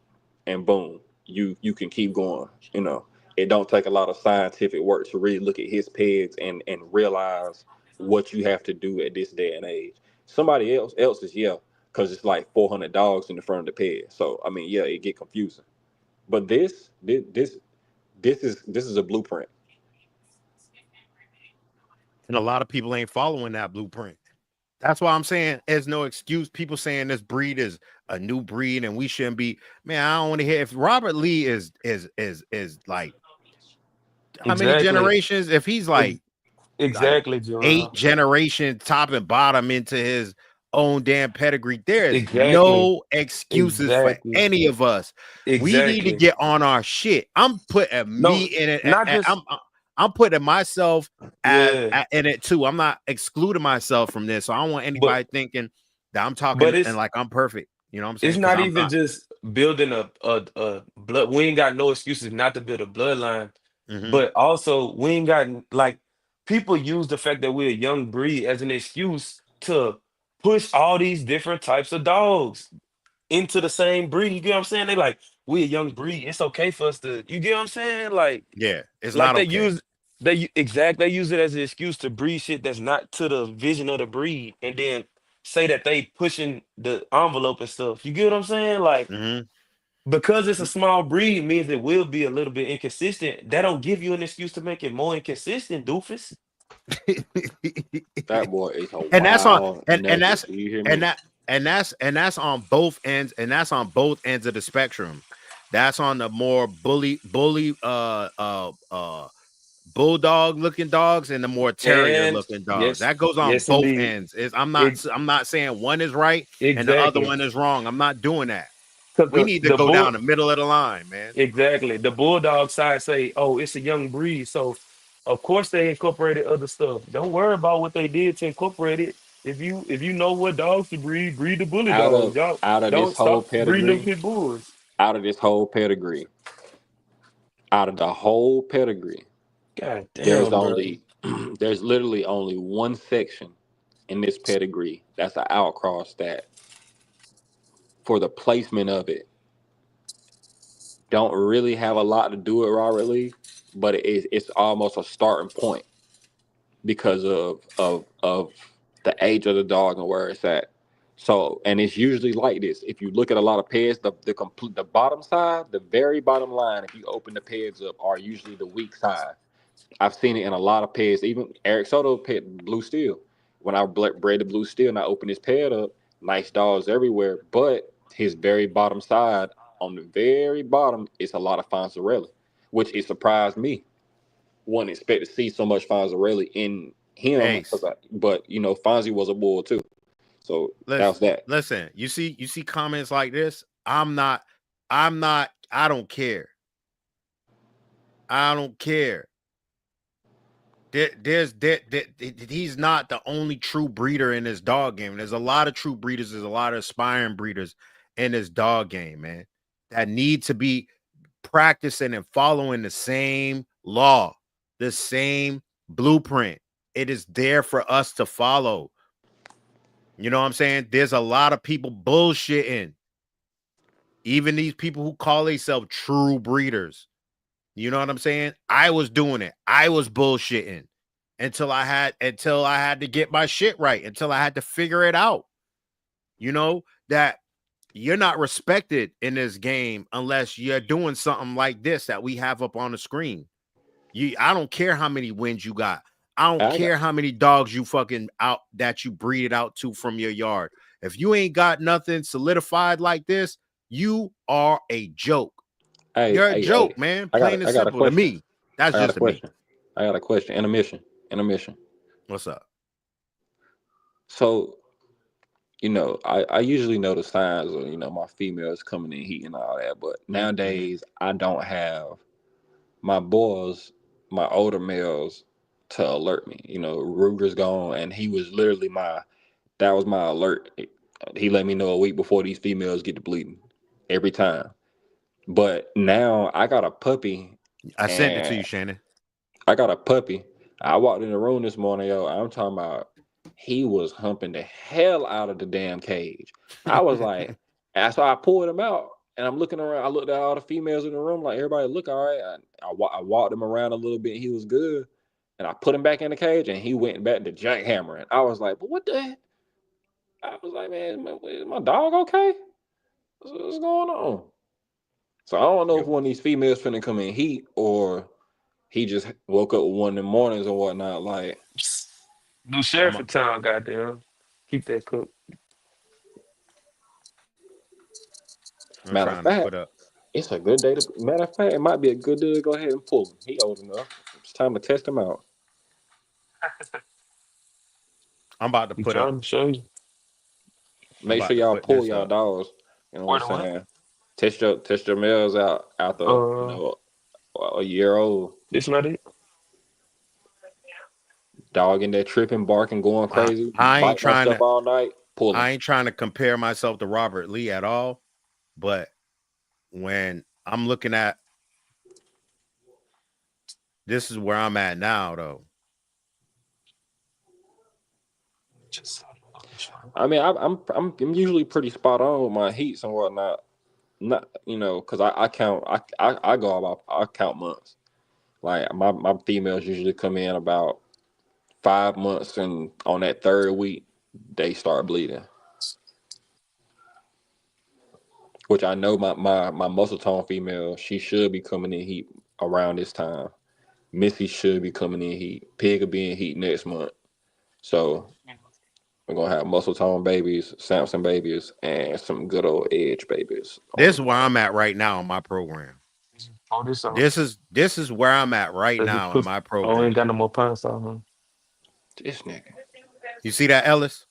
Speaker 6: and boom, you can keep going. It don't take a lot of scientific work to really look at his pegs and realize what you have to do at this day and age. Somebody else is yeah, because it's like 400 dogs in the front of the peg. So I mean, yeah, it get confusing. But this is a blueprint.
Speaker 5: And a lot of people ain't following that blueprint. That's why I'm saying there's no excuse. People saying this breed is a new breed and we shouldn't be. Man, I don't want to hear if Robert Lee is like how many
Speaker 7: Exactly.
Speaker 5: generations? If he's
Speaker 7: Ex-
Speaker 5: like
Speaker 7: exactly,
Speaker 5: eight
Speaker 7: Joel.
Speaker 5: generation top and bottom into his own damn pedigree, there is
Speaker 7: Exactly.
Speaker 5: no excuses for
Speaker 7: Exactly.
Speaker 5: any of us. We need to
Speaker 7: Exactly.
Speaker 5: get on our shit. I'm putting me
Speaker 7: No,
Speaker 5: in it.
Speaker 7: not just
Speaker 5: I'm putting myself
Speaker 7: yeah,
Speaker 5: in it too. I'm not excluding myself from this. So I don't want
Speaker 7: but
Speaker 5: anybody thinking that I'm talking
Speaker 7: but
Speaker 5: and like I'm perfect. You know what I'm saying?
Speaker 7: it's
Speaker 5: Because
Speaker 7: not
Speaker 5: I'm
Speaker 7: even
Speaker 5: not.
Speaker 7: just building a blood. We ain't got no excuses not to build a bloodline,
Speaker 5: Mhm.
Speaker 7: but also we ain't got, like, people use the fact that we're a young breed as an excuse to push all these different types of dogs. into the same breed. You get what I'm saying? They like, we a young breed. It's okay for us to, you get what I'm saying?
Speaker 5: Yeah, it's
Speaker 7: Like
Speaker 5: not
Speaker 7: they
Speaker 5: okay.
Speaker 7: use they use it as an excuse to breed shit that's not to the vision of the breed, and then say that they pushing the envelope and stuff. You get what I'm saying? Like
Speaker 5: Hmm.
Speaker 7: because it's a small breed means it will be a little bit inconsistent. That don't give you an excuse to make it more inconsistent, doofus.
Speaker 6: That boy is a
Speaker 5: And that's on
Speaker 6: wild
Speaker 5: and
Speaker 6: nugget.
Speaker 5: that's
Speaker 6: Do you hear
Speaker 5: and
Speaker 6: me?
Speaker 5: that and that's on both ends, and that's on both ends of the spectrum. That's on the more bulldog looking dogs and the more terrier
Speaker 7: And
Speaker 5: looking dogs.
Speaker 7: yes,
Speaker 5: That goes on
Speaker 7: yes
Speaker 5: both
Speaker 7: indeed.
Speaker 5: ends.
Speaker 7: Ex-
Speaker 5: I'm not saying one is right and the other
Speaker 7: exactly.
Speaker 5: one is wrong. I'm not doing that.
Speaker 7: Because
Speaker 5: We need to
Speaker 7: the
Speaker 5: go down
Speaker 7: bull
Speaker 5: the middle of the line, man.
Speaker 7: exactly. The bulldog side say, oh, it's a young breed. So of course they incorporated other stuff. Don't worry about what they did to incorporate it. If you know what dogs to breed, breed the bully
Speaker 6: Out
Speaker 7: dogs.
Speaker 6: of
Speaker 7: Y'all
Speaker 6: out of this
Speaker 7: don't
Speaker 6: whole
Speaker 7: stop breeding them
Speaker 6: pedigree,
Speaker 7: pit bulls.
Speaker 6: out of this whole pedigree, out of the whole pedigree,
Speaker 7: God
Speaker 6: there's
Speaker 7: damn, bro.
Speaker 6: only there's literally only one section in this pedigree that's an outcross that for the placement of it don't really have a lot to do with Robert Lee, but it's almost a starting point because of the age of the dog and where it's at. So, and it's usually like this. If you look at a lot of pairs, the bottom side, the very bottom line, if you open the pairs up, are usually the weak side. I've seen it in a lot of pairs. Even Eric Soto pet Blue Steel. When I bred the Blue Steel and I opened his paired up, nice dogs everywhere. But his very bottom side, on the very bottom, is a lot of Fonzarelli, which it surprised me. Wouldn't expect to see so much Fonzarelli in him,
Speaker 5: Ace.
Speaker 6: but Fonzie was a bull too. So that was
Speaker 5: Listen,
Speaker 6: that.
Speaker 5: listen. You see comments like this. I don't care. I don't care. He's not the only true breeder in this dog game. There's a lot of true breeders. There's a lot of aspiring breeders in this dog game, man, that need to be practicing and following the same law, the same blueprint. It is there for us to follow. You know what I'm saying? There's a lot of people bullshitting. Even these people who call themselves true breeders. You know what I'm saying? I was doing it. I was bullshitting until I had to get my shit right, until I had to figure it out. You know, that you're not respected in this game unless you're doing something like this that we have up on the screen. I don't care how many wins you got. I don't
Speaker 6: I got
Speaker 5: care how many dogs you fucking out that you breed it out to from your yard. If you ain't got nothing solidified like this, you are a joke.
Speaker 6: hey,
Speaker 5: You're a
Speaker 6: hey, hey.
Speaker 5: joke, man.
Speaker 6: I got
Speaker 5: Plain
Speaker 6: a,
Speaker 5: and
Speaker 6: I got a
Speaker 5: simple to
Speaker 6: question.
Speaker 5: me. That's
Speaker 6: I got a
Speaker 5: just to me.
Speaker 6: question. I got a question. Intermission. Intermission.
Speaker 5: What's up?
Speaker 6: So, I usually know the signs of, my females coming in heat and all that, but
Speaker 5: Mm-hmm.
Speaker 6: nowadays I don't have my boys, my older males, to alert me. Ruger's gone, and that was my alert. He let me know a week before these females get to bleeding every time. But now I got a puppy,
Speaker 5: I sent it to
Speaker 6: and
Speaker 5: you, Shannon.
Speaker 6: I got a puppy. I walked in the room this morning, yo. I'm talking about he was humping the hell out of the damn cage. I was like, and so I pulled him out and I'm looking around. I looked at all the females in the room, like everybody look all right. I walked him around a little bit. He was good. And I put him back in the cage and he went back to jackhammering. I was like, but what the heck? I was like, man, is my dog okay? What's going on? So I don't know if
Speaker 5: Yo,
Speaker 6: one of these females finna come in heat or he just woke up with one in the mornings or whatnot. Like,
Speaker 7: New
Speaker 5: I'm
Speaker 7: sheriff in town, goddamn. Keep that cook.
Speaker 5: I'm
Speaker 6: matter of
Speaker 5: trying to
Speaker 6: fact,
Speaker 5: put up.
Speaker 6: it's a good day to. Matter of fact, it might be a good day to go ahead and pull him. He old enough. It's time to test him out.
Speaker 5: I'm about to
Speaker 7: He
Speaker 5: put up.
Speaker 7: trying to show you
Speaker 5: I'm
Speaker 6: Make sure
Speaker 5: about to
Speaker 6: y'all
Speaker 5: put
Speaker 6: pull
Speaker 5: this
Speaker 6: y'all
Speaker 5: up.
Speaker 6: dogs. You know what
Speaker 7: where
Speaker 6: I'm
Speaker 7: the what?
Speaker 6: saying? Test your males out after
Speaker 7: Uh,
Speaker 6: a year old.
Speaker 7: this not it.
Speaker 6: Dog in there tripping, barking, going
Speaker 5: I,
Speaker 6: crazy,
Speaker 5: I ain't
Speaker 6: biting on
Speaker 5: trying
Speaker 6: stuff
Speaker 5: to
Speaker 6: all night. Pull him.
Speaker 5: I ain't trying to compare myself to Robert Lee at all, but when I'm looking at this is where I'm at now though.
Speaker 6: I mean, I'm usually pretty spot on with my heats and whatnot. Not because I count I go about I count months. Like my females usually come in about 5 months, and on that third week they start bleeding. Which I know my muscle tone female, she should be coming in heat around this time. Missy should be coming in heat. Pig will be in heat next month. So we're gonna have muscle tone babies, Samson babies, and some good old edge babies on
Speaker 5: This
Speaker 6: the
Speaker 5: is where
Speaker 6: way.
Speaker 5: I'm at right now in my program.
Speaker 7: Oh, this song.
Speaker 5: This is where I'm at right
Speaker 7: Does he
Speaker 5: now in
Speaker 7: put?
Speaker 5: my
Speaker 7: Oh, ain't
Speaker 5: program.
Speaker 7: got no more pants on. Huh?
Speaker 6: This nigga.
Speaker 5: You see that, Ellis?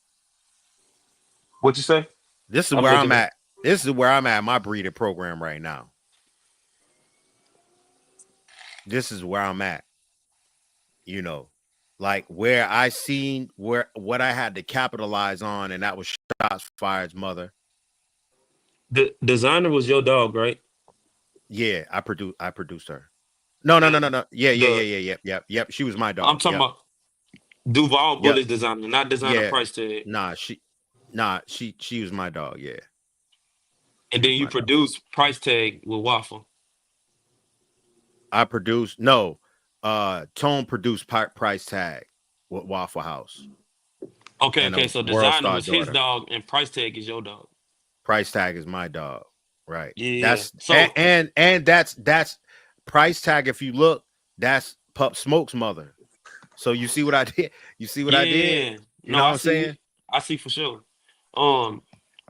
Speaker 7: What you say?
Speaker 5: This is
Speaker 7: I'm
Speaker 5: where I'm
Speaker 7: looking at.
Speaker 5: at. This is where I'm at in my breeding program right now. This is where I'm at. You know, like where I seen where what I had to capitalize on, and that was shots fired's mother.
Speaker 7: The designer was your dog, right?
Speaker 5: Yeah, I produced her. No, no, no,
Speaker 7: The
Speaker 5: no, no. Yeah, yeah, yeah,
Speaker 7: the
Speaker 5: yeah, yep, yep, yep. She was my
Speaker 7: I'm
Speaker 5: dog.
Speaker 7: talking
Speaker 5: Yep,
Speaker 7: about Duval
Speaker 5: yep,
Speaker 7: Bullish designer, not designer
Speaker 5: yeah.
Speaker 7: price tag.
Speaker 5: Nah, she was my dog. Yeah,
Speaker 7: And
Speaker 5: she
Speaker 7: then
Speaker 5: was
Speaker 7: you
Speaker 5: my dog.
Speaker 7: produce price tag with Waffle.
Speaker 5: I produced no, Tone produced price tag with Waffle House
Speaker 7: Okay,
Speaker 5: and a
Speaker 7: okay. So
Speaker 5: World
Speaker 7: designer
Speaker 5: Star
Speaker 7: was his
Speaker 5: daughter.
Speaker 7: dog, and price tag is your dog.
Speaker 5: Price tag is my dog. Right.
Speaker 7: Yeah, yeah.
Speaker 5: That's and
Speaker 7: So
Speaker 5: and, and that's price tag. If you look, that's Pup Smoke's mother. So you see what I did? You see what
Speaker 7: yeah,
Speaker 5: I did?
Speaker 7: yeah, yeah.
Speaker 5: You
Speaker 7: No,
Speaker 5: know what
Speaker 7: I
Speaker 5: I'm
Speaker 7: see.
Speaker 5: saying?
Speaker 7: I see for sure. Um,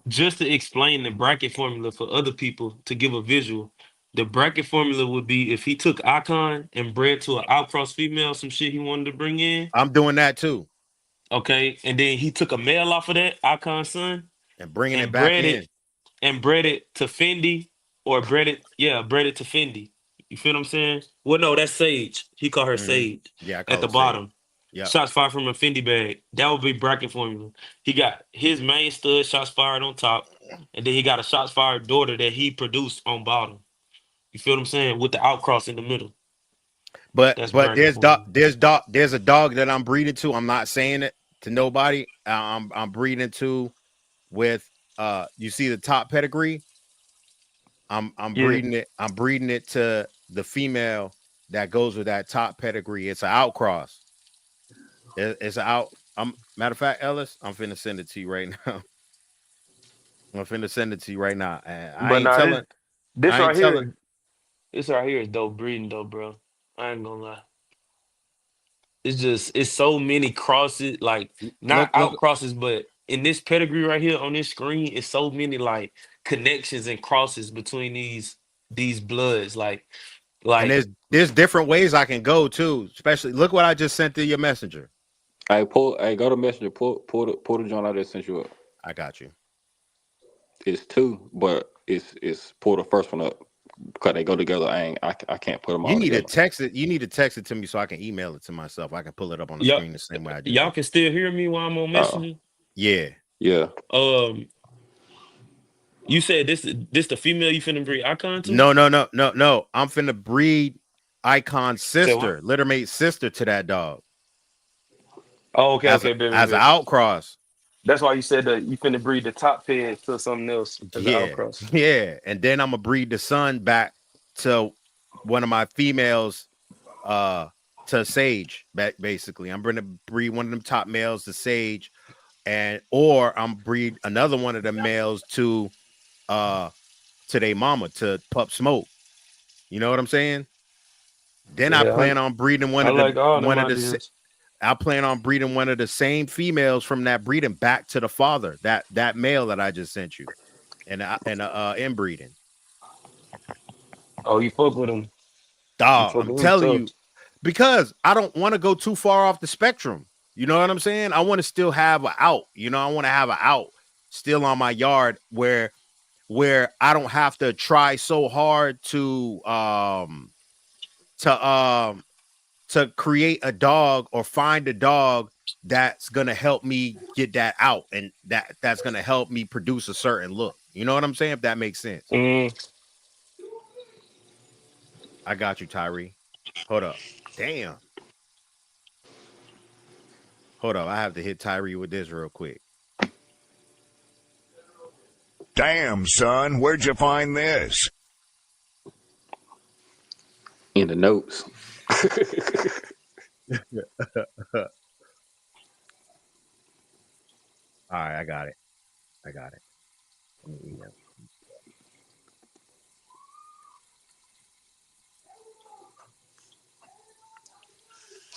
Speaker 7: just to explain the bracket formula for other people to give a visual, the bracket formula would be if he took Icon and bred to an outcross female, some shit he wanted to bring in.
Speaker 5: I'm doing that too
Speaker 7: Okay, and then he took a male off of that Icon son
Speaker 5: and bringing it
Speaker 7: and
Speaker 5: back
Speaker 7: bred
Speaker 5: in.
Speaker 7: it and bred it to Fendi or bred it to Fendi. You feel what I'm saying? Well, no, that's Sage. He called her
Speaker 5: Hmm.
Speaker 7: Sage
Speaker 5: Yeah, I
Speaker 7: at
Speaker 5: call
Speaker 7: the
Speaker 5: it Sage.
Speaker 7: bottom.
Speaker 5: Yep.
Speaker 7: Shots fired from a Fendi bag. That would be bracket formula. He got his main stud shots fired on top, and then he got a shots fired daughter that he produced on bottom. You feel what I'm saying? With the outcross in the middle.
Speaker 5: But
Speaker 7: That's
Speaker 5: but
Speaker 7: bracket formula.
Speaker 5: there's a dog that I'm breeding to. I'm not saying it to nobody. I'm breeding to with you see the top pedigree. I'm
Speaker 7: Yeah.
Speaker 5: breeding it. I'm breeding it to the female that goes with that top pedigree. It's an outcross. It's an out. Matter of fact, Ellis, I'm finna send it to you right now. I'm finna send it to you right now. And I
Speaker 7: But
Speaker 5: ain't
Speaker 7: nah,
Speaker 5: telling.
Speaker 7: this
Speaker 5: I ain't
Speaker 7: right
Speaker 5: telling.
Speaker 7: here, this right here is dope breeding though, bro. I ain't gonna lie. It's just it's so many crosses, like not
Speaker 5: Look.
Speaker 7: out crosses, but in this pedigree right here on this screen, it's so many like connections and crosses between these bloods.
Speaker 5: And
Speaker 7: Like
Speaker 5: there's different ways I can go too. Especially look what I just sent to your messenger.
Speaker 6: Hey, go to Messenger, pull the joint I just sent you up.
Speaker 5: I got you.
Speaker 6: It's two, but it's pull the first one up because they go together. I can't put them
Speaker 5: You
Speaker 6: all
Speaker 5: need to
Speaker 6: together.
Speaker 5: text it. You need to text it to me so I can email it to myself. I can pull it up on the
Speaker 7: y'all
Speaker 5: screen the same way I just
Speaker 7: y'all
Speaker 5: did.
Speaker 7: can still hear me while I'm on
Speaker 6: Oh,
Speaker 7: Messenger.
Speaker 5: Yeah.
Speaker 6: yeah.
Speaker 7: Um, you said this the female you finna bring icon to?
Speaker 5: No, no, no, no, no. I'm finna breed Icon's
Speaker 7: Say what?
Speaker 5: sister, littermate sister to that dog
Speaker 7: Oh, okay,
Speaker 5: as a
Speaker 7: okay, baby,
Speaker 5: as an
Speaker 7: baby.
Speaker 5: outcross.
Speaker 7: That's why you said that you finna breed the top fed to something else as an
Speaker 5: Yeah,
Speaker 7: outcross.
Speaker 5: yeah. And then I'm gonna breed the son back to one of my females, to Sage. Back basically, I'm gonna breed one of them top males to Sage, and or I'm breed another one of the males uh to their mama to Pup Smoke. You know what I'm saying? Then I
Speaker 7: Yeah,
Speaker 5: plan on breeding
Speaker 7: I like all them ideas.
Speaker 5: I plan on breeding one of the same females from that breeding back to the father, that male that I just sent you, and inbreeding.
Speaker 7: Oh, you fuck with them. You
Speaker 5: Dog,
Speaker 7: fuck
Speaker 5: I'm
Speaker 7: with them
Speaker 5: telling
Speaker 7: tough.
Speaker 5: you, because I don't want to go too far off the spectrum. You know what I'm saying? I want to still have a out. You know, I want to have a out still on my yard where I don't have to try so hard to to create a dog or find a dog that's gonna help me get that out and that's gonna help me produce a certain look. You know what I'm saying? If that makes sense.
Speaker 7: Mm,
Speaker 5: I got you, Tyree. Hold up. Damn. Hold up. I have to hit Tyree with this real quick.
Speaker 2: Damn, son, where'd you find this?
Speaker 6: In the notes.
Speaker 5: All right, I got it. I got it. Let me email.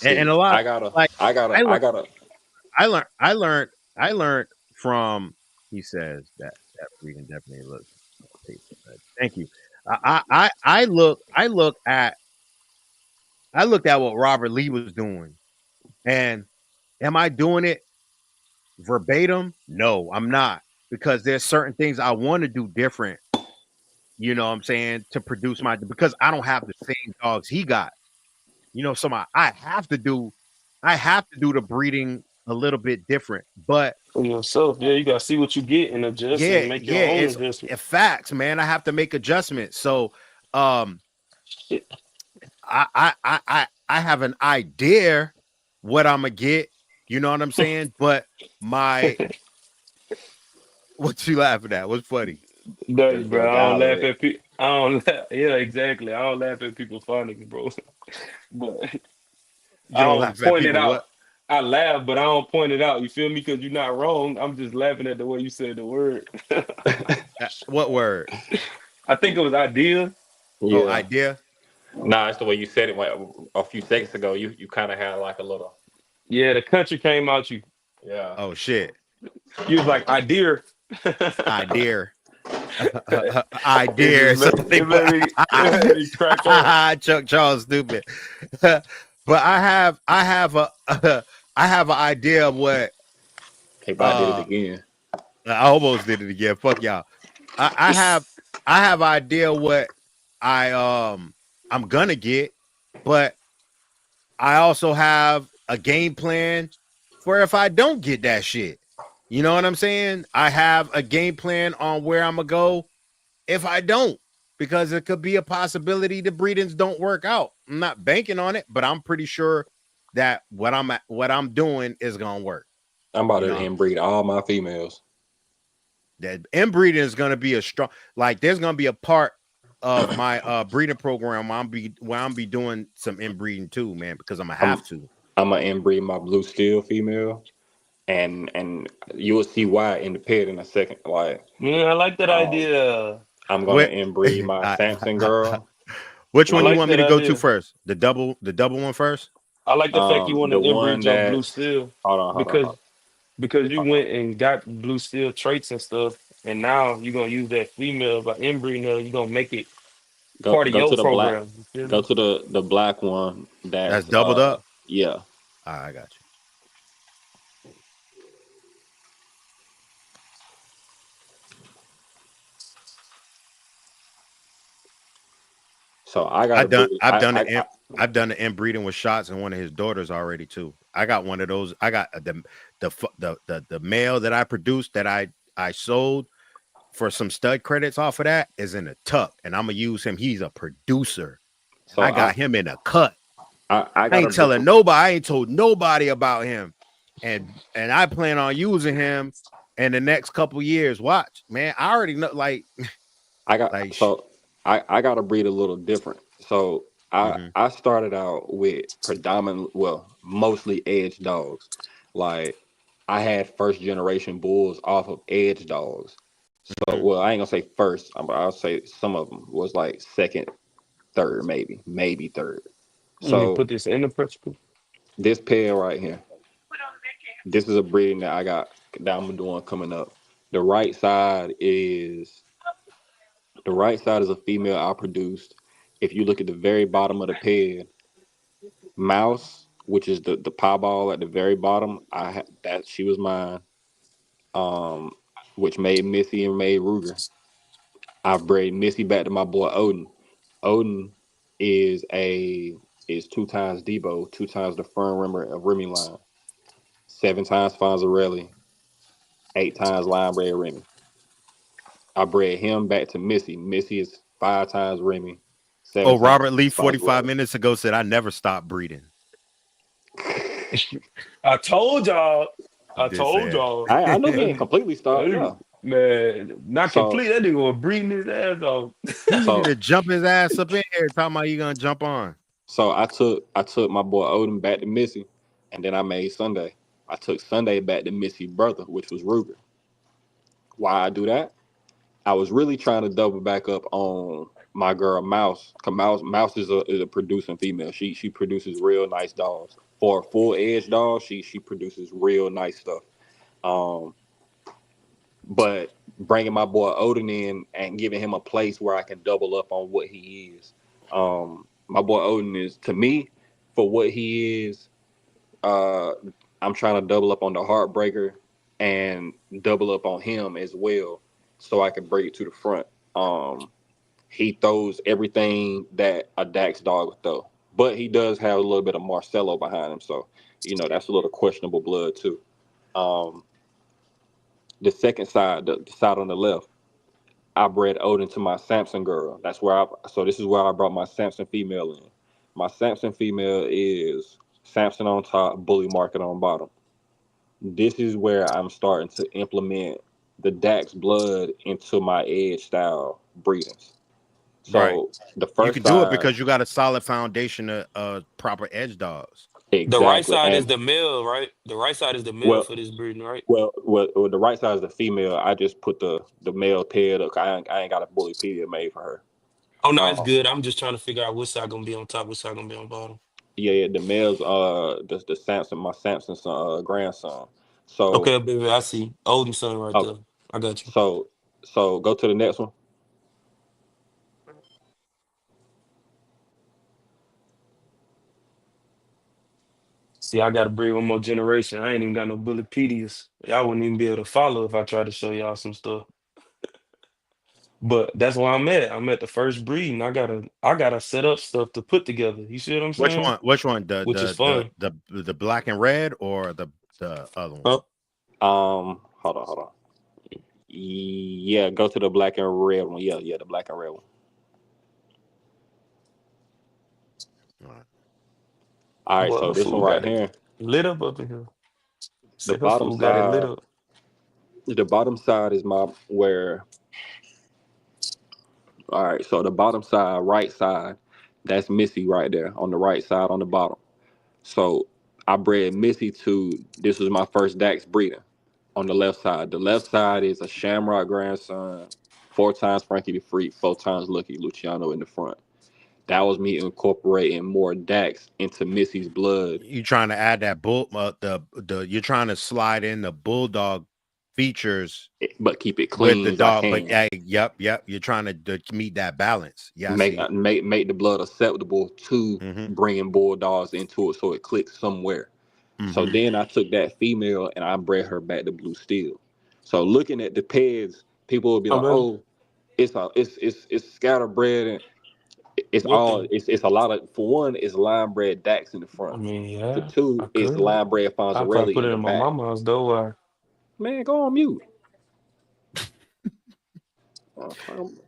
Speaker 5: And
Speaker 6: See,
Speaker 5: a lot
Speaker 6: I gotta,
Speaker 5: like
Speaker 6: I gotta,
Speaker 5: I
Speaker 6: I
Speaker 5: learned,
Speaker 6: gotta.
Speaker 5: I learned from. He says that reading definitely looks. Thank you. I looked at what Robert Lee was doing, and am I doing it verbatim? No, I'm not, because there's certain things I want to do different. You know what I'm saying, to produce my, because I don't have the same dogs he got. You know, so I have to do the breeding a little bit different. But
Speaker 7: For yourself, yeah, you gotta see what you get and adjust
Speaker 5: yeah,
Speaker 7: and make your
Speaker 5: yeah,
Speaker 7: own
Speaker 5: it's
Speaker 7: adjustment.
Speaker 5: a facts, man. I have to make adjustments. So um
Speaker 7: Shit.
Speaker 5: I have an idea what I'm gonna get, you know what I'm saying? But my what you laughing at? What's funny?
Speaker 7: Dirty,
Speaker 6: The
Speaker 7: bro. I don't laugh
Speaker 6: dialect.
Speaker 7: at people. I don't laugh. Yeah, exactly. I don't laugh at people funny, bro. But
Speaker 5: You
Speaker 7: I
Speaker 5: don't
Speaker 7: don't
Speaker 5: laugh at
Speaker 7: point it
Speaker 5: people
Speaker 7: out.
Speaker 5: what?
Speaker 7: I laugh, but I don't point it out. You feel me? Because you're not wrong. I'm just laughing at the way you said the word.
Speaker 5: What word?
Speaker 7: I think it was idea.
Speaker 5: Oh,
Speaker 6: Yeah.
Speaker 5: idea.
Speaker 6: Nah, it's the way you said it like, a few seconds ago. You kind of had like a little.
Speaker 7: Yeah, the country came out.
Speaker 6: Yeah.
Speaker 5: Oh shit.
Speaker 7: You was like idea.
Speaker 5: Idea.
Speaker 7: It
Speaker 5: Idea.
Speaker 7: just made,
Speaker 5: Somebody
Speaker 7: it
Speaker 5: put
Speaker 7: made me it made me crack up.
Speaker 5: Chuck Charles stupid. But I have an idea of what
Speaker 6: Hey, I did it
Speaker 5: uh
Speaker 6: again.
Speaker 5: I almost did it again. Fuck y'all. I have an idea what I I'm gonna get, but I also have a game plan for if I don't get that shit. You know what I'm saying? I have a game plan on where I'm gonna go if I don't, because it could be a possibility the breedings don't work out. I'm not banking on it, but I'm pretty sure that what I'm doing is gonna work.
Speaker 6: I'm about
Speaker 5: You
Speaker 6: to
Speaker 5: know,
Speaker 6: inbreed all my females.
Speaker 5: that inbreeding is gonna be a strong, like there's gonna be a part of my breeding program where I'm be doing some inbreeding too, man, because I'm gonna
Speaker 6: I'm
Speaker 5: have to.
Speaker 6: I'm gonna inbreed my blue steel female, and you will see why in the pet in a second. Like,
Speaker 7: Man, I like that
Speaker 6: um,
Speaker 7: idea.
Speaker 6: I'm gonna
Speaker 5: What
Speaker 6: inbreed my Samson girl.
Speaker 5: which
Speaker 7: I
Speaker 5: one you
Speaker 7: like
Speaker 5: want me
Speaker 7: that
Speaker 5: to go to
Speaker 7: idea.
Speaker 5: first? The double one first?
Speaker 7: I like the fact you want to
Speaker 6: The
Speaker 7: inbreed
Speaker 6: one
Speaker 7: your blue
Speaker 6: that's
Speaker 7: steel
Speaker 6: hold
Speaker 7: because
Speaker 6: on.
Speaker 7: you went and got blue steel traits and stuff, and now you're gonna use that female by inbreeding her. You're gonna make it
Speaker 6: Go
Speaker 7: part of
Speaker 6: go
Speaker 7: your
Speaker 6: to the black.
Speaker 7: program. You feel
Speaker 6: Go
Speaker 7: me?
Speaker 6: to the black one.
Speaker 5: That's
Speaker 6: That's
Speaker 5: doubled up.
Speaker 6: yeah.
Speaker 5: All right, I got you.
Speaker 6: So I
Speaker 5: I
Speaker 6: gotta
Speaker 5: done
Speaker 6: breed.
Speaker 5: I've done the I've done the inbreeding with shots and one of his daughters already too. I got one of those. I got the male that I produced that I sold for some stud credits off of that is in a tuck, and I'm gonna use him. He's a producer, and
Speaker 6: so
Speaker 5: I got him in a cut.
Speaker 6: I
Speaker 5: I
Speaker 6: gotta
Speaker 5: ain't
Speaker 6: breed.
Speaker 5: telling nobody. I ain't told nobody about him, and I plan on using him in the next couple years. Watch, man. I already know.
Speaker 6: I got
Speaker 5: Like,
Speaker 6: so I gotta breed a little different. So
Speaker 5: mhm.
Speaker 6: I started out with mostly edge dogs. Like I had first generation bulls off of edge dogs. So
Speaker 5: Mhm.
Speaker 6: well, I ain't gonna say first. I'll say some of them was like second, third, maybe third.
Speaker 7: Let me
Speaker 6: So
Speaker 7: put this in the pressure cooker.
Speaker 6: this pair right here, this is a breeding that I got that I'm doing coming up. The right side is The right side is a female I produced. If you look at the very bottom of the peg, Mouse, which is the pieball at the very bottom, that she was mine. Um, which made Missy and made Ruger. I've bred Missy back to my boy Odin. Odin is a is 2 times Debo, 2 times the Fern Rimmer of Remy line, 7 times Fonzarelli, 8 times Line Remy. I bred him back to Missy. Missy is 5 times Remy, seven
Speaker 5: Oh,
Speaker 6: times
Speaker 5: Robert Lee, 45
Speaker 6: Fonzarelli.
Speaker 5: minutes ago said I never stopped breeding.
Speaker 7: I told y'all.
Speaker 5: He
Speaker 7: I
Speaker 5: did
Speaker 7: told
Speaker 5: say
Speaker 7: y'all.
Speaker 6: I know he ain't
Speaker 5: it.
Speaker 6: completely stopped.
Speaker 7: Hey,
Speaker 6: Yeah,
Speaker 7: Man, not
Speaker 6: So
Speaker 7: complete. That nigga was breathing his ass off.
Speaker 5: He needed
Speaker 6: so
Speaker 5: to jump his ass up in here. Talking about you gonna jump on.
Speaker 6: I took my boy Odin back to Missy, and then I made Sunday. I took Sunday back to Missy's brother, which was Ruger. Why I do that? I was really trying to double back up on my girl Mouse. Cause Mouse is a producing female. She produces real nice dolls. For a full edge doll, she produces real nice stuff. Um, but bringing my boy Odin in and giving him a place where I can double up on what he is. My boy Odin is, to me, for what he is. Uh, I'm trying to double up on the Heartbreaker and double up on him as well, so I can bring it to the front. Um, he throws everything that a Dax dog would throw, but he does have a little bit of Marcelo behind him, so that's a little questionable blood too. Um, the second side, the side on the left, I bred Odin to my Samson girl. So this is where I brought my Samson female in. My Samson female is Samson on top, Bully Market on bottom. This is where I'm starting to implement the Dax blood into my edge style breedings.
Speaker 5: Right.
Speaker 6: So the
Speaker 5: You
Speaker 6: first
Speaker 5: can do it
Speaker 6: side,
Speaker 5: because you got a solid foundation of proper edge dogs.
Speaker 7: The right
Speaker 6: exactly,
Speaker 7: side is
Speaker 6: and
Speaker 7: the male, right? The right side is the male
Speaker 6: well,
Speaker 7: for this breeding, right?
Speaker 6: the right side is the female. I just put the male paired up. I ain't got a bully pediatric made for her.
Speaker 7: Oh no, it's
Speaker 6: Uh,
Speaker 7: good. I'm just trying to figure out which side gonna be on top, which side gonna be on bottom.
Speaker 6: yeah, the males, the Samson, my Samson son, grandson. So,
Speaker 7: Okay, baby, I see. Odin son right
Speaker 6: okay,
Speaker 7: there. I got you.
Speaker 6: so go to the next one.
Speaker 7: See, I gotta breed one more generation. I ain't even got no Bullepedias. Y'all wouldn't even be able to follow if I tried to show y'all some stuff. But that's where I'm at. I'm at the first breed, and I gotta set up stuff to put together. You see what I'm
Speaker 5: Which
Speaker 7: saying?
Speaker 5: one? Which one? The
Speaker 7: Which is
Speaker 5: the the
Speaker 7: fun.
Speaker 5: the black and red or the other one?
Speaker 7: Huh?
Speaker 6: Hold on. Yeah, go to the black and red one. Yeah, the black and red one.
Speaker 5: All right.
Speaker 6: All right,
Speaker 7: Boy,
Speaker 6: so
Speaker 7: her
Speaker 6: this one
Speaker 7: food
Speaker 6: right
Speaker 7: got it
Speaker 6: here,
Speaker 7: lit up in here.
Speaker 6: the
Speaker 7: Say her
Speaker 6: bottom
Speaker 7: food got it lit
Speaker 6: side,
Speaker 7: up.
Speaker 6: the bottom side is my where. All right, so the bottom side, right side, that's Missy right there on the right side on the bottom. So I bred Missy to. This was my first Dax breeding on the left side. The left side is a Shamrock grandson, 4 times Frankie the Freak, 4 times Lucky Luciano in the front. That was me incorporating more Dax into Missy's blood,
Speaker 5: You trying to add that bull the you're trying to slide in the bulldog features
Speaker 6: but keep it
Speaker 5: with the
Speaker 6: clean as I
Speaker 5: dog, but
Speaker 6: can.
Speaker 5: yep. You're trying to meet that balance. Yeah, I
Speaker 6: Make
Speaker 5: see.
Speaker 6: make the blood acceptable to
Speaker 5: Mm-hmm.
Speaker 6: bringing bulldogs into it, so it clicks somewhere. So
Speaker 5: Mm-hmm.
Speaker 6: then I took that female and I bred her back to Blue Steel. So looking at the pairs, people will be
Speaker 7: Oh,
Speaker 6: like,
Speaker 7: baby,
Speaker 6: "Oh, it's scatterbred and
Speaker 7: whooping.
Speaker 6: it's a lot of, for one, it's line bred Dax in the
Speaker 7: I
Speaker 6: front.
Speaker 7: mean,
Speaker 6: For
Speaker 7: yeah, I
Speaker 6: two, it's
Speaker 7: could.
Speaker 6: line bred
Speaker 7: I probably
Speaker 6: Fonzarelli
Speaker 7: put
Speaker 6: in
Speaker 7: it
Speaker 6: the
Speaker 7: in my
Speaker 6: back.
Speaker 7: mama's house though.
Speaker 6: Man, go on mute. Um,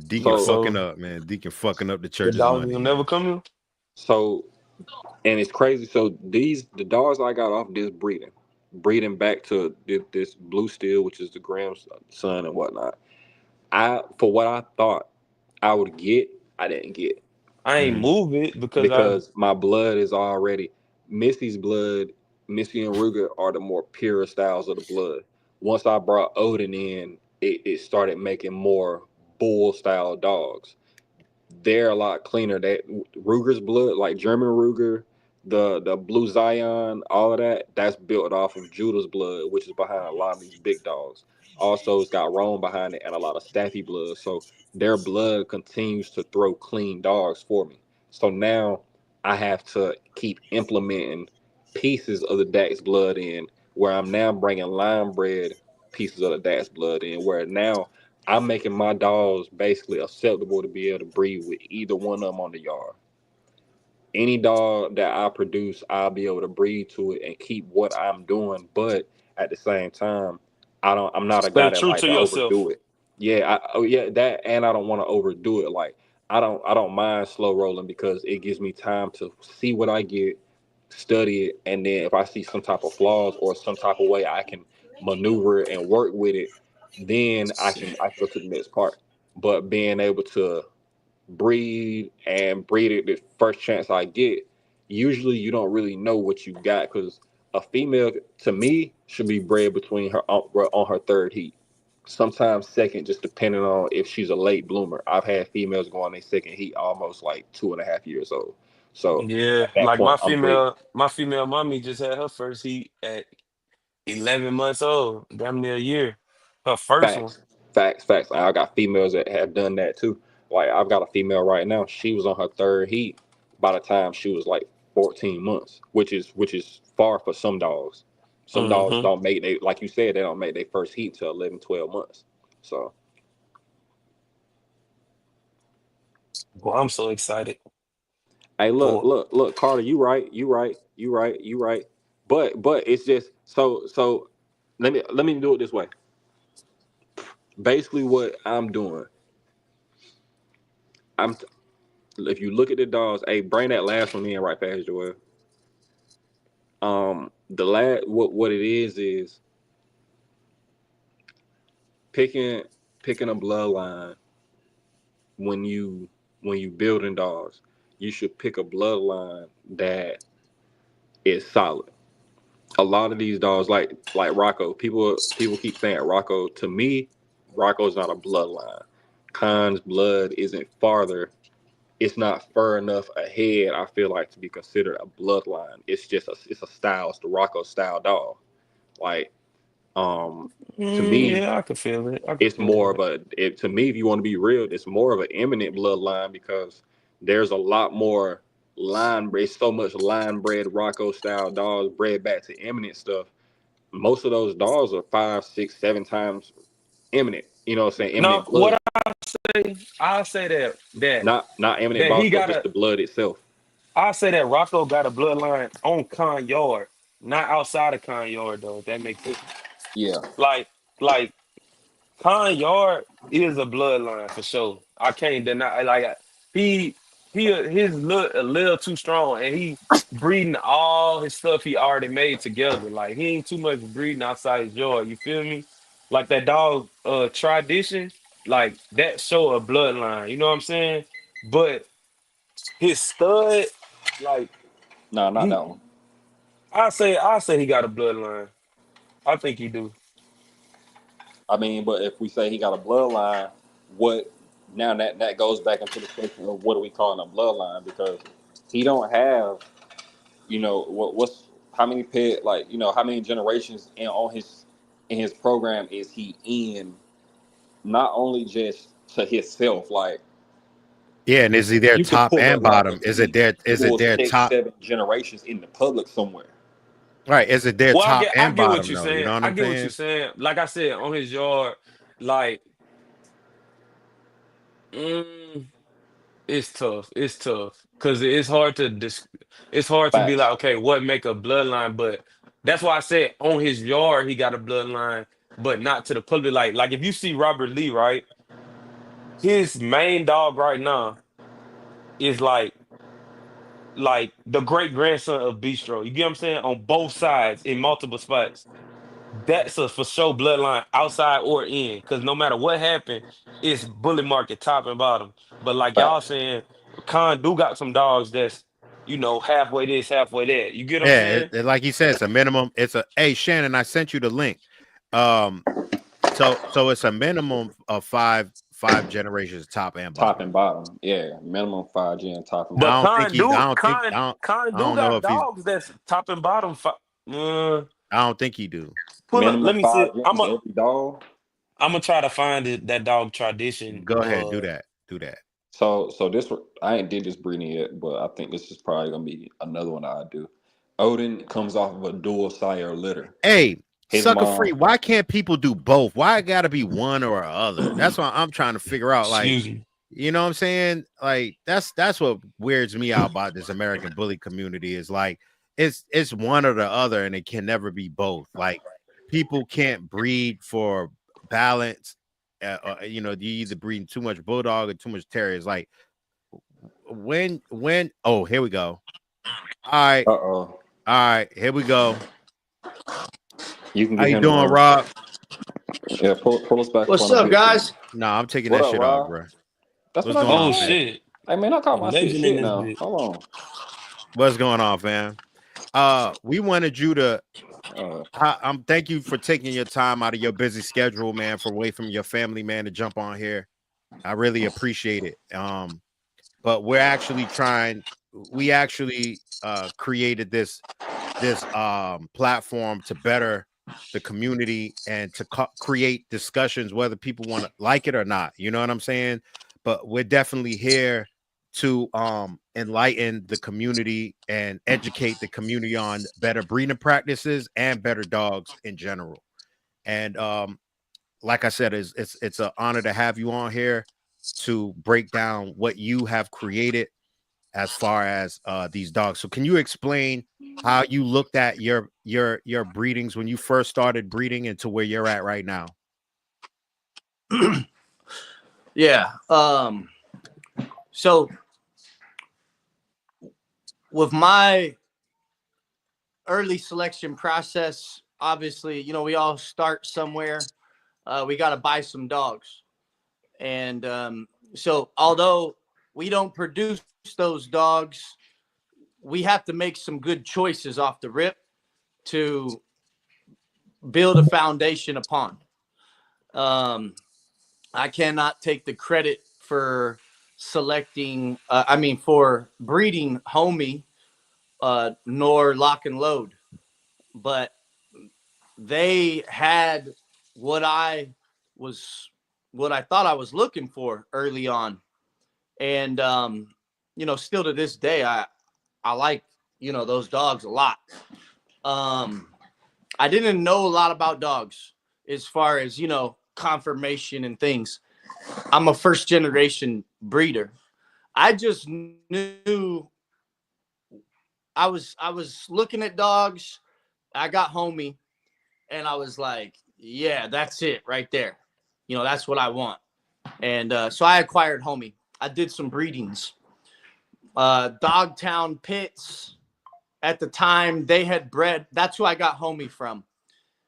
Speaker 5: Deacon
Speaker 6: so
Speaker 5: fucking
Speaker 7: So
Speaker 5: up, man. Deacon fucking up the
Speaker 7: the
Speaker 5: church's
Speaker 7: dogs
Speaker 5: money,
Speaker 7: will
Speaker 5: man.
Speaker 7: never come here.
Speaker 6: so and it's crazy. So the dogs I got off this breeding back to this Blue Steel, which is the grandson and whatnot. For what I thought I would get, I didn't get
Speaker 7: I ain't
Speaker 5: Mm.
Speaker 7: move it because I.
Speaker 6: because my blood is already Missy's blood. Missy and Ruger are the more pure styles of the blood. Once I brought Odin in, it started making more bull style dogs. They're a lot cleaner. That Ruger's blood, like German Ruger, the Blue Zion, all of that, that's built off of Judah's blood, which is behind a lot of these big dogs. Also, it's got Rome behind it and a lot of Staffy blood. So their blood continues to throw clean dogs for me. So now I have to keep implementing pieces of the Dax blood in, where I'm now bringing line bred pieces of the Dax blood in, where now I'm making my dogs basically acceptable to be able to breed with either one of them on the yard. Any dog that I produce, I'll be able to breed to it and keep what I'm doing. But at the same time, I'm not a
Speaker 7: Stay
Speaker 6: guy that
Speaker 7: true
Speaker 6: like
Speaker 7: to
Speaker 6: to
Speaker 7: yourself.
Speaker 6: overdo it. Yeah, that, and I don't want to overdo it. Like I don't mind slow rolling because it gives me time to see what I get, study it, and then if I see some type of flaws or some type of way I can maneuver it and work with it, then I can go to the next part. But being able to breed it the first chance I get, usually you don't really know what you got because a female to me should be bred between her on her third heat, sometimes second, just depending on if she's a late bloomer. I've had females go on their second heat almost like 2.5 years old. So
Speaker 7: Yeah,
Speaker 6: at that
Speaker 7: like
Speaker 6: point, I'm breeding.
Speaker 7: my female mommy just had her first heat at 11 months old, damn near a year. Her first one.
Speaker 6: Facts, facts. I got females that have done that too. Like I've got a female right now. She was on her third heat by the time she was like 14 months, which is far for some dogs. Some dogs
Speaker 7: Mm-hmm.
Speaker 6: don't make they like you said they don't make their first heat till 11, 12 months. So
Speaker 7: Well, I'm so excited
Speaker 6: hey,
Speaker 7: for.
Speaker 6: look, Carter, you right. But it's just so. Let me do it this way. Basically, what I'm doing, I'm if you look at the dogs, hey, bring that last one in right fast, Joel. The last what it is picking picking a bloodline when you building dogs. You should pick a bloodline that is solid. A lot of these dogs, like Rocco, people keep saying Rocco. To me, Rocco's not a bloodline. Khan's blood isn't farther. It's not far enough ahead. I feel like to be considered a bloodline. It's a style. It's the Rocco style dog. Like to me,
Speaker 7: Yeah, I could feel it. I could
Speaker 6: it's
Speaker 7: feel
Speaker 6: more of
Speaker 7: it.
Speaker 6: to me, if you want to be real, it's more of an eminent bloodline because there's a lot more line bred, so much line bred Rocco style dogs bred back to eminent stuff. Most of those dogs are 5, 6, 7 times eminent. You know what I'm saying?
Speaker 7: No,
Speaker 6: Eminent
Speaker 7: what
Speaker 6: blood,
Speaker 7: I say
Speaker 6: not eminent
Speaker 7: that he
Speaker 6: boss, but
Speaker 7: got
Speaker 6: just
Speaker 7: a
Speaker 6: the blood itself.
Speaker 7: I say that Rocco got a bloodline on Con Yard, not outside of Con Yard though. If that makes sense.
Speaker 6: Yeah,
Speaker 7: Like like Con Yard is a bloodline for sure. I can't deny. Like he his a little too strong, and he breeding all his stuff he already made together. Like he ain't too much breeding outside his yard. You feel me? Like that dog, tradition, like that show a bloodline. You know what I'm saying? But his stud, like
Speaker 6: no, not
Speaker 7: he,
Speaker 6: that one.
Speaker 7: I say he got a bloodline. I think he do.
Speaker 6: I mean, but if we say he got a bloodline, what now that goes back into the question of what are we calling a bloodline because he don't have what's how many pet like how many generations in his program is he in, not only just to himself, like
Speaker 5: Yeah, and is he their
Speaker 6: you could
Speaker 5: top
Speaker 6: pull
Speaker 5: and
Speaker 6: up like
Speaker 5: bottom?
Speaker 6: at least
Speaker 5: Is it
Speaker 6: pull
Speaker 5: their
Speaker 6: six
Speaker 5: top?
Speaker 6: seven generations in the public somewhere.
Speaker 5: Right, is it their
Speaker 7: Well,
Speaker 5: top
Speaker 7: I
Speaker 5: and
Speaker 7: get what
Speaker 5: bottom
Speaker 7: you're
Speaker 5: though? You
Speaker 7: saying.
Speaker 5: know what
Speaker 7: I
Speaker 5: I'm
Speaker 7: get what you're
Speaker 5: saying?
Speaker 7: saying. Like I said, on his yard, like mm, it's tough. It's tough because it's hard to be like,
Speaker 6: Facts.
Speaker 7: okay, what make a bloodline? But that's why I said on his yard he got a bloodline, but not to the public. Like if you see Robert Lee, right, his main dog right now is like the great grandson of Bistro. You get what I'm saying? On both sides in multiple spots. That's a for sure bloodline outside or in. Because no matter what happened, it's bully market top and bottom. But like y'all
Speaker 6: Facts.
Speaker 7: saying, Khan do got some dogs that's, halfway this, halfway that. You get what I'm
Speaker 5: Yeah,
Speaker 7: saying?
Speaker 5: like he said, it's a minimum. It's a hey Shannon, I sent you the link. Um, so it's a minimum of five generations, top and
Speaker 6: Top
Speaker 5: bottom.
Speaker 6: and bottom, yeah, minimum 5 gen top and
Speaker 7: But
Speaker 5: I
Speaker 6: bottom.
Speaker 5: don't think
Speaker 7: Khan
Speaker 5: he. I
Speaker 7: do
Speaker 5: don't think.
Speaker 7: Khan Khan
Speaker 5: I
Speaker 7: do
Speaker 5: don't know
Speaker 7: got
Speaker 5: if he's.
Speaker 7: dogs that's top and bottom. Uh,
Speaker 5: I don't think he do.
Speaker 7: pull up.
Speaker 6: Minimum
Speaker 7: Let me see.
Speaker 6: five gens every dog.
Speaker 7: I'm gonna try to find that dog tradition.
Speaker 5: Go ahead, do that. Do that.
Speaker 6: So this I ain't did this breeding yet, but I think this is probably gonna be another one I do. Odin comes off of a dual sire litter.
Speaker 5: Hey,
Speaker 6: His
Speaker 5: sucker free.
Speaker 6: mom,
Speaker 5: Why can't people do both? Why it gotta be one or other? That's what I'm trying to figure out. Like,
Speaker 7: Excuse me.
Speaker 5: you know what I'm saying? Like, that's what weirds me out about this American bully community is like it's one or the other, and it can never be both. Like, people can't breed for balance. You either breeding too much bulldog or too much terrier. It's like when oh, here we go. All right,
Speaker 6: oh,
Speaker 5: all right, here we go.
Speaker 6: you can
Speaker 5: How
Speaker 6: get
Speaker 5: you
Speaker 6: him
Speaker 5: doing, Rob?
Speaker 6: Yeah, pull us back up
Speaker 8: What's
Speaker 6: on a
Speaker 8: up,
Speaker 6: bit, Q.
Speaker 8: guys?
Speaker 5: Nah, I'm taking
Speaker 6: What
Speaker 5: that
Speaker 6: up,
Speaker 5: shit off,
Speaker 6: Rob?
Speaker 5: bro.
Speaker 6: That's what
Speaker 5: What's
Speaker 6: I
Speaker 5: going
Speaker 6: just
Speaker 7: Oh
Speaker 5: on, man?
Speaker 6: said.
Speaker 7: shit.
Speaker 6: Hey man, I caught
Speaker 7: A
Speaker 6: my
Speaker 7: legend in
Speaker 6: shit
Speaker 7: this
Speaker 6: now.
Speaker 7: bitch.
Speaker 6: Hold
Speaker 5: What's going on, fam? We wanted you to
Speaker 6: on.
Speaker 5: thank you for taking your time out of your busy schedule, man, for away from your family, man, to jump on here. I really appreciate it. But we actually created this platform to better the community and to create discussions, whether people want to like it or not. You know what I'm saying? But we're definitely here to enlighten the community and educate the community on better breeding practices and better dogs in general. And like I said, it's an honor to have you on here to break down what you have created as far as these dogs. So can you explain how you looked at your breedings when you first started breeding and to where you're at right now?
Speaker 8: Yeah. So with my early selection process, obviously, we all start somewhere. We got to buy some dogs. And so although we don't produce those dogs, we have to make some good choices off the rip to build a foundation upon. I cannot take the credit for for breeding Homie, nor Lock and Load, but they had what I thought I was looking for early on. And, still to this day, I like, those dogs a lot. I didn't know a lot about dogs as far as, conformation and things. I'm a first generation breeder. I just knew I was looking at dogs. I got Homie and I was like, yeah, that's it right there. That's what I want. And so I acquired Homie. I did some breedings. Dogtown Pits at the time, they had bred. That's who I got Homie from.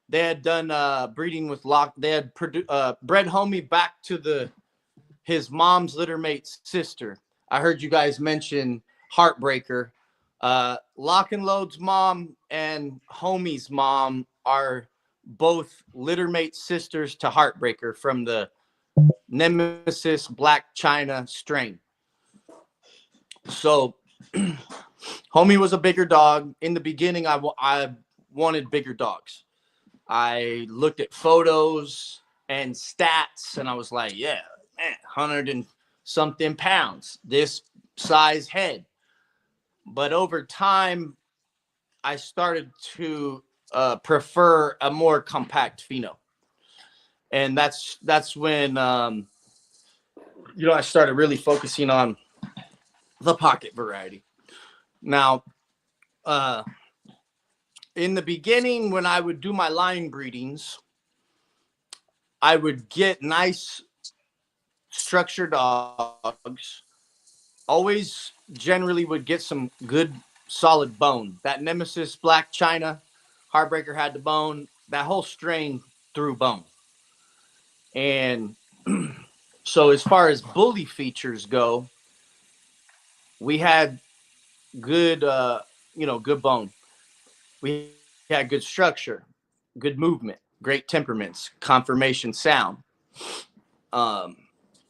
Speaker 8: They had done breeding with Lock. They had bred Homie back to his mom's littermate's sister. I heard you guys mention Heartbreaker. Lock and Load's mom and Homie's mom are both littermate sisters to Heartbreaker from the Nemesis Black China strain. So Homie was a bigger dog. In the beginning, I wanted bigger dogs. I looked at photos and stats, and I was like, yeah, man, 100 and something pounds, this size head. But over time, I started to prefer a more compact pheno. And that's when, I started really focusing on the pocket variety. Now, in the beginning, when I would do my line breedings, I would get nice structured dogs. Always generally would get some good solid bone. That Nemesis Black China, Heartbreaker had the bone. That whole strain threw bone. And so as far as bully features go, we had good, good bone. We had good structure, good movement, great temperaments, conformation sound.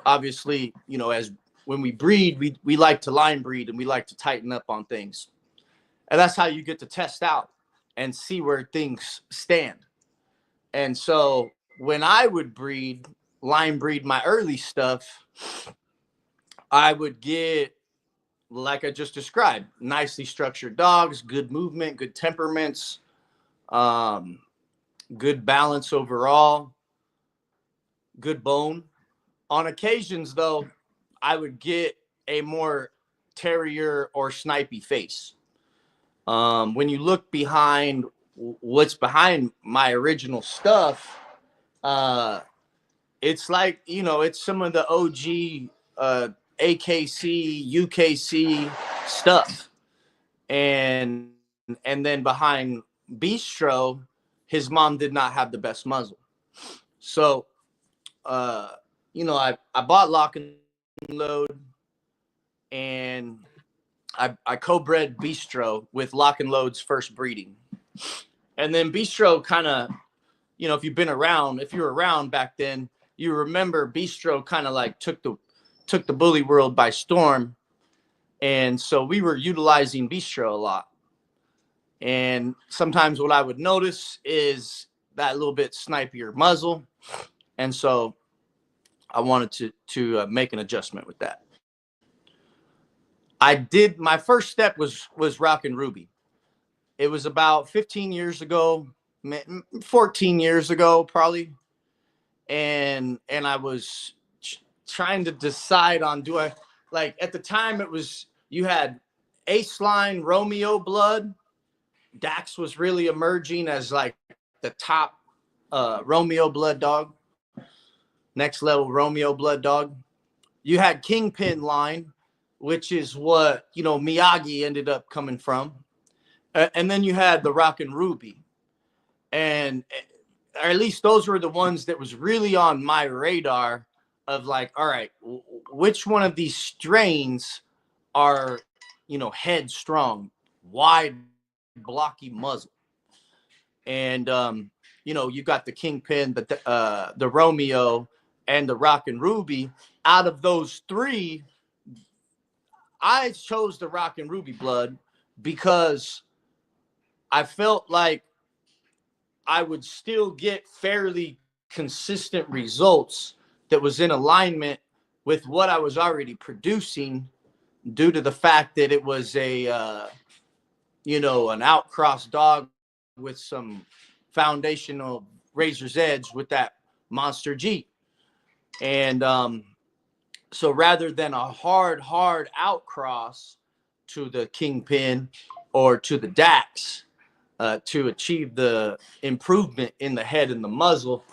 Speaker 8: Obviously, as when we breed, we like to line breed and we like to tighten up on things. And that's how you get to test out and see where things stand. And so when I would line breed my early stuff, I would get, like I just described, nicely structured dogs, good movement, good temperaments, good balance overall, good bone. On occasions, though, I would get a more terrier or snipey face. When you look behind what's behind my original stuff, it's like, it's some of the OG AKC, UKC stuff. And then behind Bistro, his mom did not have the best muzzle. So, I bought Lock and Load, and I co-bred Bistro with Lock and Load's first breeding. And then Bistro kind of, if you've been around, if you were around back then, you remember Bistro kind of like took the bully world by storm. And so we were utilizing Bistro a lot. And sometimes what I would notice is that little bit snipier muzzle. And so I wanted to make an adjustment with that. My first step was Rockin' Ruby. It was about 15 years ago, 14 years ago, probably. And I was trying to decide on, at the time you had Ace Line, Romeo Blood. Dax was really emerging as like the top Romeo Blood dog, next level Romeo Blood dog. You had Kingpin line, which is what, Miyagi ended up coming from. And then you had the Rockin' Ruby. And or at least those were the ones that was really on my radar of like, all right, which one of these strains are, headstrong, wide, blocky muzzle. And, you got the Kingpin, the Romeo, and the Rockin' Ruby. Out of those three, I chose the Rockin' Ruby Blood because I felt like I would still get fairly consistent results that was in alignment with what I was already producing, due to the fact that it was an outcross dog with some foundational razor's edge with that Monster G. And so rather than a hard outcross to the Kingpin or to the Dax, to achieve the improvement in the head and the muzzle,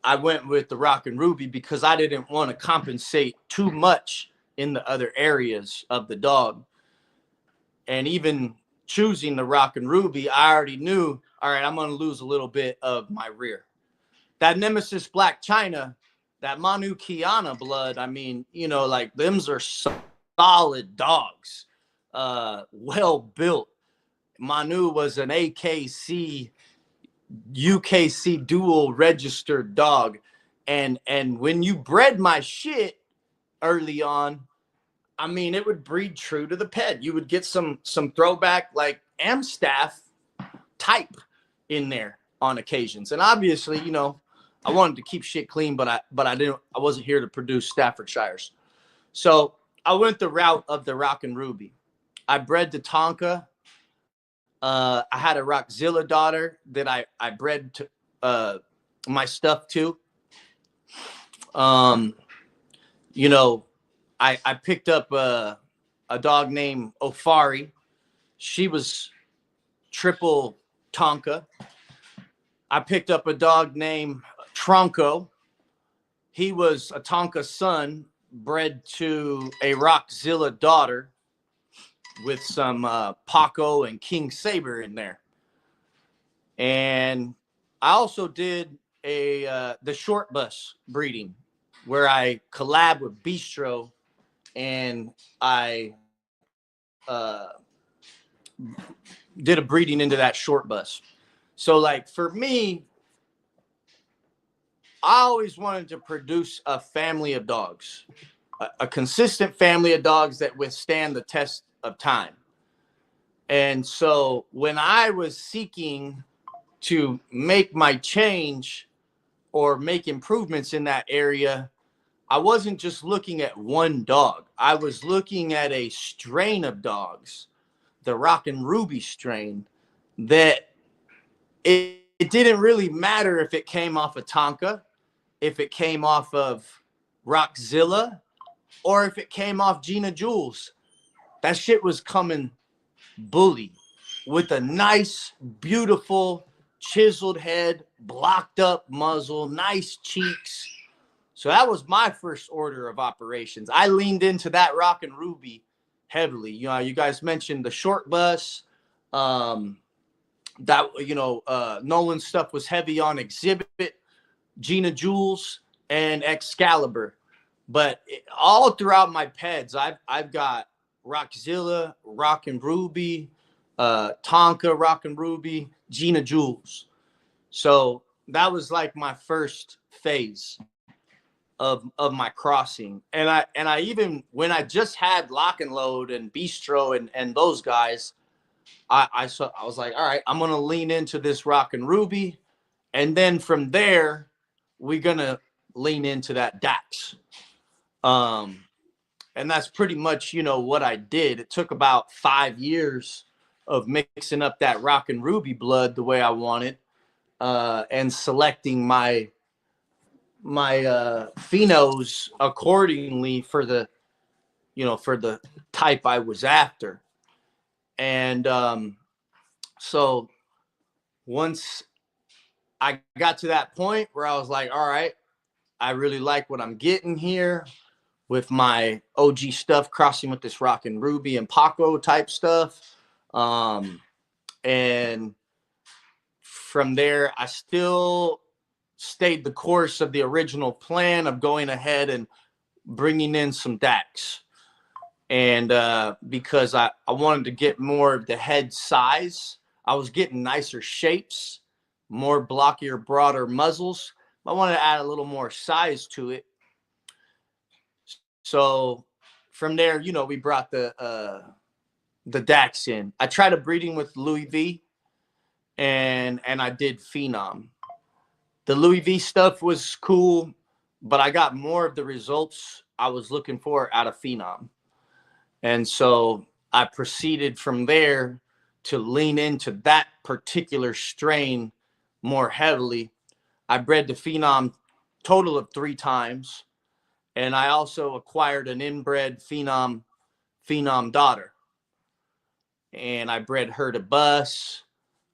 Speaker 8: I went with the Rockin' Ruby because I didn't want to compensate too much in the other areas of the dog. And even choosing the Rockin' Ruby, I already knew, all right, I'm going to lose a little bit of my rear. That Nemesis Black China, that Manu Kiana Blood, I mean, them's are solid dogs, well built. Manu was an AKC, UKC dual registered dog. And when you bred my shit early on, I mean, it would breed true to the pet. You would get some throwback like Amstaff type in there on occasions. And obviously, I wanted to keep shit clean, but I wasn't here to produce Staffordshires. So I went the route of the Rockin' Ruby. I bred the Tonka. I had a Rockzilla daughter that I bred to, my stuff to. I picked up a dog named Ofari. She was triple Tonka. I picked up a dog named Tronco. He was a Tonka son bred to a Rockzilla daughter with some Paco and King Saber in there. And I also did the short bus breeding, where I collab with Bistro, and I did a breeding into that short bus. So like for me, I always wanted to produce a family of dogs, a consistent family of dogs that withstand the test of time. And so when I was seeking to make my change or make improvements in that area, I wasn't just looking at one dog. I was looking at a strain of dogs, the Rockin' Ruby strain, that it didn't really matter if it came off of Tonka, if it came off of Rockzilla, or if it came off Gina Jules. That shit was coming bully with a nice, beautiful, chiseled head, blocked up muzzle, nice cheeks. So that was my first order of operations. I leaned into that Rockin' Ruby heavily. You guys mentioned the short bus. Nolan's stuff was heavy on exhibit. Gina Jules, and Excalibur. But all throughout my peds, I've got Rockzilla, Rock and Ruby, Tonka, Rock and Ruby, Gina Jules. So that was like my first phase of my crossing. And I even when I just had Lock and Load and Bistro and those guys, I was like, all right, I'm gonna lean into this Rock and Ruby, and then from there, we're gonna lean into that Dax. Um, and that's pretty much what I did. It took about 5 years of mixing up that Rock and Ruby blood the way I wanted, and selecting my phenos accordingly for the type I was after. And so once I got to that point where I was like, all right, I really like what I'm getting here with my OG stuff crossing with this Rock and Ruby and Paco type stuff. And from there, I still stayed the course of the original plan of going ahead and bringing in some Dax. And because I wanted to get more of the head size, I was getting nicer shapes, more blockier, broader muzzles. I wanted to add a little more size to it. So from there, we brought the Dax in. I tried a breeding with Louis V, and I did Phenom. The Louis V stuff was cool, but I got more of the results I was looking for out of Phenom. And so I proceeded from there to lean into that particular strain more heavily. I bred the Phenom total of 3 times. And I also acquired an inbred Phenom daughter. And I bred her to Bus.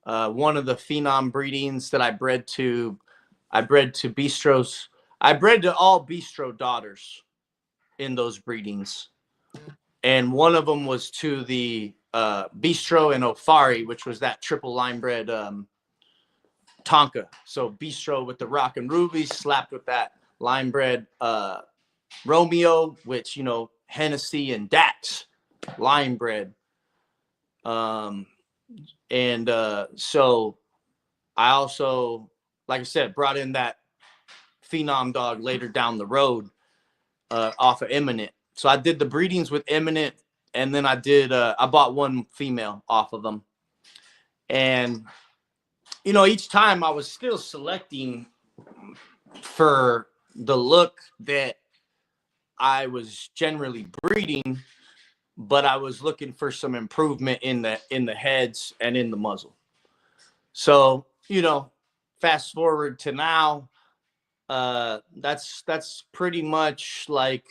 Speaker 8: One of the Phenom breedings that I bred to Bistros. I bred to all Bistro daughters in those breedings. And one of them was to the Bistro and Ofari, which was that triple line bred Tonka. So Bistro with the Rock and Ruby slapped with that line bred Romeo, which, Hennessy and Dax line bred. So I also, like I said, brought in that Phenom dog later down the road off of Eminent. So I did the breedings with Eminent, and then I bought one female off of them. And, each time I was still selecting for the look that I was generally breeding, but I was looking for some improvement in the heads and in the muzzle. So, fast forward to now, that's pretty much like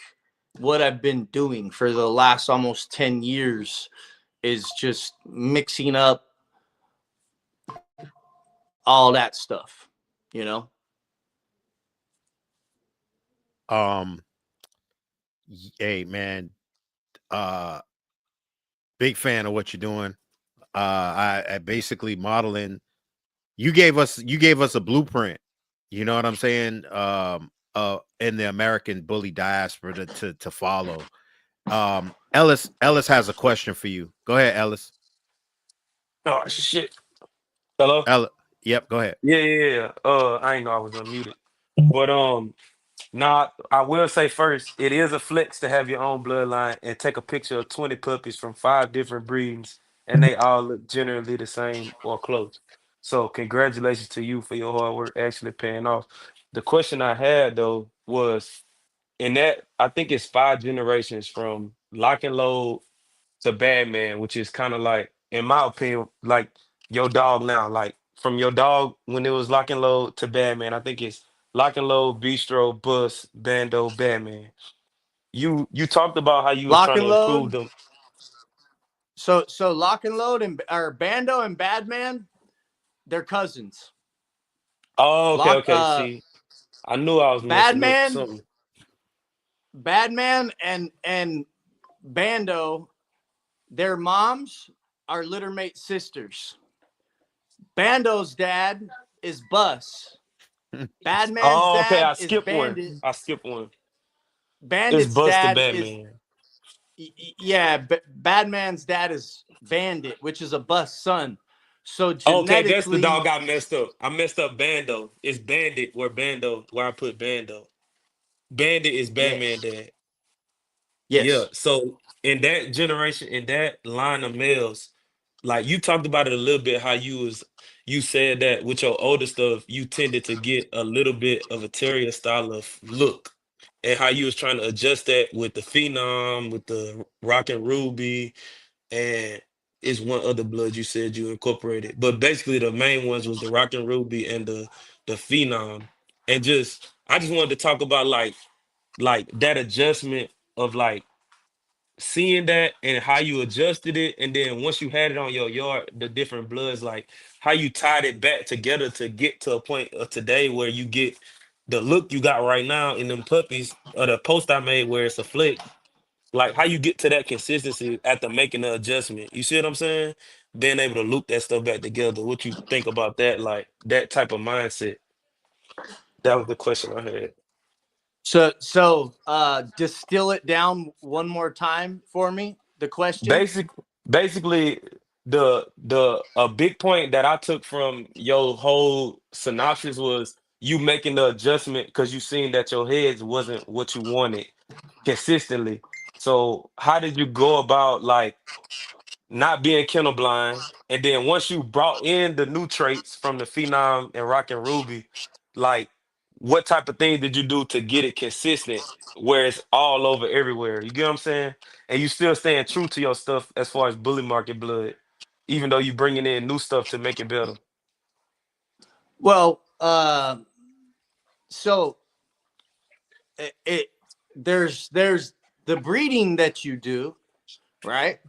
Speaker 8: what I've been doing for the last almost 10 years is just mixing up all that stuff,
Speaker 5: Um, hey man, big fan of what you're doing. I basically modeling. You gave us a blueprint. You know what I'm saying? In the American bully diaspora to follow. Ellis has a question for you. Go ahead, Ellis.
Speaker 7: Oh shit. Hello?
Speaker 5: Ellis. Yep, go ahead.
Speaker 7: Yeah. I ain't know I was unmuted. But now I will say first, it is a flex to have your own bloodline and take a picture of 20 puppies from 5 different breeds, and they all look generally the same or close. So congratulations to you for your hard work actually paying off. The question I had though was in that I think it's 5 generations from lock and load to Batman, which is kind of like, in my opinion, like your dog now. Like from your dog when it was lock and load to Batman, I think it's lock and load, bistro, bus, bando, Batman. You talked about how you was
Speaker 8: Lock
Speaker 7: trying to
Speaker 8: and
Speaker 7: improve
Speaker 8: Load.
Speaker 7: them.
Speaker 8: So Lock and Load or Bando and Badman, they're cousins.
Speaker 7: Oh, okay,
Speaker 8: Lock
Speaker 7: okay. See, I knew I was messing up
Speaker 8: Badman,
Speaker 7: something.
Speaker 8: Badman and Bando, their moms are littermate sisters. Bando's dad is Bus. Bad Man's
Speaker 7: Oh, okay.
Speaker 8: dad
Speaker 7: I
Speaker 8: is
Speaker 7: skipped one.
Speaker 8: Bandit.
Speaker 7: I skipped one. It's
Speaker 8: Bandit's
Speaker 7: Buster
Speaker 8: dad is
Speaker 7: Batman.
Speaker 8: yeah. Bad Man's dad is Bandit, which is a bust son. So
Speaker 7: Okay, that's the
Speaker 8: genetically,
Speaker 7: dog I messed up. I messed up Bando. It's Bandit where I put Bando. Bandit is Batman
Speaker 8: yes,
Speaker 7: dad. Yeah.
Speaker 8: yes.
Speaker 7: So in that generation, in that line of males, like you talked about it a little bit, how you said that with your older stuff, you tended to get a little bit of a terrier style of look. And how you was trying to adjust that with the Phenom, with the Rock and Ruby, and it's one other blood you said you incorporated. But basically the main ones was the Rock and Ruby and the Phenom. And just I just wanted to talk about like that adjustment of like seeing that and how you adjusted it, and then once you had it on your yard, the different bloods, like how you tied it back together to get to a point of today where you get the look you got right now in them puppies, or the post I made where it's a flick, like how you get to that consistency after making the adjustment. You see what I'm saying? Being able to loop that stuff back together. What you think about that? Like that type of mindset. That was the question I had.
Speaker 8: So distill it down one more time for me. The question.
Speaker 7: Basic, basically, the a big point that I took from your whole synopsis was you making the adjustment because you seen that your heads wasn't what you wanted consistently. So how did you go about like not being kennel blind? And then once you brought in the new traits from the Phenom and Rock and Ruby, like what type of things did you do to get it consistent where it's all over everywhere? You get what I'm saying? And you still staying true to your stuff as far as bully market blood, even though you bringing in new stuff to make it better.
Speaker 8: Well, so it there's the breeding that you do, right?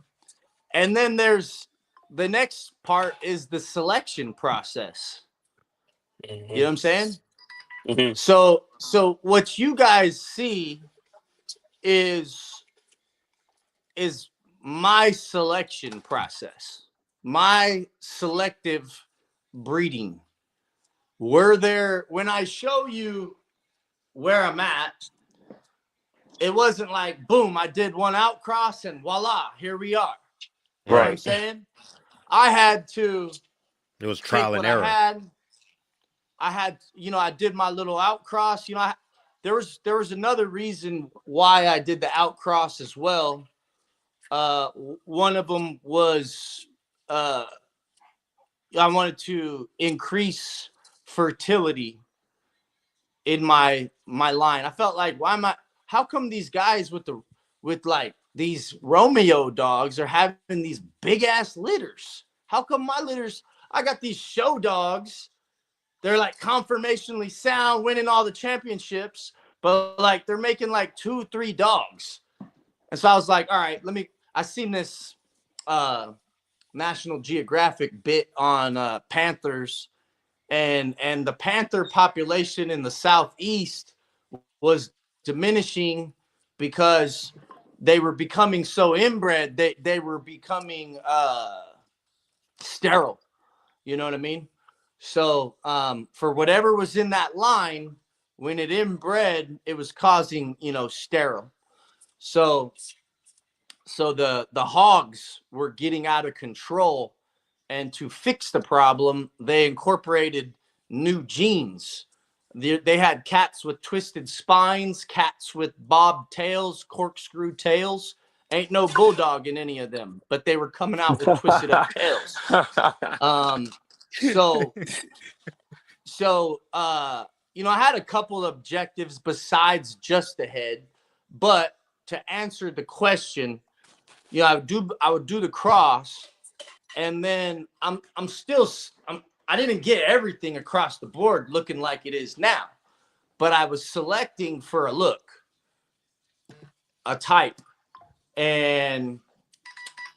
Speaker 8: And then there's the next part is the selection process. You know
Speaker 7: Hmm.
Speaker 8: what I'm saying?
Speaker 7: Hmm.
Speaker 8: So what you guys see is is my selection process, my selective breeding. Were there when I show you where I'm at, it wasn't like boom, I did one outcross and voila, here we are. You know what I'm
Speaker 5: Right.
Speaker 7: Right.
Speaker 8: saying? I had to
Speaker 5: It was
Speaker 8: take
Speaker 5: trial
Speaker 8: what
Speaker 5: and
Speaker 8: I
Speaker 5: error.
Speaker 8: had. I did my little outcross. There was another reason why I did the outcross as well. One of them was uh, I wanted to increase fertility in my line. I felt like why am I? How come these guys with like these Romeo dogs are having these big ass litters? How come my litters? I got these show dogs. They're like conformationally sound, winning all the championships, but like they're making like 2, 3 dogs. And so I was like, all right, let me. I seen this National Geographic bit on panthers, and the panther population in the southeast was diminishing because they were becoming so inbred. They were becoming sterile. You know what I mean? So for whatever was in that line, when it inbred, it was causing sterile. So the hogs were getting out of control, and to fix the problem, they incorporated new genes. They had cats with twisted spines, cats with bob tails, corkscrew tails. Ain't no bulldog in any of them, but they were coming out with twisted up tails. Um, so I had a couple of objectives besides just the head, but to answer the question, I would do the cross, and then I didn't get everything across the board looking like it is now, but I was selecting for a look, a type, and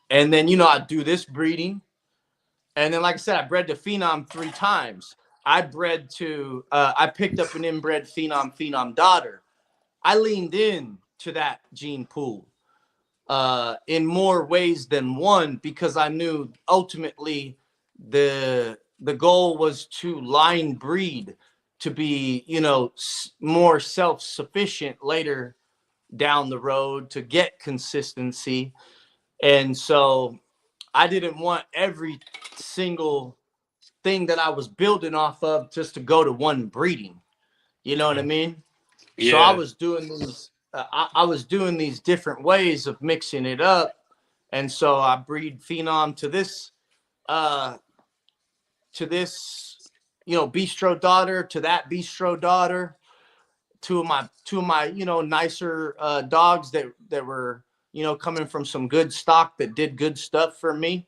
Speaker 8: then I do this breeding, and then like I said, I bred to Phenom 3 times. I picked up an inbred Phenom daughter. I leaned in to that gene pool in more ways than one because I knew ultimately the goal was to line breed to be, more self-sufficient later down the road to get consistency. And so I didn't want every single thing that I was building off of just to go to one breeding. You know what I mean? So I
Speaker 7: Yeah.
Speaker 8: was doing these. I was doing these different ways of mixing it up, and so I breed phenom uh, to this, bistro daughter, to that bistro daughter, two of my nicer dogs that were coming from some good stock that did good stuff for me.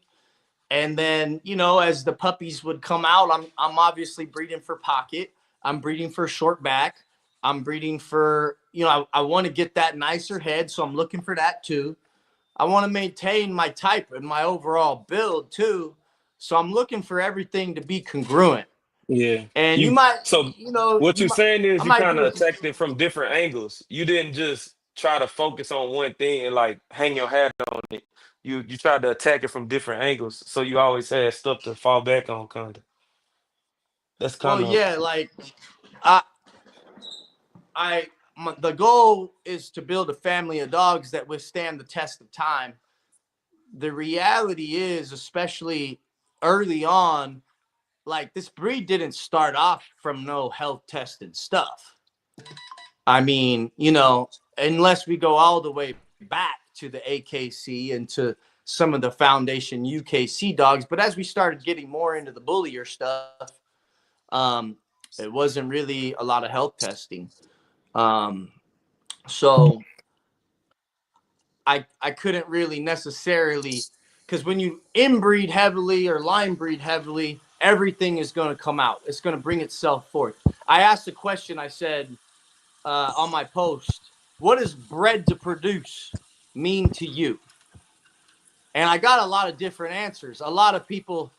Speaker 8: And then, as the puppies would come out, I'm obviously breeding for pocket. I'm breeding for short back. I'm breeding for, I want to get that nicer head, so I'm looking for that too. I want to maintain my type and my overall build too. So I'm looking for everything to be congruent.
Speaker 7: Yeah.
Speaker 8: And
Speaker 7: You so what you're saying
Speaker 8: I
Speaker 7: is you
Speaker 8: might
Speaker 7: kind
Speaker 8: do
Speaker 7: of
Speaker 8: it.
Speaker 7: attacked it from different angles. You didn't just try to focus on one thing and like hang your hat on it. You tried to attack it from different angles. So you always had stuff to fall back on kind of. That's
Speaker 8: Well,
Speaker 7: kind of
Speaker 8: yeah, like I, the goal is to build a family of dogs that withstand the test of time. The reality is, especially early on, like this breed didn't start off from no health tested stuff. I mean, unless we go all the way back to the AKC and to some of the foundation UKC dogs. But as we started getting more into the bullier stuff, um, it wasn't really a lot of health testing. Um, so I couldn't really necessarily, because when you inbreed heavily or line breed heavily, everything is going to come out. It's going to bring itself forth. I asked a question. I said on my post, what does bred to produce mean to you? And I got a lot of different answers. A lot of people,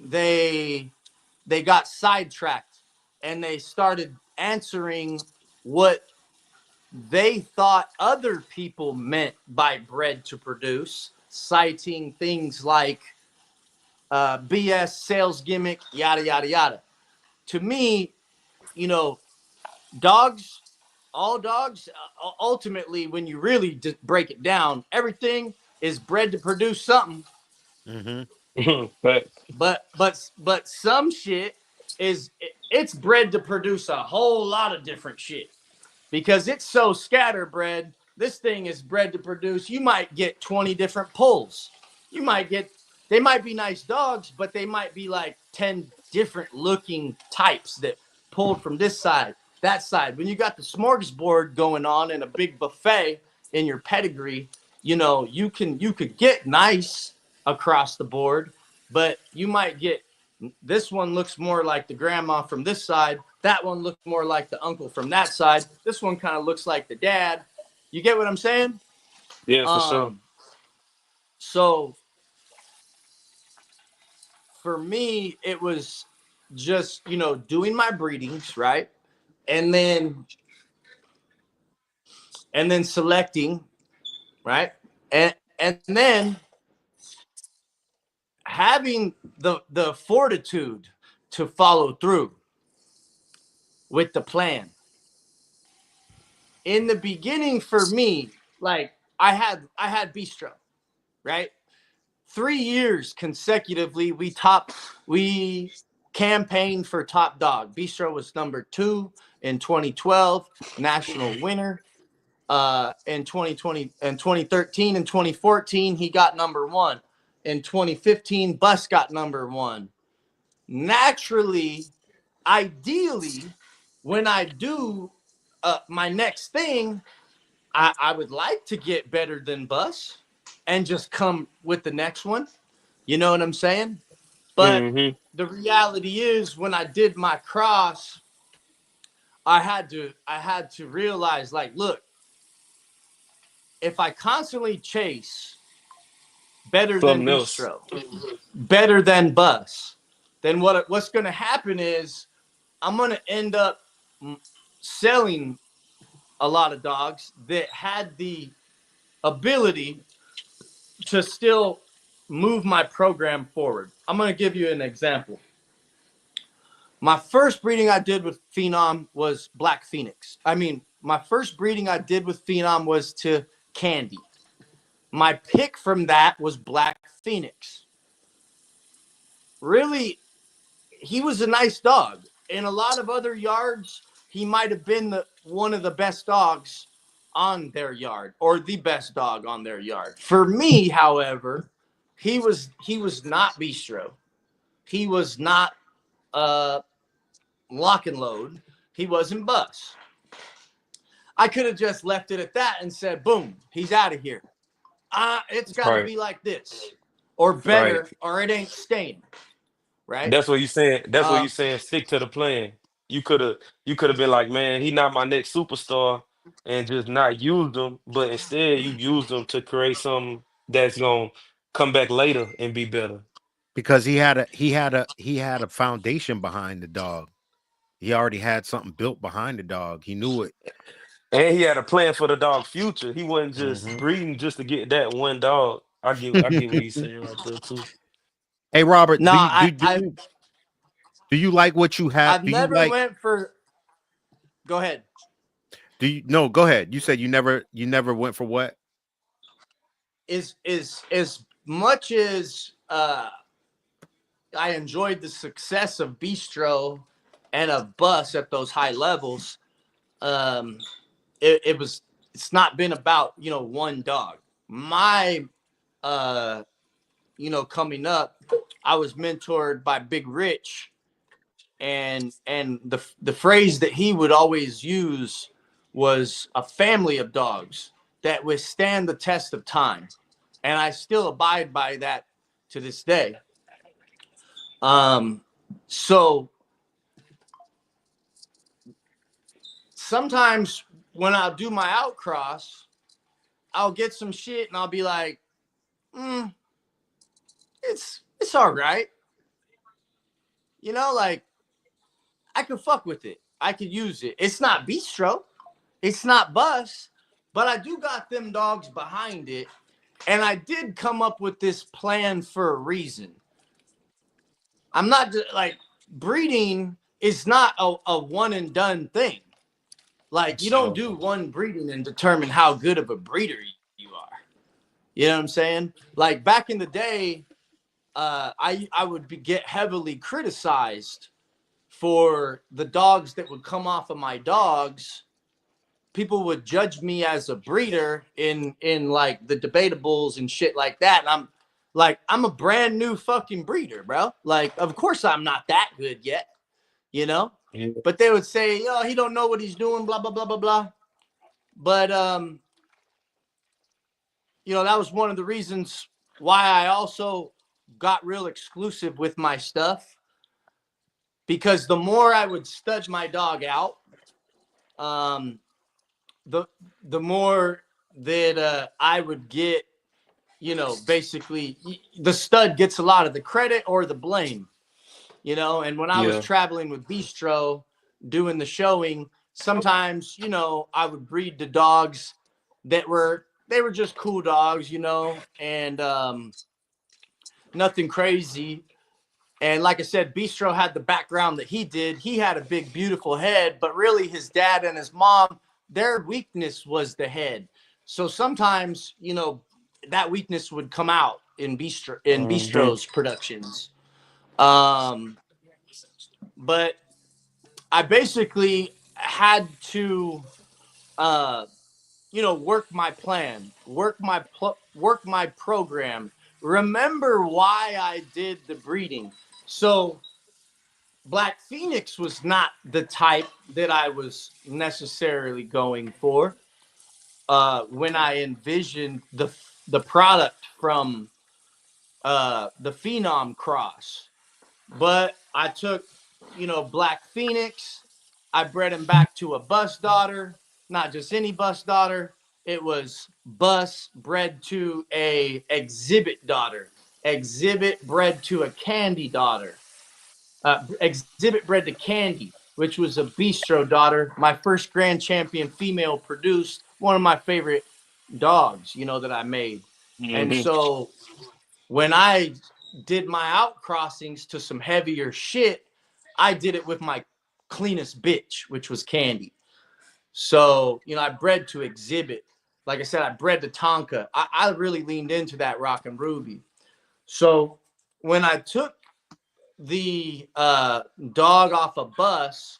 Speaker 8: they got sidetracked and they started answering what they thought other people meant by bred to produce, citing things like BS, sales gimmick, yada, yada, yada. To me, you know, dogs, all dogs, ultimately, when you really break it down, everything is bred to produce something.
Speaker 5: Mm-hmm.
Speaker 7: but
Speaker 8: But some shit it's bred to produce a whole lot of different shit. Because it's so scatterbred. This thing is bred to produce. You might get 20 different pulls. You might get, they might be nice dogs, but they might be like 10 different looking types that pulled from this side, that side. When you got the smorgasbord going on and a big buffet in your pedigree, you could get nice across the board, but you might get, this one looks more like the grandma from this side. That one looks more like the uncle from that side. This one kind of looks like the dad. You get what I'm saying?
Speaker 7: yeah, for sure.
Speaker 8: Um, so for me, it was just, doing my breedings, right? And then selecting, right? And then having the fortitude to follow through with the plan. In the beginning for me, like I had Bistro, right? 3 years consecutively, we campaigned for top dog. Bistro was number 2 in 2012, national winner. In 2020 and 2013 and 2014, he got number 1. In 2015, Bus got number 1. Naturally, ideally, when I do my next thing, I would like to get better than Bus and just come with the next one. You know what I'm saying? But
Speaker 7: Hmm.
Speaker 8: the reality is when I did my cross, I had to realize, like, look, if I constantly chase better than
Speaker 7: Something else.
Speaker 8: Bistro, better than Bus, then what's going to happen is I'm going to end up selling a lot of dogs that had the ability to still move my program forward. I'm going to give you an example. My first breeding I did with Phenom was Black Phoenix. I mean, my first breeding I did with Phenom was to Candy. My pick from that was Black Phoenix. Really, he was a nice dog. In a lot of other yards, he might have been one of the best dogs on their yard, or the best dog on their yard. For me, however, he was not Bistro. He was not lock and load. He wasn't Bus. I could have just left it at that and said, boom, he's out of here. It's got to
Speaker 7: Right.
Speaker 8: be like this or better,
Speaker 7: Right.
Speaker 8: or it ain't staying. Right.
Speaker 7: That's what you saying. That's what you
Speaker 8: Um,
Speaker 7: saying. Stick to the plan. You could have been like, man, he not my next superstar, and just not used him. But instead, you used him to create something that's gonna come back later and be better.
Speaker 5: because he had a foundation behind the dog. He already had something built behind the dog. He knew it.
Speaker 7: And he had a plan for the dog future. He wasn't just
Speaker 5: Hmm.
Speaker 7: breeding just to get that one dog. I get what he's saying right there too.
Speaker 5: Hey Robert,
Speaker 8: no,
Speaker 5: do you do you like what you have?
Speaker 8: I've
Speaker 5: Do you
Speaker 8: never
Speaker 5: like
Speaker 8: went for. Go ahead.
Speaker 5: do you no go ahead. You said you never went for what?
Speaker 8: Is as much as I enjoyed the success of Bistro and of Bus at those high levels. Um, it's not been about one dog. My coming up, I was mentored by Big Rich, and the phrase that he would always use was a family of dogs that withstand the test of time, and I still abide by that to this day. So sometimes when I'll do my outcross, I'll get some shit and I'll be like, it's all right. Like I could fuck with it. I could use it. It's not Bistro. It's not Bus, but I do got them dogs behind it. And I did come up with this plan for a reason. I'm not like breeding is not a one and done thing. Like you don't
Speaker 7: So
Speaker 8: do one breeding and determine how good of a breeder you are. You know what I'm saying? Like back in the day, I would get heavily criticized for the dogs that would come off of my dogs. People would judge me as a breeder in like the debatables and shit like that. And I'm like, I'm a brand new fucking breeder, bro. Like, of course I'm not that good yet, you know?
Speaker 7: yeah,
Speaker 8: But they would say, oh, he don't know what he's doing, blah, blah, blah, blah, blah. But that was one of the reasons why I also got real exclusive with my stuff, because the more I would stud my dog out, the more that I would get, basically the stud gets a lot of the credit or the blame, and when I was
Speaker 7: yeah,
Speaker 8: traveling with Bistro doing the showing, sometimes, I would breed the dogs that were just cool dogs, and nothing crazy. And like I said, Bistro had the background that he did. He had a big, beautiful head, but really his dad and his mom, their weakness was the head. So sometimes, that weakness would come out in
Speaker 7: hmm,
Speaker 8: Bistro's productions. Um, but I basically had to, work my plan, work my program. Remember why I did the breeding. So Black Phoenix was not the type that I was necessarily going for when I envisioned the product from the Phenom cross. But I took, Black Phoenix. I bred him back to a bus daughter, not just any bus daughter. It was Bus bred to a exhibit daughter, exhibit bred to a candy daughter, exhibit bred to Candy, which was a Bistro daughter, my first grand champion female produced, one of my favorite dogs, that I made. And
Speaker 7: hmm,
Speaker 8: so when I did my out crossings to some heavier shit, I did it with my cleanest bitch, which was Candy. So, you know, I bred to exhibit. Like I said, I bred to Tonka. I really leaned into that Rock and Ruby. So when I took the dog off a bus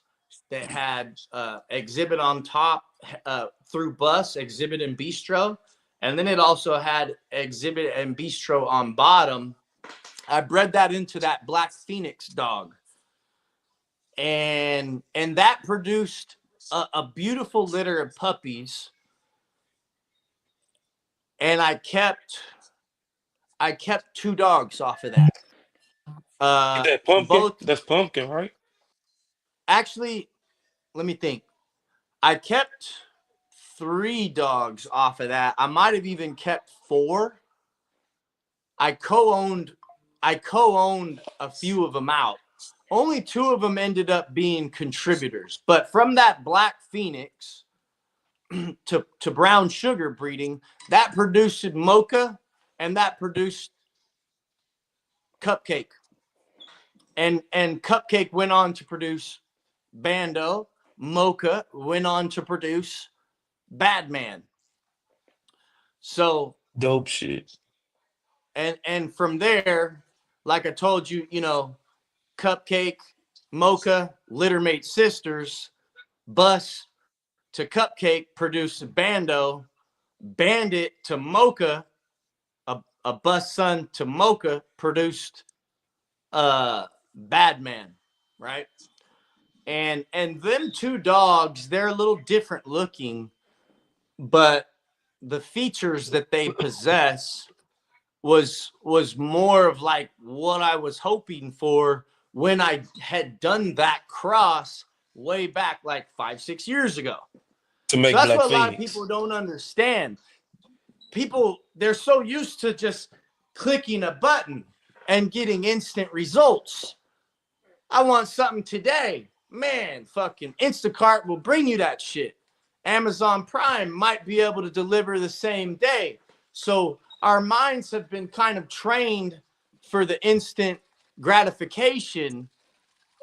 Speaker 8: that had exhibit on top through bus, exhibit and bistro, and then it also had exhibit and bistro on bottom, I bred that into that Black Phoenix dog. And that produced a beautiful litter of puppies. And I kept 2 dogs off of that.
Speaker 7: Ain't that pumpkin?
Speaker 8: Both
Speaker 7: That's pumpkin, right?
Speaker 8: actually, let me think. I kept 3 dogs off of that. I might have even kept 4. I co-owned a few of them out. Only 2 of them ended up being contributors. But from that Black Phoenix to brown sugar breeding, that produced Mocha and that produced Cupcake. And Cupcake went on to produce Bando. Mocha went on to produce Badman. So
Speaker 7: Dope shit.
Speaker 8: and from there, like I told you, you know, Cupcake, Mocha, Littermate sisters, Bus to Cupcake produced Bando, Bandit to Mocha, a Bus son to Mocha produced Badman, right? And them 2 dogs, they're a little different looking, but the features that they possess was more of like what I was hoping for when I had done that cross way back like 5-6 years ago.
Speaker 7: To
Speaker 8: So
Speaker 7: make
Speaker 8: that's
Speaker 7: Black
Speaker 8: what a lot of
Speaker 7: Phoenix.
Speaker 8: people don't understand. People, they're so used to just clicking a button and getting instant results. I want something today. Man, fucking Instacart will bring you that shit. Amazon Prime might be able to deliver the same day. So our minds have been kind of trained for the instant gratification.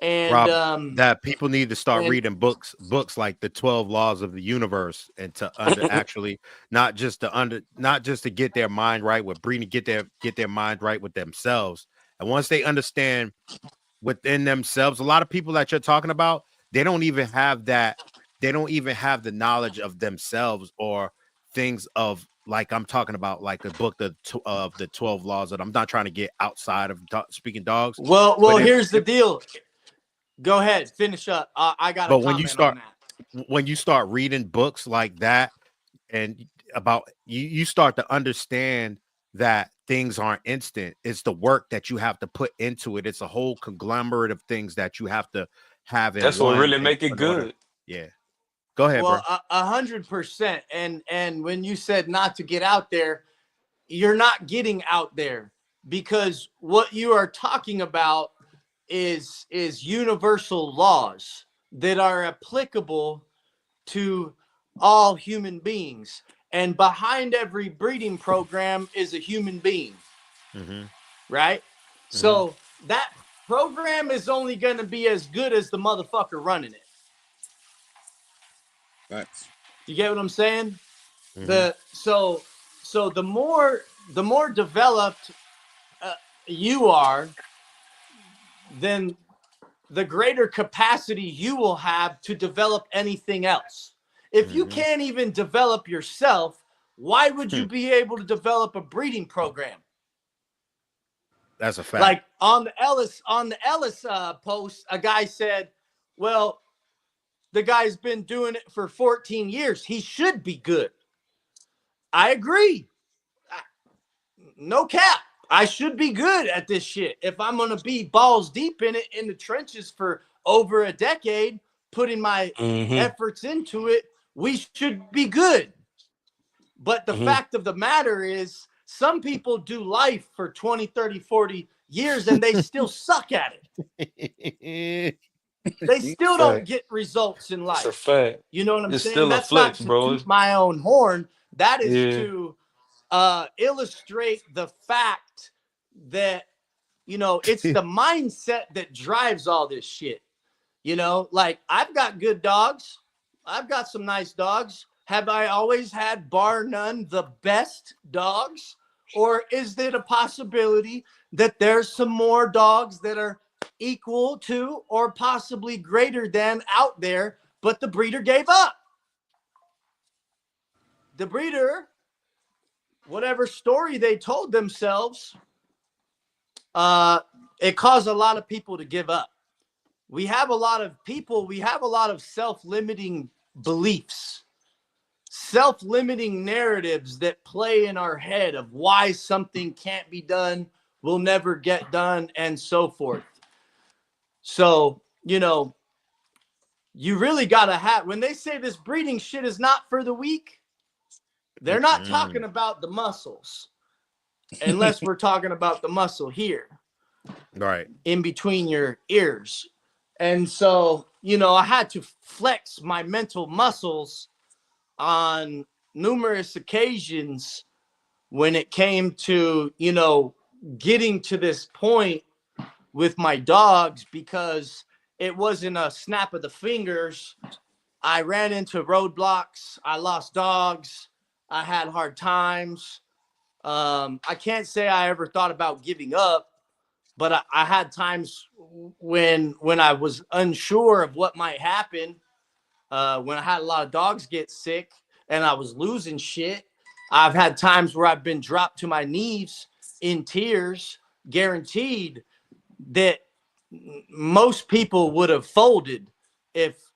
Speaker 8: And
Speaker 5: Rob, that people need to start
Speaker 8: and
Speaker 5: reading books like the 12 laws of the universe, and to actually not just to get their mind right with breeding, get their mind right with themselves. And once they understand within themselves, a lot of people that you're talking about, they don't even have the knowledge of themselves or things of, like I'm talking about, like a book of the 12 laws. That I'm not trying to get outside of speaking dogs.
Speaker 8: well, here's the deal. Go ahead, finish up. I got a comment on that.
Speaker 5: When you start reading books like that, and about you start to understand that things aren't instant. It's the work that you have to put into it. It's a whole conglomerate of things that you have to have in
Speaker 7: That's what
Speaker 5: one.
Speaker 7: really make it good.
Speaker 5: Yeah. Go ahead,
Speaker 8: Well,
Speaker 5: bro.
Speaker 8: 100%. And when you said not to get out there, you're not getting out there, because what you are talking about is universal laws that are applicable to all human beings. And behind every breeding program is a human being, right? So that program is only going to be as good as the motherfucker running it.
Speaker 9: Facts.
Speaker 8: You get what I'm saying? So the more developed you are, then the greater capacity you will have to develop anything else. If you can't even develop yourself, why would you be able to develop a breeding program?
Speaker 5: That's a fact.
Speaker 8: Like on the Ellis post, a guy said, well, the guy's been doing it for 14 years. He should be good. I agree. No cap. I should be good at this shit. If I'm going to be balls deep in it, in the trenches for over a decade, putting my efforts into it, we should be good. But the fact of the matter is, some people do life for 20, 30, 40 years and they still suck at it. They still don't get results in life.
Speaker 7: It's a fact.
Speaker 8: You know what I'm
Speaker 7: It's
Speaker 8: saying?
Speaker 7: still a
Speaker 8: That's
Speaker 7: flex,
Speaker 8: not to
Speaker 7: bro.
Speaker 8: toot my own horn. That is
Speaker 7: Yeah.
Speaker 8: to illustrate the fact that, you know, it's the mindset that drives all this shit. You know, like I've got good dogs. I've got some nice dogs. Have I always had, bar none, the best dogs? Or is it a possibility that there's some more dogs that are equal to or possibly greater than out there, but the breeder gave up? The breeder, whatever story they told themselves, it caused a lot of people to give up. We have a lot of self-limiting beliefs, self-limiting narratives that play in our head of why something can't be done, will never get done, and so forth. So, you know, you really got to have, when they say this breeding shit is not for the weak, they're not talking about the muscles, unless we're talking about the muscle here.
Speaker 5: Right.
Speaker 8: In between your ears. And so, you know, I had to flex my mental muscles on numerous occasions when it came to, you know, getting to this point with my dogs, because it wasn't a snap of the fingers. I ran into roadblocks. I lost dogs. I had hard times. I can't say I ever thought about giving up, but I had times when I was unsure of what might happen, when I had a lot of dogs get sick and I was losing shit. I've had times where I've been dropped to my knees in tears, guaranteed that most people would have folded if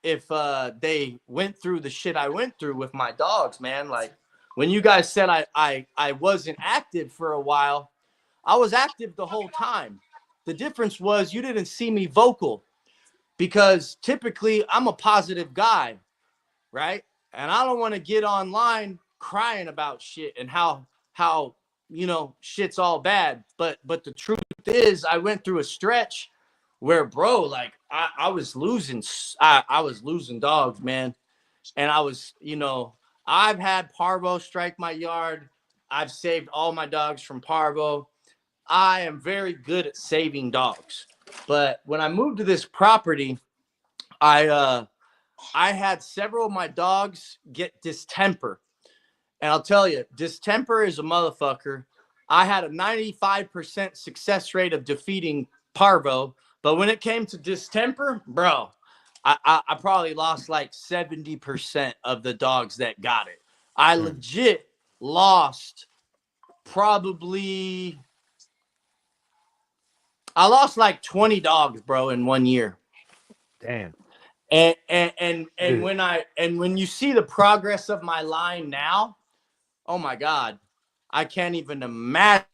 Speaker 8: they went through the shit I went through with my dogs, man. Like when you guys said I wasn't active for a while, I was active the whole time. The difference was you didn't see me vocal, because typically I'm a positive guy, right? And I don't want to get online crying about shit and how you know shit's all bad. But the truth is, I went through a stretch where, bro, like I was losing dogs, man. And I was, you know, I've had parvo strike my yard. I've saved all my dogs from parvo. I am very good at saving dogs. But when I moved to this property, I had several of my dogs get distemper. And I'll tell you, distemper is a motherfucker. I had a 95% success rate of defeating parvo, but when it came to distemper, bro, I probably lost like 70% of the dogs that got it. I legit lost probably I lost like 20 dogs, bro, in 1 year.
Speaker 5: Damn.
Speaker 8: And when you see the progress of my line now, oh my God, I can't even imagine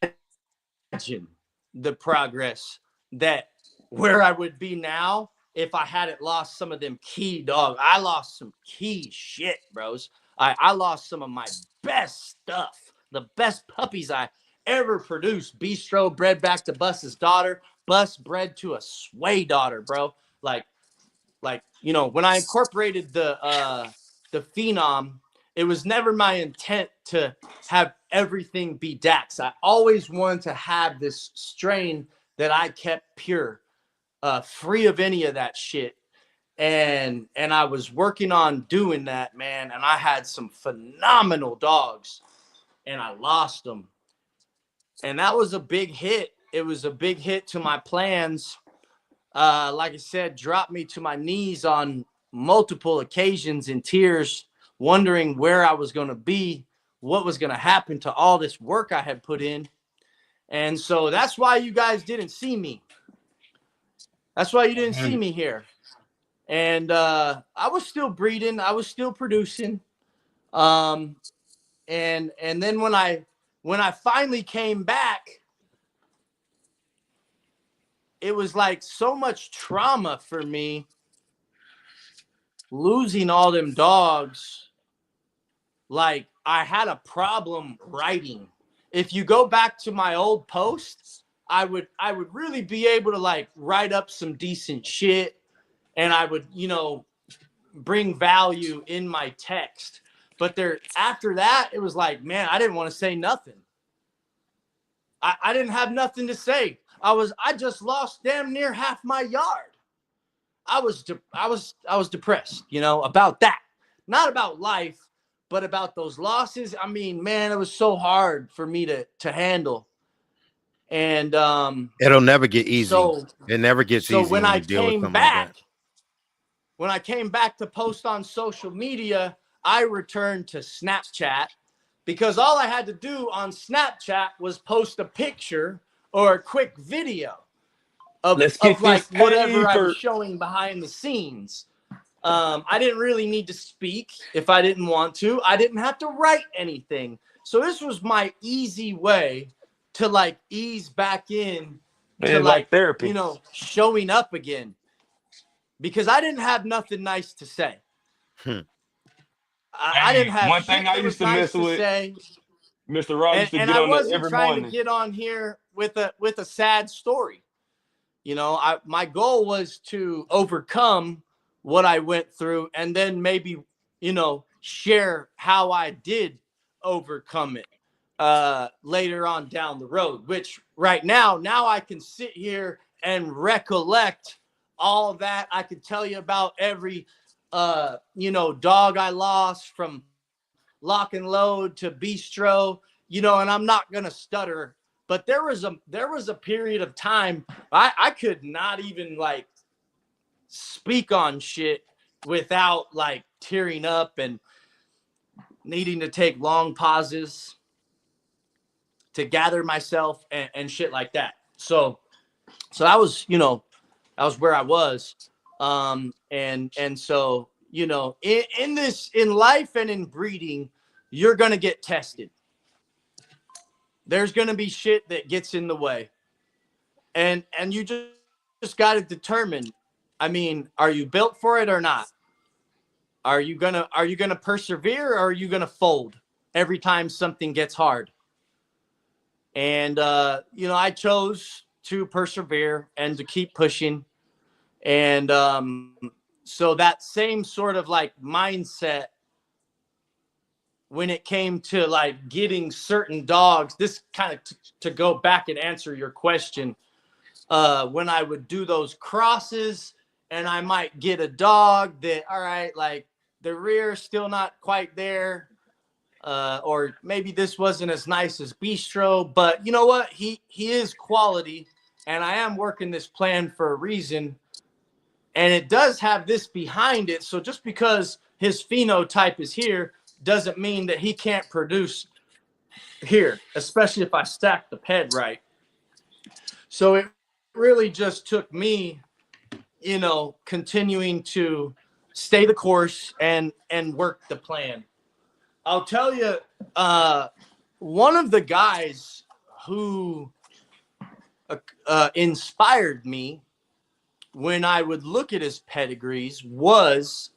Speaker 8: the progress that where I would be now if I hadn't lost some of them key dogs. I lost some key shit, bros. I lost some of my best stuff, the best puppies I ever produced. Bistro bred back to Bus's daughter, Bus bred to a Sway daughter, bro. Like, you know, when I incorporated the Phenom, it was never my intent to have everything be Dax. I always wanted to have this strain that I kept pure, free of any of that shit. And I was working on doing that, man. And I had some phenomenal dogs, and I lost them. And that was a big hit. It was a big hit to my plans. Like I said, dropped me to my knees on multiple occasions in tears, wondering where I was going to be, what was going to happen to all this work I had put in. And so that's why you guys didn't see me. That's why you didn't see me here. And I was still breeding. I was still producing. And then when I finally came back, it was like so much trauma for me losing all them dogs. Like I had a problem writing. If you go back to my old posts, I would really be able to like write up some decent shit, and I would, you know, bring value in my text. But there, after that, it was like, man, I didn't want to say nothing. I didn't have nothing to say. I just lost damn near half my yard. I was depressed, you know, about that. Not about life, but about those losses. I mean, man, it was so hard for me to handle. And
Speaker 5: It'll never get easy.
Speaker 8: so
Speaker 5: It never gets
Speaker 8: so
Speaker 5: easy
Speaker 8: when
Speaker 5: when
Speaker 8: I
Speaker 5: you deal with
Speaker 8: came
Speaker 5: something like that.
Speaker 8: back, when I came back to post on social media, I returned to Snapchat because all I had to do on Snapchat was post a picture or a quick video
Speaker 7: Let's
Speaker 8: of
Speaker 7: get
Speaker 8: like
Speaker 7: this
Speaker 8: whatever I was
Speaker 7: paper.
Speaker 8: showing behind the scenes. I didn't really need to speak if I didn't want to. I didn't have to write anything. So this was my easy way to like ease back in to
Speaker 7: It's
Speaker 8: like,
Speaker 7: like therapy.
Speaker 8: you know, showing up again because I didn't have nothing nice to say.
Speaker 5: Hmm.
Speaker 8: I didn't
Speaker 7: Hey,
Speaker 8: have
Speaker 7: one thing
Speaker 8: shit
Speaker 7: I
Speaker 8: that
Speaker 7: used
Speaker 8: was
Speaker 7: to
Speaker 8: nice
Speaker 7: mess
Speaker 8: to
Speaker 7: with,
Speaker 8: say.
Speaker 7: Mr. Raw used to
Speaker 8: And
Speaker 7: get
Speaker 8: I
Speaker 7: on there
Speaker 8: wasn't
Speaker 7: every
Speaker 8: trying to
Speaker 7: morning.
Speaker 8: get on here with a sad story. You know, my goal was to overcome what I went through and then maybe, you know, share how I did overcome it later on down the road, which right now I can sit here and recollect all of that. I could tell you about every, you know, dog I lost from lock and load to bistro, you know, and I'm not going to stutter, but there was a period of time I could not even like speak on shit without like tearing up and needing to take long pauses to gather myself and shit like that. So that was, you know, that was where I was. And so, you know, in this, in life and in breeding, you're going to get tested. There's going to be shit that gets in the way. And you just got to determine, I mean, are you built for it or not? Are you going to persevere or are you going to fold every time something gets hard? And you know, I chose to persevere and to keep pushing. And so that same sort of like mindset when it came to like getting certain dogs, this kind of to go back and answer your question, when I would do those crosses and I might get a dog that, all right, like the rear still not quite there. Or maybe this wasn't as nice as Bistro, but you know what? He is quality, and I am working this plan for a reason. And it does have this behind it. So just because his phenotype is here doesn't mean that he can't produce here, especially if I stack the ped right. So it really just took me, you know, continuing to stay the course and work the plan. I'll tell you, one of the guys who inspired me when I would look at his pedigrees was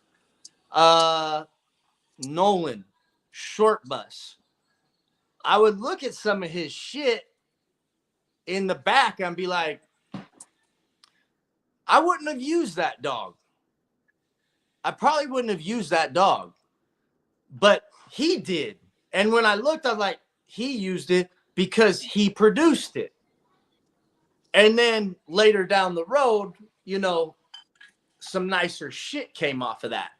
Speaker 8: Nolan, short bus. I would look at some of his shit in the back and be like, I wouldn't have used that dog. I probably wouldn't have used that dog, but he did. And when I looked, I was like, he used it because he produced it. And then later down the road, you know, some nicer shit came off of that.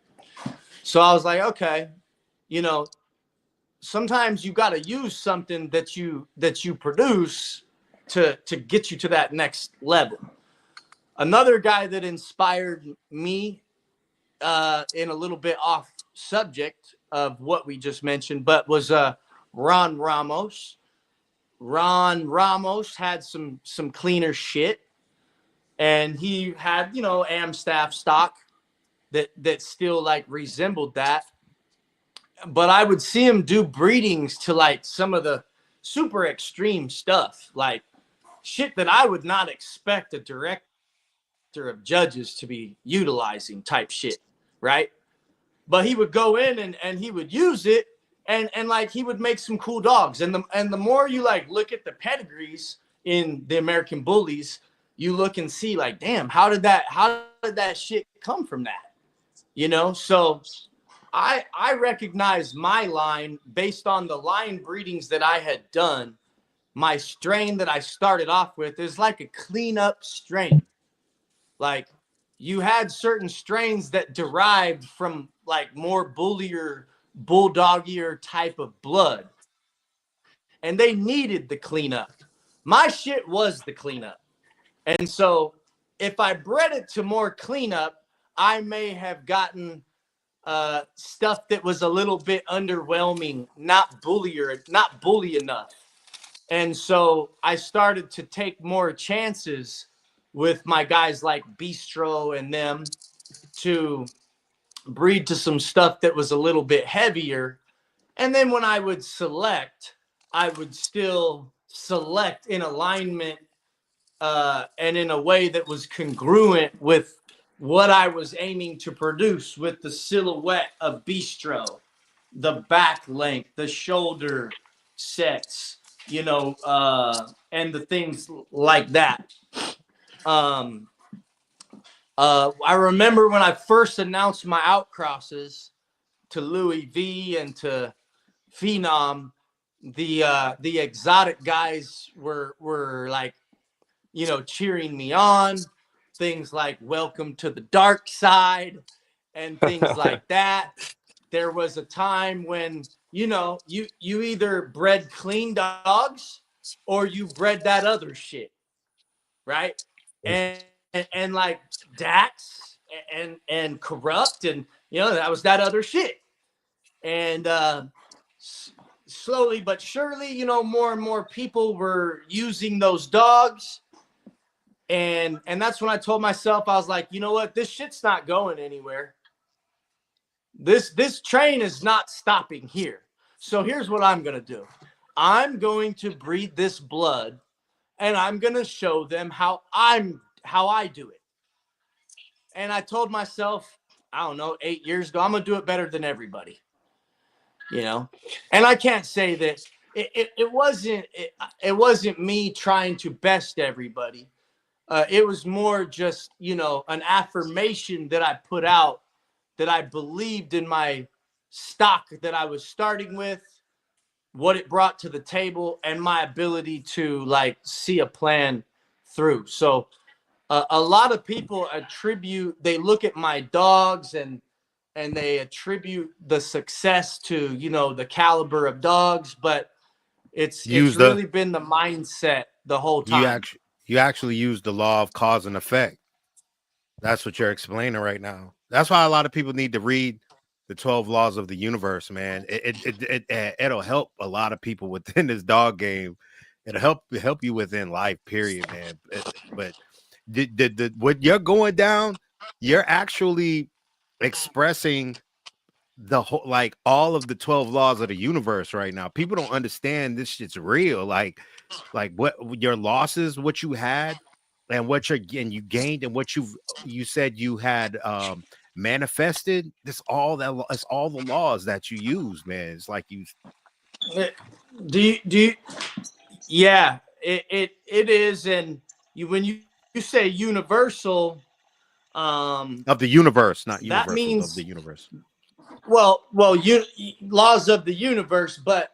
Speaker 8: So I was like, okay, you know, sometimes you got to use something that you produce to get you to that next level. Another guy that inspired me in a little bit off subject of what we just mentioned, but was Ron Ramos. Ron Ramos had some cleaner shit, and he had, you know, Amstaff stock that still like resembled that. But I would see him do breedings to like some of the super extreme stuff, like shit that I would not expect a director of judges to be utilizing type shit, right? But he would go in and he would use it, and like he would make some cool dogs. And the more you like look at the pedigrees in the American Bullies, you look and see like, damn, how did that shit come from that? You know, so I recognize my line based on the line breedings that I had done. My strain that I started off with is like a cleanup strain. Like you had certain strains that derived from like more bulldoggier type of blood, and they needed the cleanup. My shit was the cleanup. And so if I bred it to more cleanup, I may have gotten stuff that was a little bit underwhelming, not bully enough. And so I started to take more chances with my guys like Bistro and them to breed to some stuff that was a little bit heavier. And then when I would select, I would still select in alignment and in a way that was congruent with what I was aiming to produce with the silhouette of Bistro, the back length, the shoulder sets, and the things like that. I remember when I first announced my outcrosses to Louis V and to Phenom, the exotic guys were like, cheering me on, things like "Welcome to the Dark Side" and things like that. There was a time when you either bred clean dogs or you bred that other shit, right? And like Dax and Corrupt, and that was that other shit. And slowly but surely, more and more people were using those dogs. And that's when I told myself, I was like, you know what? This shit's not going anywhere. This train is not stopping here. So here's what I'm going to do. I'm going to breed this blood, and I'm going to show them how I do it. And I told myself, I don't know, 8 years ago, I'm going to do it better than everybody. And I can't say that it wasn't me trying to best everybody. It was more just, an affirmation that I put out, that I believed in my stock that I was starting with, what it brought to the table, and my ability to like see a plan through. So a lot of people they look at my dogs and they attribute the success to, the caliber of dogs, but it's really been the mindset the whole time.
Speaker 5: You actually use the law of cause and effect. That's what you're explaining right now. That's why a lot of people need to read the 12 laws of the universe, man. It'll help a lot of people within this dog game. It'll help you within life, period, man. But what you're going down, you're actually expressing the whole, like, all of the 12 laws of the universe right now. People don't understand this shit's real. Like what your losses, what you had, and what you gained, and what you said you had manifested. It's all the laws that you use, man. It's like you
Speaker 8: yeah, it is. And when you say universal
Speaker 5: of the universe, not universal,
Speaker 8: that means
Speaker 5: of the universe.
Speaker 8: Well, laws of the universe, but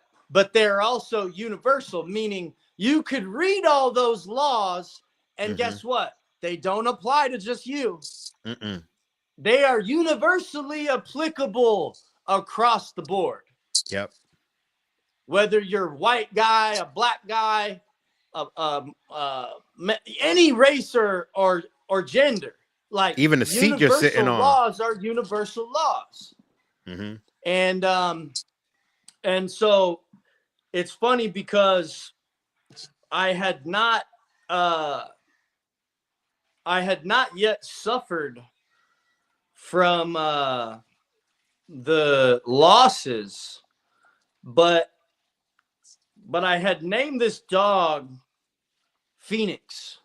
Speaker 8: they're also universal, meaning you could read all those laws, and guess what? They don't apply to just you. They are universally applicable across the board.
Speaker 5: Yep.
Speaker 8: Whether you're a white guy, a black guy, any race or gender, like
Speaker 5: even the seat you're sitting on.
Speaker 8: Laws are universal laws. And so it's funny because I had not yet suffered from the losses, but I had named this dog Phoenix.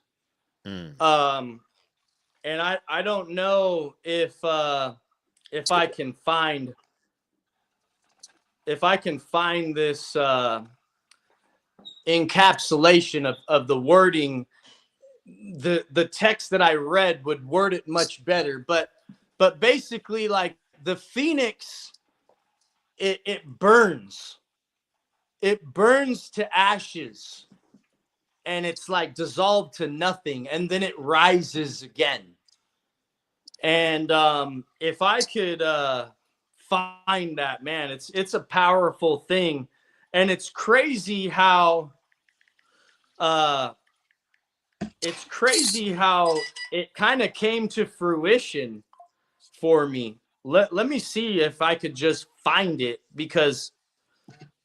Speaker 8: And I don't know if I can find this encapsulation of the wording. The text that I read would word it much better, but basically, like, the Phoenix, it burns to ashes, and it's like dissolved to nothing, and then it rises again. And if I could find that, man, it's a powerful thing. And uh it's crazy how it kind of came to fruition for me. Let me see if I could just find it, because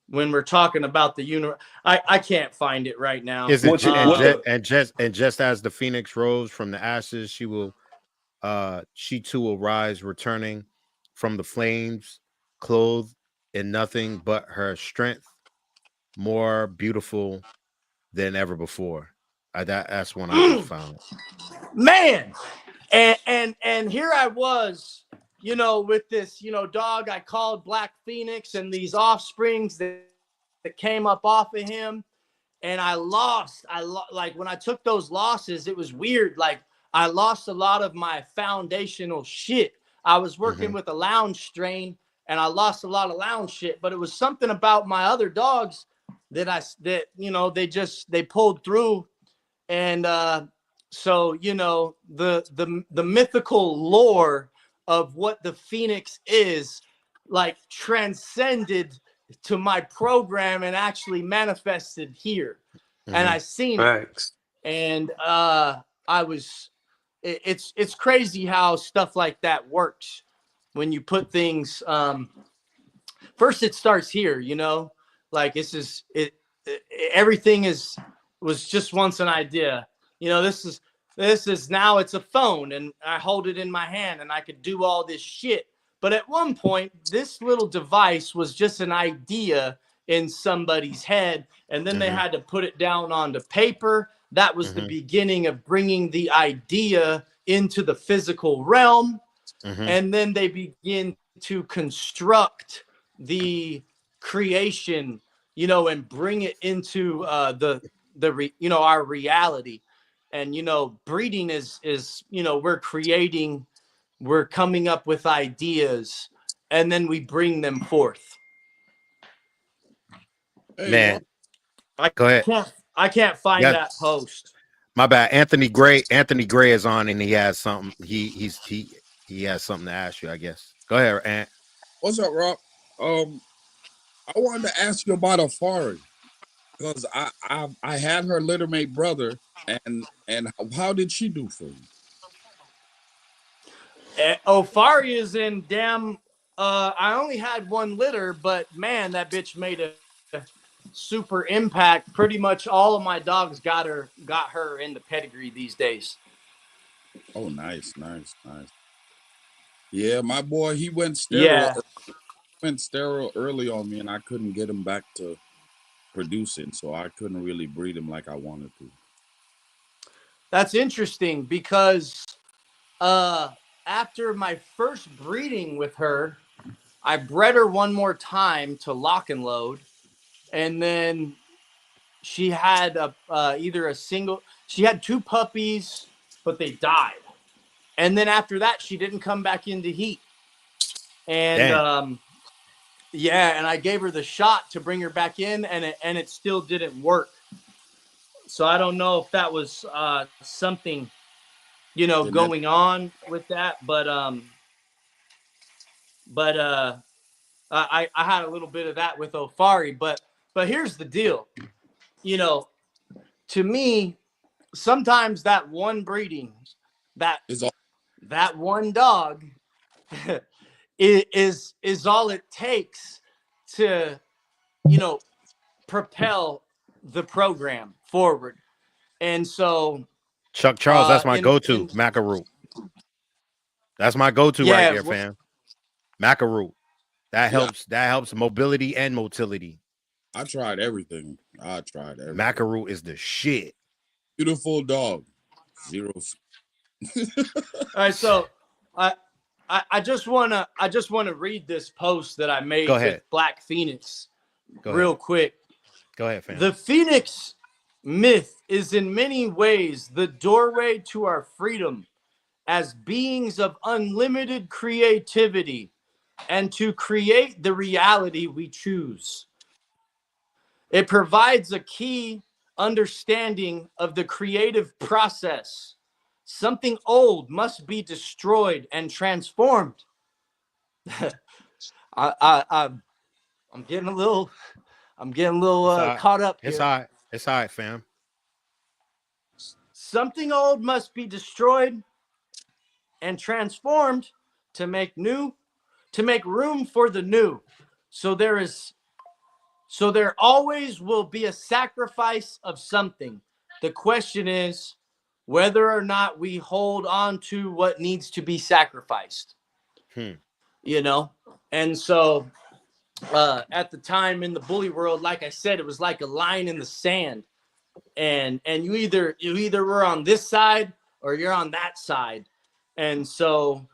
Speaker 8: when we're talking about the universe, I can't find it right now.
Speaker 5: Is it
Speaker 6: What you what the
Speaker 5: and just as the phoenix rose from the ashes, she too will rise, returning from the flames, clothed in nothing but her strength, more beautiful than ever before. That's one I just found.
Speaker 8: Man, and here I was, with this, dog I called Black Phoenix, and these offsprings that came up off of him. And I lost. Like when I took those losses, it was weird. Like I lost a lot of my foundational shit. I was working
Speaker 5: Mhm.
Speaker 8: with a lounge strain, and I lost a lot of lounge shit. But it was something about my other dogs they pulled through. And so the mythical lore of what the phoenix is, like, transcended to my program and actually manifested here. And I
Speaker 5: Mhm.
Speaker 8: seen it.
Speaker 7: Facts.
Speaker 8: And I was it's crazy how stuff like that works when you put things. First it starts here, like it everything was just once an idea. This is now it's a phone, and I hold it in my hand and I could do all this shit. But at one point, this little device was just an idea in somebody's head, and then they
Speaker 5: Mhm.
Speaker 8: had to put it down onto paper. That was the
Speaker 5: Mhm.
Speaker 8: beginning of bringing the idea into the physical realm.
Speaker 5: Mhm.
Speaker 8: And then they begin to construct the creation, and bring it into our reality. And breeding is we're coming up with ideas, and then we bring them forth.
Speaker 9: Hey, Rob.
Speaker 5: Man,
Speaker 8: I
Speaker 5: go ahead.
Speaker 8: I can't find
Speaker 5: Yeah,
Speaker 8: that post.
Speaker 5: my bad. Anthony Gray. Anthony Gray is on, and he has something. He has something to ask you. I guess. Go ahead, Ant.
Speaker 9: What's up, Rob? I wanted to ask you about Afari because I had her littermate brother, and how did she do for you?
Speaker 8: Ofari is in damn. I only had one litter, but man, that bitch made a super impact. Pretty much all of my dogs got her in the pedigree these days.
Speaker 9: Oh, nice, nice, nice. Yeah, my boy, he
Speaker 8: Yeah,
Speaker 9: went sterile early on me, and I couldn't get him back to producing, so I couldn't really breed him like I wanted to.
Speaker 8: that's interesting because uh, after my first breeding with her, I bred her one more time to lock and load, and then she had either a single. She had two puppies, but they died. And then after that, she didn't come back into heat. And
Speaker 5: Damn.
Speaker 8: yeah, and I gave her the shot to bring her back in, and it still didn't work. So I don't know if that was something
Speaker 9: Genetic.
Speaker 8: going on with that, but I had a little bit of that with Ofari. But here's the deal, you know, to me, sometimes that one breeding, that
Speaker 9: Is all
Speaker 8: that one dog is all it takes to you know propel the program forward. And so
Speaker 5: Chuck Charles, that's my
Speaker 8: in
Speaker 5: go-to. Macaroon. That's my go-to right
Speaker 8: yeah
Speaker 5: there, fam. Macaroon.
Speaker 9: yeah.
Speaker 5: That helps mobility and motility.
Speaker 9: I tried everything. I tried everything.
Speaker 5: Macaroon is the shit.
Speaker 9: Beautiful dog. Zero.
Speaker 8: All right, so I I just wanna read this post that I
Speaker 5: Go
Speaker 8: made with
Speaker 5: ahead.
Speaker 8: Black Phoenix
Speaker 5: Go
Speaker 8: real
Speaker 5: ahead.
Speaker 8: quick.
Speaker 5: Go ahead, fam.
Speaker 8: The Phoenix myth is in many ways the doorway to our freedom as beings of unlimited creativity and to create the reality we choose. It provides a key understanding of the creative process, Something old must be destroyed and transformed. I'm getting a little
Speaker 5: It's all right.
Speaker 8: caught up
Speaker 5: It's
Speaker 8: here.
Speaker 5: all right. It's all right, fam.
Speaker 8: Something old must be destroyed and transformed to make room for the new. So there always will be a sacrifice of something. The question is whether or not we hold on to what needs to be sacrificed,
Speaker 5: Hmm.
Speaker 8: you know? And so at the time in the bully world, like I said, it was like a line in the sand. And you either were on this side or you're on that side. And so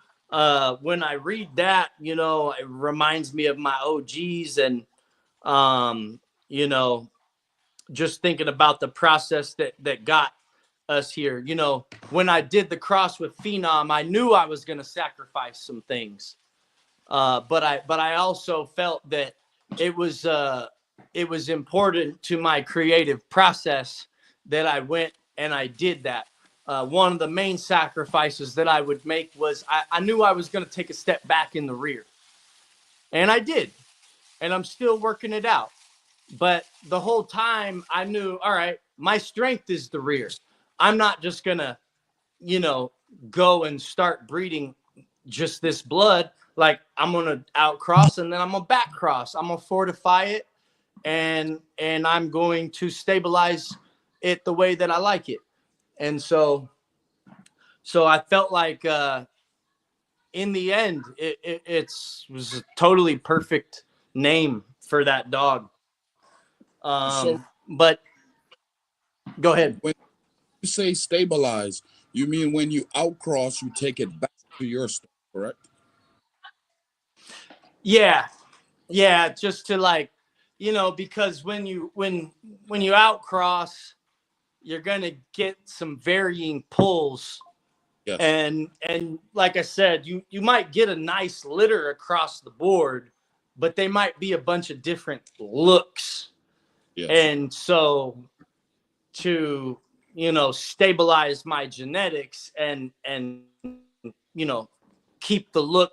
Speaker 8: when I read that, you know, it reminds me of my OGs and you know, just thinking about the process that got us here. You know, when I did the cross with Phenom, I knew I was going to sacrifice some things. But I also felt that it was important to my creative process that I went and I did that. One of the main sacrifices that I would make was I knew I was going to take a step back in the rear, and I did, and I'm still working it out. But the whole time I knew, all right, my strength is the rear. I'm not just gonna, you know, go and start breeding just this blood. Like I'm gonna outcross and then I'm gonna back cross. I'm gonna fortify it and I'm going to stabilize it the way that I like it. And so I felt like in the end it was a totally perfect name for that dog.
Speaker 9: So
Speaker 8: But go ahead.
Speaker 9: when you say stabilize, you mean when you outcross, you take it back to your stuff, correct?
Speaker 8: Yeah, yeah, just to like, you know, because when you outcross, you're gonna get some varying pulls,
Speaker 9: Yes.
Speaker 8: and like I said, you might get a nice litter across the board, but they might be a bunch of different looks,
Speaker 9: Yes.
Speaker 8: and so to, you know, stabilize my genetics and you know, keep the look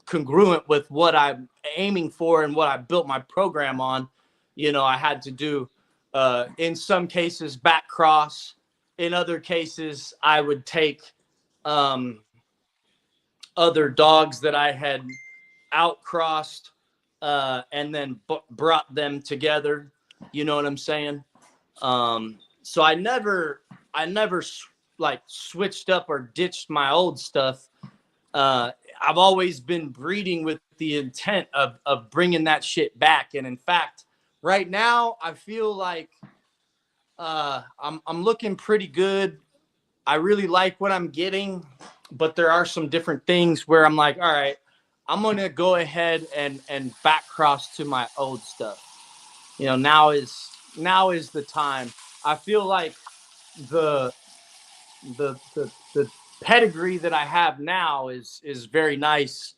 Speaker 8: congruent with what I'm aiming for and what I built my program on, you know, I had to do in some cases back cross. In other cases, I would take other dogs that I had outcrossed and then brought them together. You know what I'm saying? So I never like switched up or ditched my old stuff. I've always been breeding with the intent of bringing that shit back. And in fact, right now I feel like I'm looking pretty good. I really like what I'm getting, but there are some different things where I'm like, all right, I'm gonna go ahead and back cross to my old stuff. You know, now is the time. I feel like the the pedigree that I have now is very nice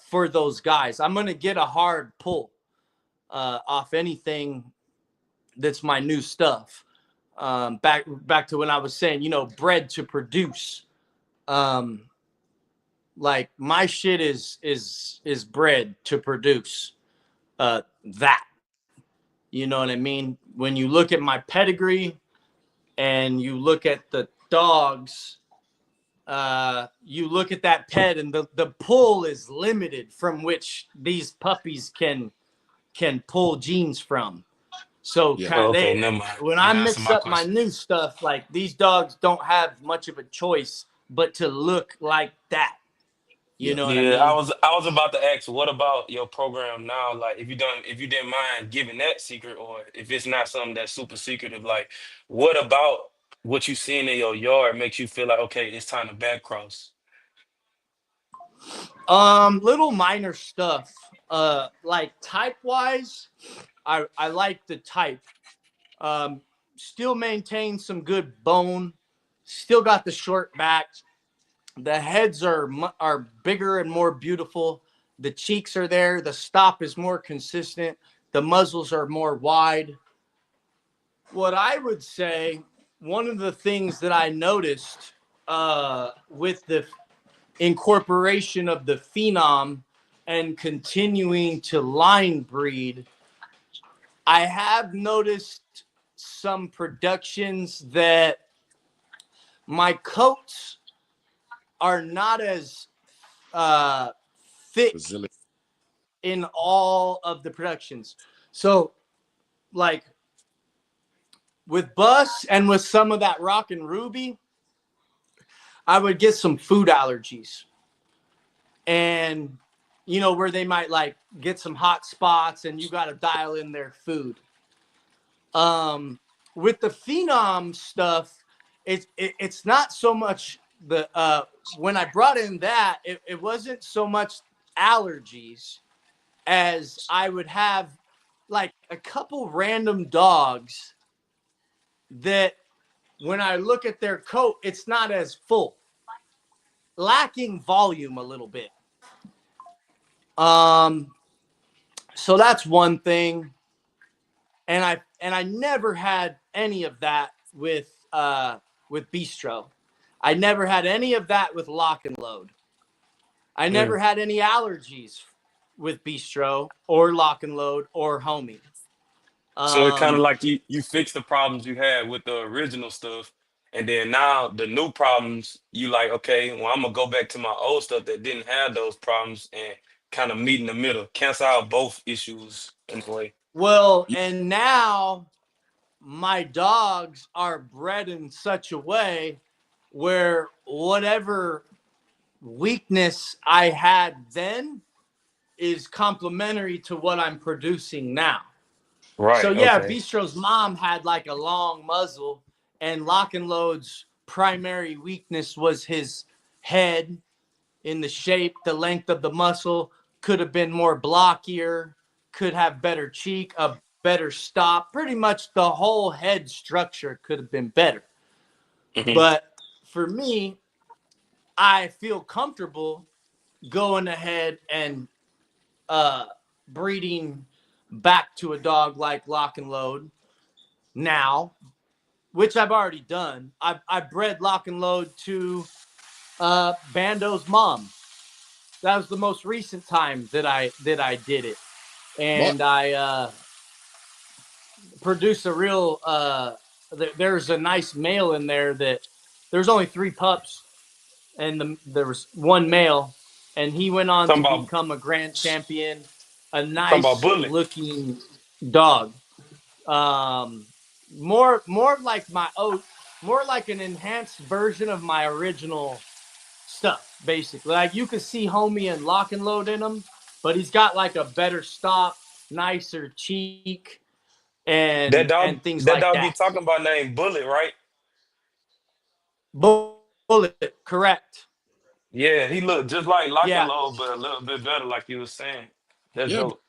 Speaker 8: for those guys. I'm gonna get a hard pull off anything that's my new stuff. Back to when I was saying, you know, bred to produce. Um, like my shit is bred to produce that. You know what I mean? When you look at my pedigree and you look at the dogs, you look at that pet and the pull is limited from which these puppies can pull genes from. So
Speaker 9: Yeah.
Speaker 7: Oh, okay,
Speaker 8: they,
Speaker 7: never mind.
Speaker 8: when I
Speaker 7: You answered
Speaker 8: mix
Speaker 7: my
Speaker 8: up my
Speaker 7: question.
Speaker 8: new stuff, like these dogs don't have much of a choice but to look like that. You know
Speaker 9: Yes.
Speaker 8: what I
Speaker 7: Yeah,
Speaker 8: mean?
Speaker 7: I was about to ask, what about your program now? Like, if you didn't mind giving that secret, or if it's not something that's super secretive, like, what about what you seen in your yard makes you feel like, okay, it's time to back cross?
Speaker 8: Little minor stuff. Like type wise, I like the type. Um, Still maintain some good bone. Still got the short back. The heads are bigger and more beautiful. The cheeks are there. The stop is more consistent. The muzzles are more wide. What I would say, one of the things that I noticed with the incorporation of the phenom and continuing to line breed, I have noticed some productions that my coats are not as thick
Speaker 9: Resilient.
Speaker 8: in all of the productions. So, like with Bus and with some of that Rock and Ruby, I would get some food allergies. And, you know, where they might like get some hot spots and you got to dial in their food. With the Phenom stuff, it's not so much the, when I brought in that, it wasn't so much allergies as I would have like a couple random dogs that when I look at their coat, it's not as full, lacking volume a little bit. So that's one thing. And I never had any of that with Bistro. I never had any of that with Lock and Load. I never had any allergies with Bistro or Lock and Load or Homie.
Speaker 7: So it kind of like you fix the problems you had with the original stuff, and then now the new problems you like, okay, well I'm gonna go back to my old stuff that didn't have those problems and kind of meet in the middle, cancel out both issues in a way.
Speaker 8: Well, and now my dogs are bred in such a way where whatever weakness I had then is complementary to what I'm producing now. So
Speaker 7: Right.
Speaker 8: yeah,
Speaker 7: Okay.
Speaker 8: Bistro's mom had like a long muzzle, and Lock and Load's primary weakness was his head in the shape, the length of the muscle could have been more blockier, could have better cheek, a better stop. Pretty much the whole head structure could have been better.
Speaker 7: Hmm.
Speaker 8: But for me, I feel comfortable going ahead and breeding back to a dog like Lock and Load now, which I've already done. I bred Lock and Load to Bando's mom. That was the most recent time that I did it,
Speaker 9: But
Speaker 8: and I produced a real. There's a nice male in there that there's only 3 pups, and there was one male, and he went on
Speaker 7: Talking
Speaker 8: to
Speaker 7: about
Speaker 8: become a grand champion, a
Speaker 7: talking about
Speaker 8: nice
Speaker 7: bullet.
Speaker 8: looking dog. Um, more like more like an enhanced version of my original stuff, basically. Like you could see Homie and Lock and Load in him, but he's got like a better stop, nicer cheek, and things
Speaker 7: That
Speaker 8: like
Speaker 7: dog you
Speaker 8: that.
Speaker 7: talking about named Bullet, right?
Speaker 8: Bullet, correct.
Speaker 7: Yeah, he looked just like Lock and
Speaker 8: Yeah,
Speaker 7: Load, but a little bit better, like you was saying. That's
Speaker 9: yeah, but
Speaker 7: dope.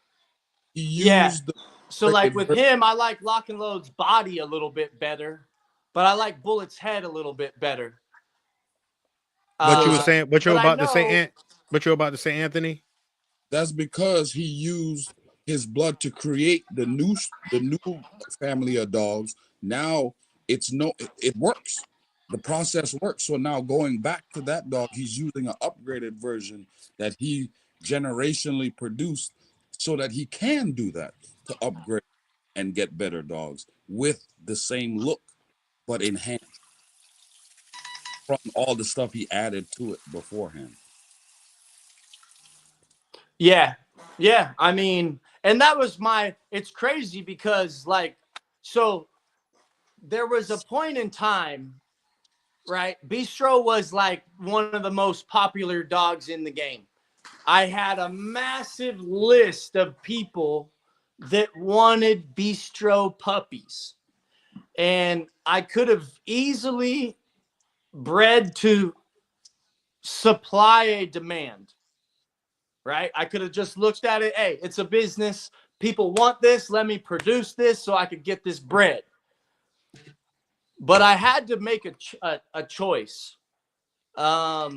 Speaker 9: he
Speaker 8: yeah.
Speaker 9: used the
Speaker 8: So like
Speaker 9: upgraded
Speaker 8: with
Speaker 9: version.
Speaker 8: him, I like Lock and Load's body a little bit better, but I like Bullet's head a little bit better.
Speaker 5: What you
Speaker 9: because
Speaker 5: were saying? What you were
Speaker 8: But I
Speaker 5: about to say,
Speaker 8: know,
Speaker 5: Ant? What you were about to say, Anthony?
Speaker 9: that's because he used his blood to create the new family of dogs. Now it works. The process works. So now going back to that dog, he's using an upgraded version that he generationally produced so that he can do that to upgrade and get better dogs with the same look but enhanced from all the stuff he added to it beforehand.
Speaker 8: yeah, yeah. I mean, and that was it's crazy because like, so there was a point in time, right? Bistro was like one of the most popular dogs in the game. I had a massive list of people that wanted Bistro puppies. And I could have easily bred to supply a demand, right? I could have just looked at it. Hey, it's a business. People want this. Let me produce this so I could get this bred. But I had to make a choice. I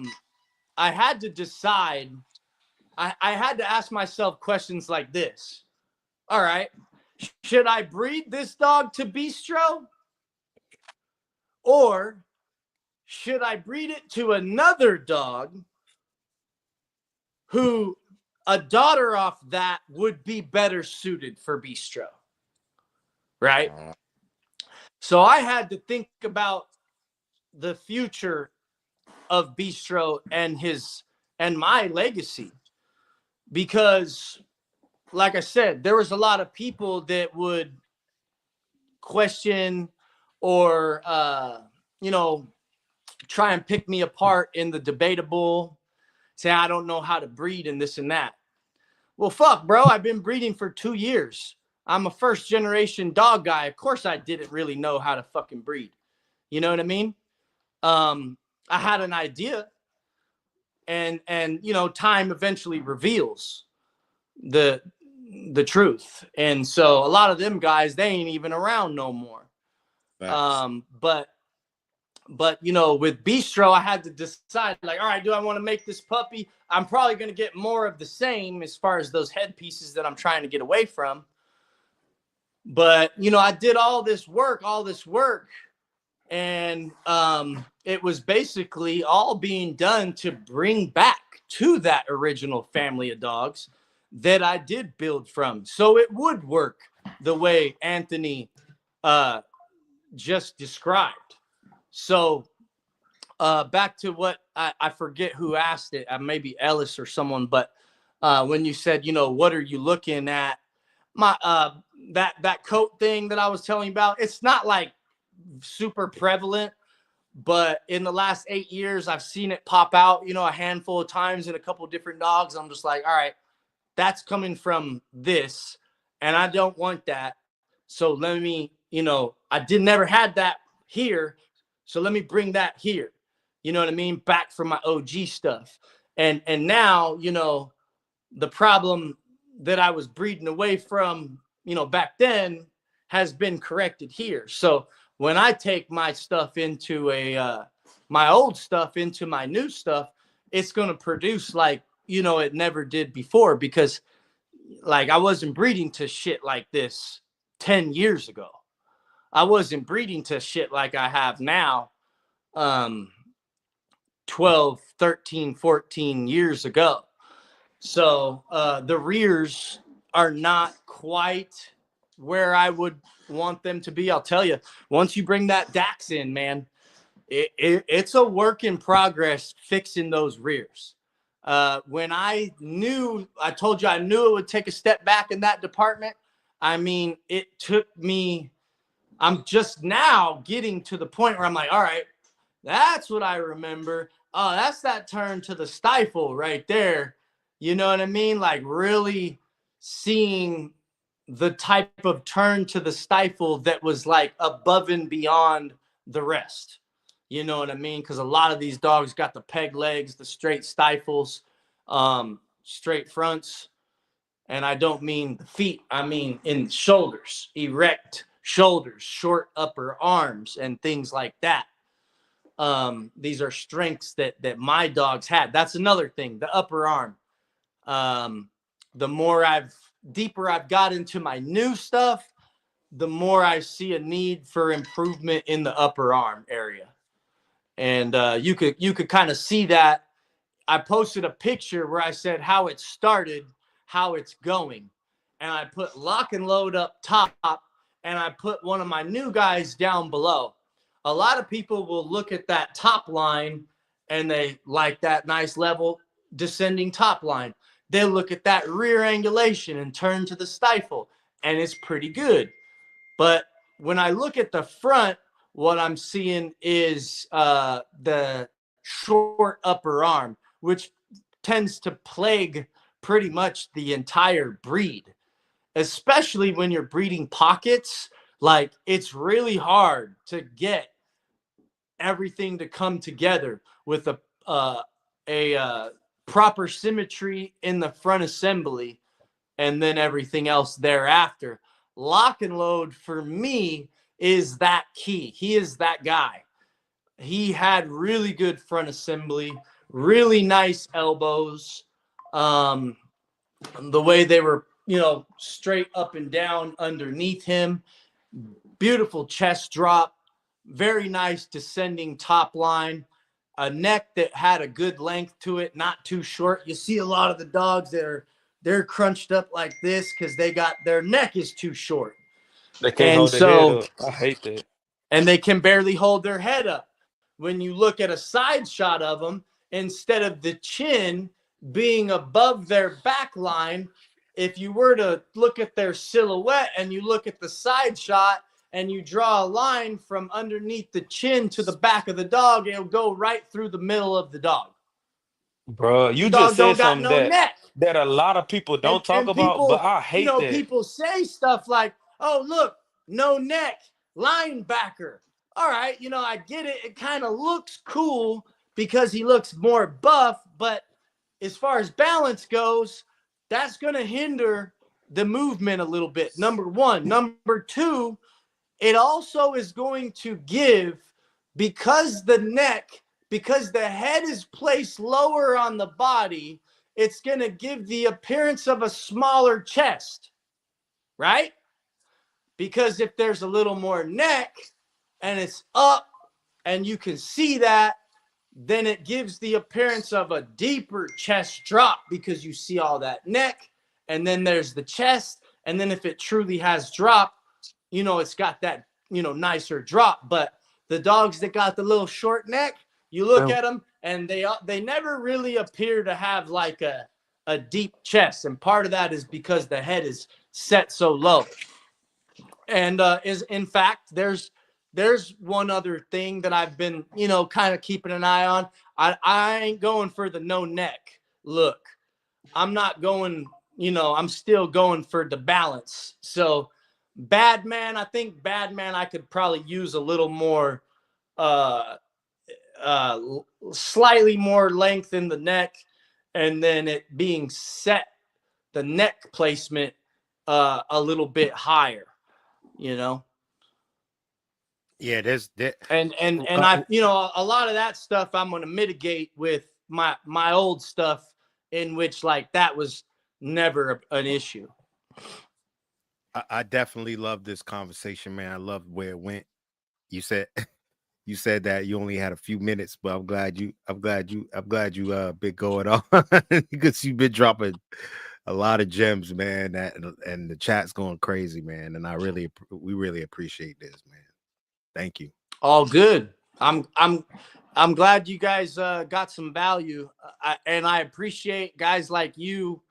Speaker 8: had to decide. I had to ask myself questions like this. All right, should I breed this dog to Bistro? Or should I breed it to another dog who a daughter off that would be better suited for Bistro? Right? So I had to think about the future of Bistro and my legacy, because like I said, there was a lot of people that would question or try and pick me apart in the debatable, say I don't know how to breed and this and that. Well, fuck, bro, I've been breeding for 2 years. I'm a first generation dog guy. Of course I didn't really know how to fucking breed. You know what I mean? I had an idea, and time eventually reveals the truth. And so a lot of them guys, they ain't even around no more. But with Bistro, I had to decide, like, all right, do I want to make this puppy? I'm probably going to get more of the same as far as those head pieces that I'm trying to get away from. But, I did all this work, and it was basically all being done to bring back to that original family of dogs that I did build from. So it would work the way Anthony just described. So back to what I forget who asked it, maybe Ellis or someone, but when you said, what are you looking at? My that coat thing that I was telling you about, it's not like super prevalent, but in the last 8 years, I've seen it pop out, a handful of times in a couple of different dogs. I'm just like, all right, that's coming from this, and I don't want that. So let me, I never had that here. So let me bring that here. You know what I mean? Back from my OG stuff. And now, the problem that I was breeding away from, back then has been corrected here. So when I take my stuff into my old stuff into my new stuff, it's going to produce like, it never did before, because like I wasn't breeding to shit like this 10 years ago. I wasn't breeding to shit like I have now 12, 13, 14 years ago. So the rears are not quite where I would want them to be. I'll tell you, once you bring that Dax in, man, it's a work in progress fixing those rears. When I told you I knew it would take a step back in that department. I mean, it took me, I'm just now getting to the point where I'm like, all right, that's what I remember. Oh, that's that turn to the stifle right there. You know what I mean? Like really seeing the type of turn to the stifle that was like above and beyond the rest. You know what I mean? Because a lot of these dogs got the peg legs, the straight stifles, straight fronts. And I don't mean the feet. I mean in shoulders, erect shoulders, short upper arms, and things like that. These are strengths that my dogs had. That's another thing, the upper arm. The deeper I've got into my new stuff, the more I see a need for improvement in the upper arm area. And you could kind of see that. I posted a picture where I said how it started, how it's going. And I put lock and load up top, and I put one of my new guys down below. A lot of people will look at that top line and they like that nice level descending top line. They'll look at that rear angulation and turn to the stifle, and it's pretty good. But when I look at the front, what I'm seeing is the short upper arm, which tends to plague pretty much the entire breed, especially when you're breeding pockets. Like it's really hard to get everything to come together with a proper symmetry in the front assembly and then everything else thereafter. Lock and load for me is that key. He is that guy. He had really good front assembly, really nice elbows. The way they were, straight up and down underneath him. Beautiful chest drop, very nice descending top line, a neck that had a good length to it, not too short. You see a lot of the dogs that they're crunched up like this because they got their neck is too short.
Speaker 7: They can't
Speaker 8: And
Speaker 7: hold their head
Speaker 8: so,
Speaker 7: up. I hate that.
Speaker 8: and they can barely hold their head up. When you look at a side shot of them, instead of the chin being above their back line, if you were to look at their silhouette and you look at the side shot and you draw a line from underneath the chin to the back of the dog, it'll go right through the middle of the dog.
Speaker 7: Bro, you just
Speaker 8: Dog
Speaker 7: said
Speaker 8: don't got
Speaker 7: something
Speaker 8: no neck.
Speaker 7: that a lot of people don't talk
Speaker 8: And
Speaker 7: about, but
Speaker 8: people,
Speaker 7: I hate that.
Speaker 8: people say stuff like, oh, look, no neck, linebacker. All right, I get it. It kind of looks cool because he looks more buff, but as far as balance goes, that's going to hinder the movement a little bit. Number one. Number two, it also is going to give, because the head is placed lower on the body, it's going to give the appearance of a smaller chest, right? Because if there's a little more neck and it's up and you can see that, then it gives the appearance of a deeper chest drop because you see all that neck, and then there's the chest, and then if it truly has drop, it's got that, nicer drop. But the dogs that got the little short neck, you look at them and they never really appear to have like a deep chest, and part of that is because the head is set so low. And is in fact, there's one other thing that I've been, kind of keeping an eye on. I ain't going for the no neck look. I'm not going, I'm still going for the balance. So Badman, I could probably use a little more, slightly more length in the neck, and then it being set, the neck placement, a little bit higher,
Speaker 5: Yeah, there's that.
Speaker 8: and I, a lot of that stuff I'm going to mitigate with my old stuff, in which like that was never an issue.
Speaker 5: I definitely love this conversation, man. I love where it went. You said you said that you only had a few minutes, but I'm glad you been going on because you've been dropping a lot of gems, man. And the chat's going crazy, man. And we really appreciate this, man. Thank you.
Speaker 8: All good. I'm glad you guys got some value, and I appreciate guys like you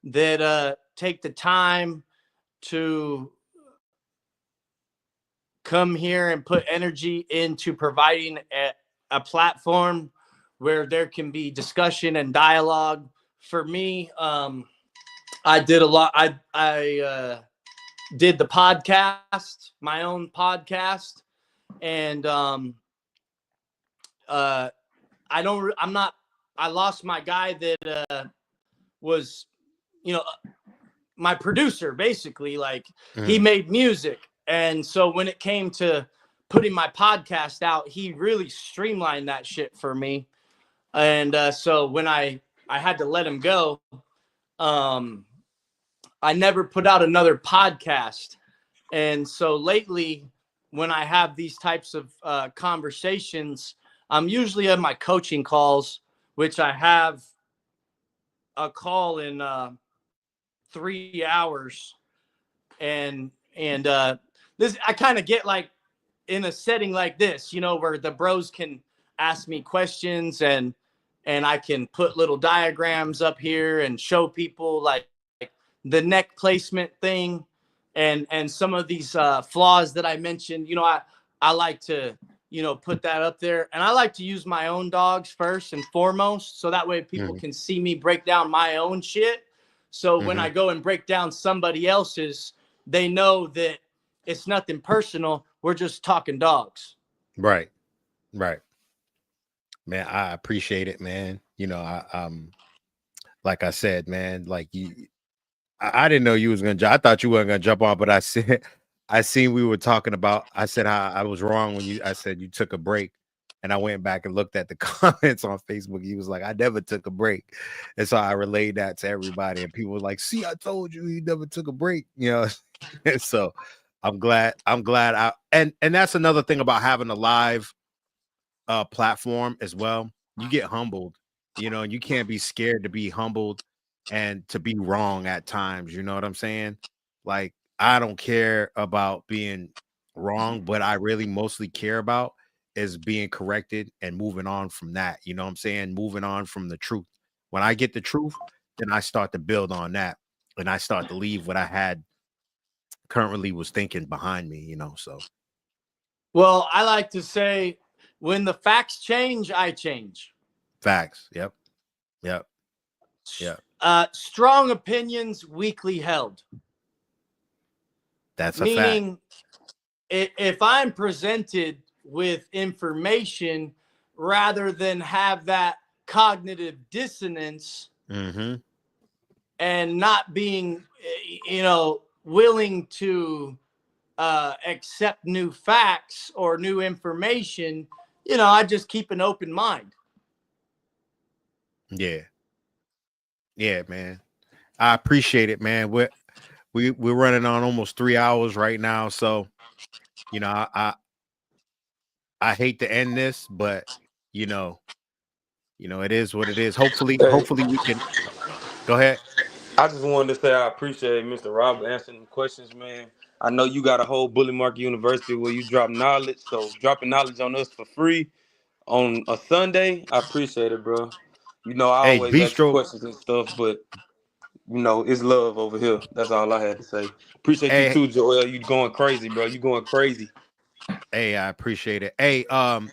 Speaker 8: that take the time to come here and put energy into providing a platform where there can be discussion and dialogue. For me, I did a lot. I did the podcast, my own podcast, and I lost my guy that was, my producer, basically. Like, he made music. And so when it came to putting my podcast out, he really streamlined that shit for me. And so when I had to let him go, I never put out another podcast. And so lately, when I have these types of conversations, I'm usually on my coaching calls, which I have a call in 3 hours. And this, I kind of get like in a setting like this, where the bros can ask me questions, and I can put little diagrams up here and show people like the neck placement thing, and some of these flaws that I mentioned. I like to, put that up there, and I like to use my own dogs first and foremost, so that way people can see me break down my own shit. So when I go and break down somebody else's, they know that it's nothing personal. We're just talking dogs.
Speaker 5: Right. Man, I appreciate it, man. Like I said, man, like I didn't know you was gonna. I thought you weren't gonna jump on, but I seen we were talking about. I said how I was wrong when I said you took a break, and I went back and looked at the comments on Facebook. He was like, "I never took a break," and so I relayed that to everybody, and people were like, "See, I told you he never took a break," And so I'm glad. And that's another thing about having a live platform as well. You get humbled, and you can't be scared to be humbled and to be wrong at times. You know what I'm saying? Like, I don't care about being wrong, but I really mostly care about is being corrected and moving on from that. You know what I'm saying? Moving on from the truth. When I get the truth, then I start to build on that and I start to leave what I had currently was thinking behind me. So
Speaker 8: Well, I like to say, when the facts change, I change.
Speaker 5: facts. Yep. Yep. Yep.
Speaker 8: Strong opinions weakly held.
Speaker 5: That's a fact.
Speaker 8: Meaning, if I'm presented with information rather than have that cognitive dissonance
Speaker 5: Mm-hmm.
Speaker 8: and not being, willing to accept new facts or new information, I just keep an open mind.
Speaker 5: Yeah. Yeah, man. I appreciate it, man. We're running on almost 3 hours right now. So, I hate to end this, but you know, it is what it is.
Speaker 7: Hey,
Speaker 5: Hopefully we can go ahead.
Speaker 7: I just wanted to say I appreciate Mr. Robert answering the questions, man. I know you got a whole Bully Market University where you drop knowledge, so dropping knowledge on us for free on a Sunday, I appreciate it, bro. I
Speaker 5: Hey,
Speaker 7: always ask
Speaker 5: Bistro.
Speaker 7: questions and stuff, but it's love over here. That's all I had to say. Appreciate you
Speaker 5: Hey,
Speaker 7: too, Joel. You going crazy, bro. You going crazy.
Speaker 5: hey, I appreciate it. Hey,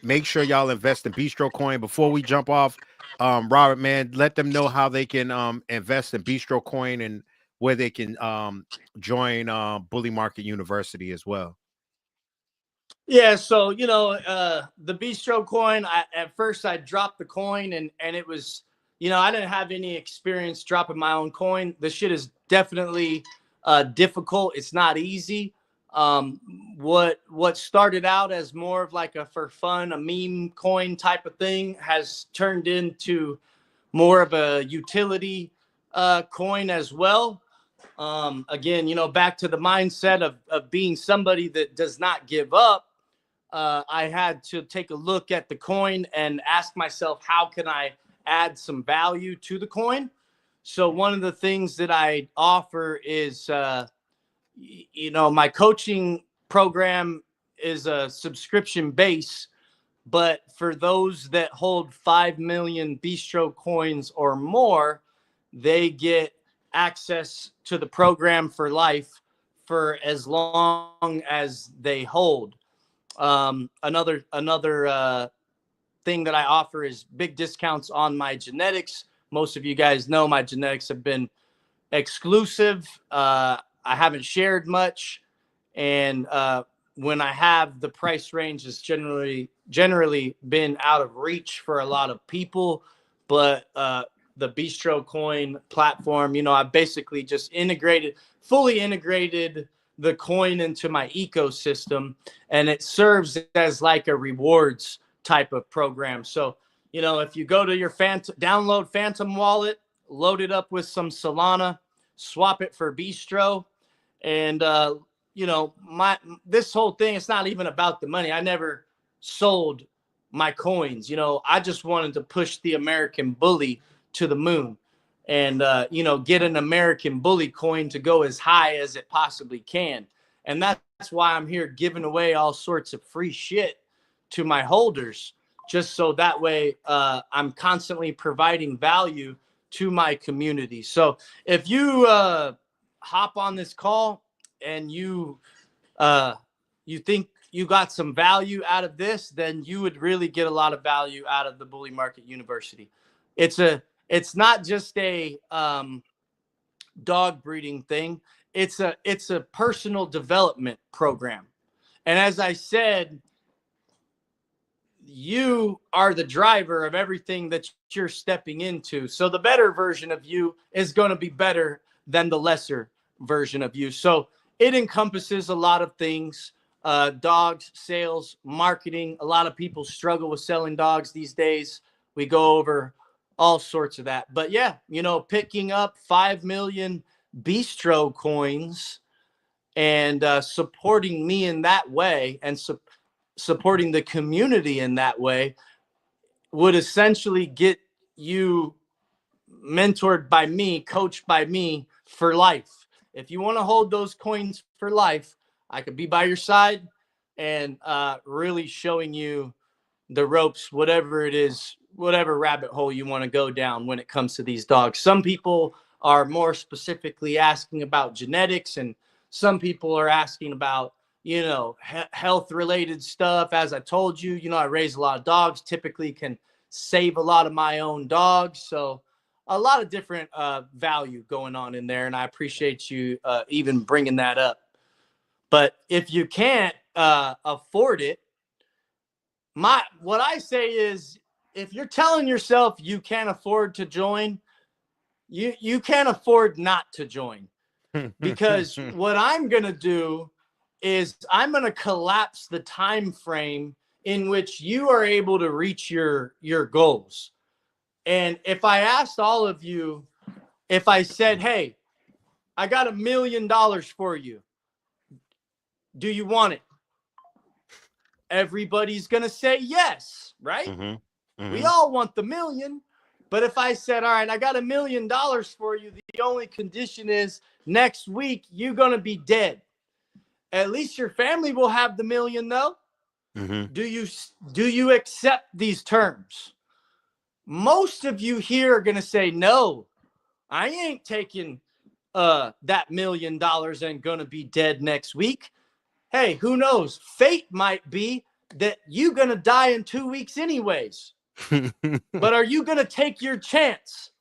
Speaker 5: make sure y'all invest in Bistro Coin before we jump off. Robert, man, let them know how they can invest in Bistro Coin and where they can join Bully Market University as well.
Speaker 8: Yeah, so the bistro coin. At first I dropped the coin, and it was, I didn't have any experience dropping my own coin. The shit is definitely difficult. It's not easy. What started out as more of like a for fun, a meme coin type of thing, has turned into more of a utility coin as well. Again, back to the mindset of being somebody that does not give up. I had to take a look at the coin and ask myself, how can I add some value to the coin? So one of the things that I offer is, my coaching program is a subscription base, but for those that hold 5 million bistro coins or more, they get access to the program for life for as long as they hold. Another thing that I offer is big discounts on my genetics. Most of you guys know my genetics have been exclusive. I haven't shared much, and when I have, the price range has generally been out of reach for a lot of people. But the Bistro Coin platform, I basically just fully integrated the coin into my ecosystem, and it serves as like a rewards type of program. So, if you go to your download Phantom wallet, load it up with some Solana, swap it for Bistro, and this whole thing, it's not even about the money. I never sold my coins. I just wanted to push the American Bully to the moon, and get an American Bully coin to go as high as it possibly can. And that's why I'm here giving away all sorts of free shit to my holders, just so that way I'm constantly providing value to my community. So if you hop on this call and you think you got some value out of this, then you would really get a lot of value out of the Bully Market University. It's not just a dog breeding thing. It's a personal development program. And as I said, you are the driver of everything that you're stepping into. So the better version of you is going to be better than the lesser version of you. So it encompasses a lot of things: dogs, sales, marketing. A lot of people struggle with selling dogs these days. We go over all sorts of that. But yeah, picking up 5 million Bistro coins and supporting me in that way and supporting the community in that way would essentially get you mentored by me, coached by me for life. If you want to hold those coins for life, I could be by your side and really showing you the ropes, whatever it is, whatever rabbit hole you want to go down when it comes to these dogs. Some people are more specifically asking about genetics, and some people are asking about, you know, health related stuff. As I told you, you know, I raise a lot of dogs, typically can save a lot of my own dogs. So a lot of different value going on in there. And I appreciate you even bringing that up. But if you can't afford it, what I say is, if you're telling yourself you can't afford to join, you can't afford not to join. Because what I'm going to do is I'm going to collapse the time frame in which you are able to reach your goals. And if I asked all of you, if I said, hey, I got $1 million for you, do you want it? Everybody's going to say yes, right? We all want the million. But if I said, all right, I got $1 million for you, the only condition is next week you're going to be dead. At least your family will have the million, though. Do you accept these terms? Most of you here are going to say, no, I ain't taking that $1 million and going to be dead next week. Hey, who knows? Fate might be that you're going to die in 2 weeks anyways. But are you going to take your chance?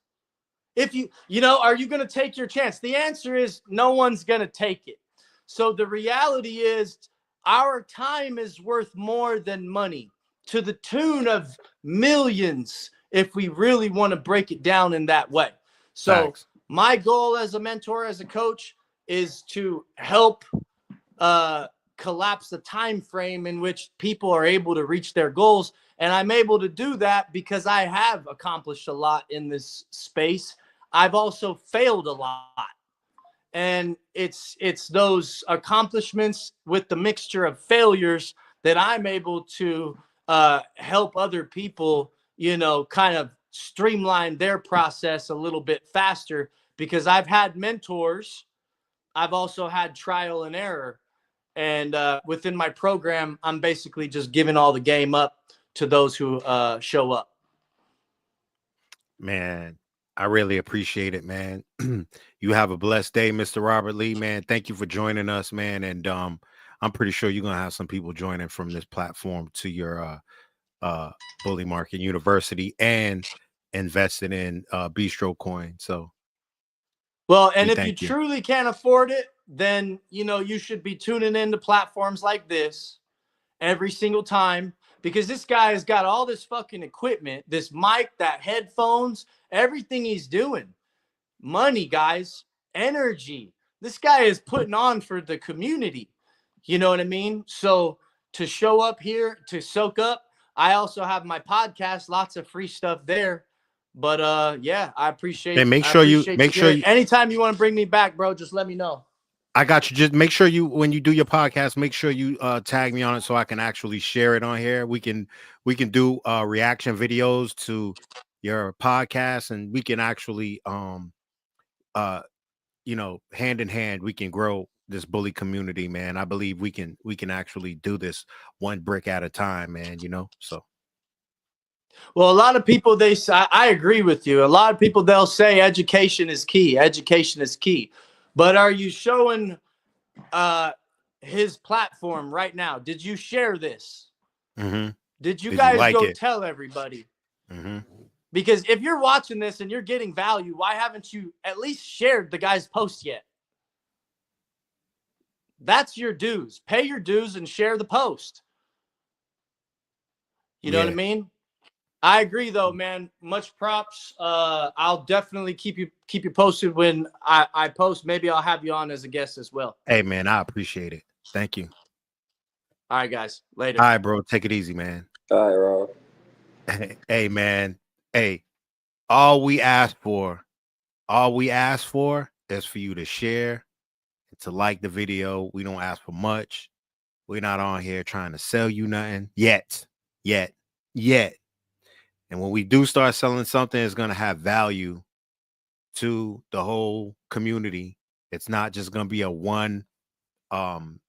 Speaker 8: If are you going to take your chance? The answer is no one's going to take it. So the reality is our time is worth more than money, to the tune of millions, if we really want to break it down in that way. So my goal as a mentor, as a coach, is to help collapse the time frame in which people are able to reach their goals. And I'm able to do that because I have accomplished a lot in this space. I've also failed a lot. And it's those accomplishments with the mixture of failures that I'm able to help other people, kind of streamline their process a little bit faster, because I've had mentors. I've also had trial and error. And within my program, I'm basically just giving all the game up to those who show up.
Speaker 5: Man, I really appreciate it, man. You have a blessed day, Mr. Robert Lee, man. Thank you for joining us, man. And I'm pretty sure you're gonna have some people joining from this platform to your Bully Market University and invested in Bistro Coin. So,
Speaker 8: well, and if you truly can't afford it, then you should be tuning into platforms like this every single time, because this guy has got all this fucking equipment, this mic, that headphones, everything he's doing. Money, guys, energy. This guy is putting on for the community. You know what I mean? So to show up here, to soak up, I also have my podcast, lots of free stuff there. But yeah, I appreciate.
Speaker 5: And make sure you
Speaker 8: anytime you want to bring me back, bro, just let me know.
Speaker 5: I got you. Just make sure when you do your podcast, make sure you tag me on it so I can actually share it on here. We can do reaction videos to your podcast, and we can actually hand in hand, we can grow this bully community, man. I believe we can actually do this one brick at a time, man. So.
Speaker 8: Well, a lot of people, I agree with you. A lot of people, they'll say education is key. Education is key. But are you showing his platform right now? Did you share this? Did you guys go tell everybody? Because if you're watching this and you're getting value, why haven't you at least shared the guy's post yet? That's your dues. Pay your dues and share the post. You know what I mean? I agree, though, man. Much props. I'll definitely keep you posted when I post. Maybe I'll have you on as a guest as well.
Speaker 5: Hey, man, I appreciate it. Thank you.
Speaker 8: All right, guys. Later.
Speaker 5: All right, bro. Take it easy, man.
Speaker 6: All right, Rob.
Speaker 5: Hey, man. Hey, all we ask for is for you to share to like the video. We don't ask for much. We're not on here trying to sell you nothing yet, yet, yet. And when we do start selling something, it's going to have value to the whole community. It's not just going to be a um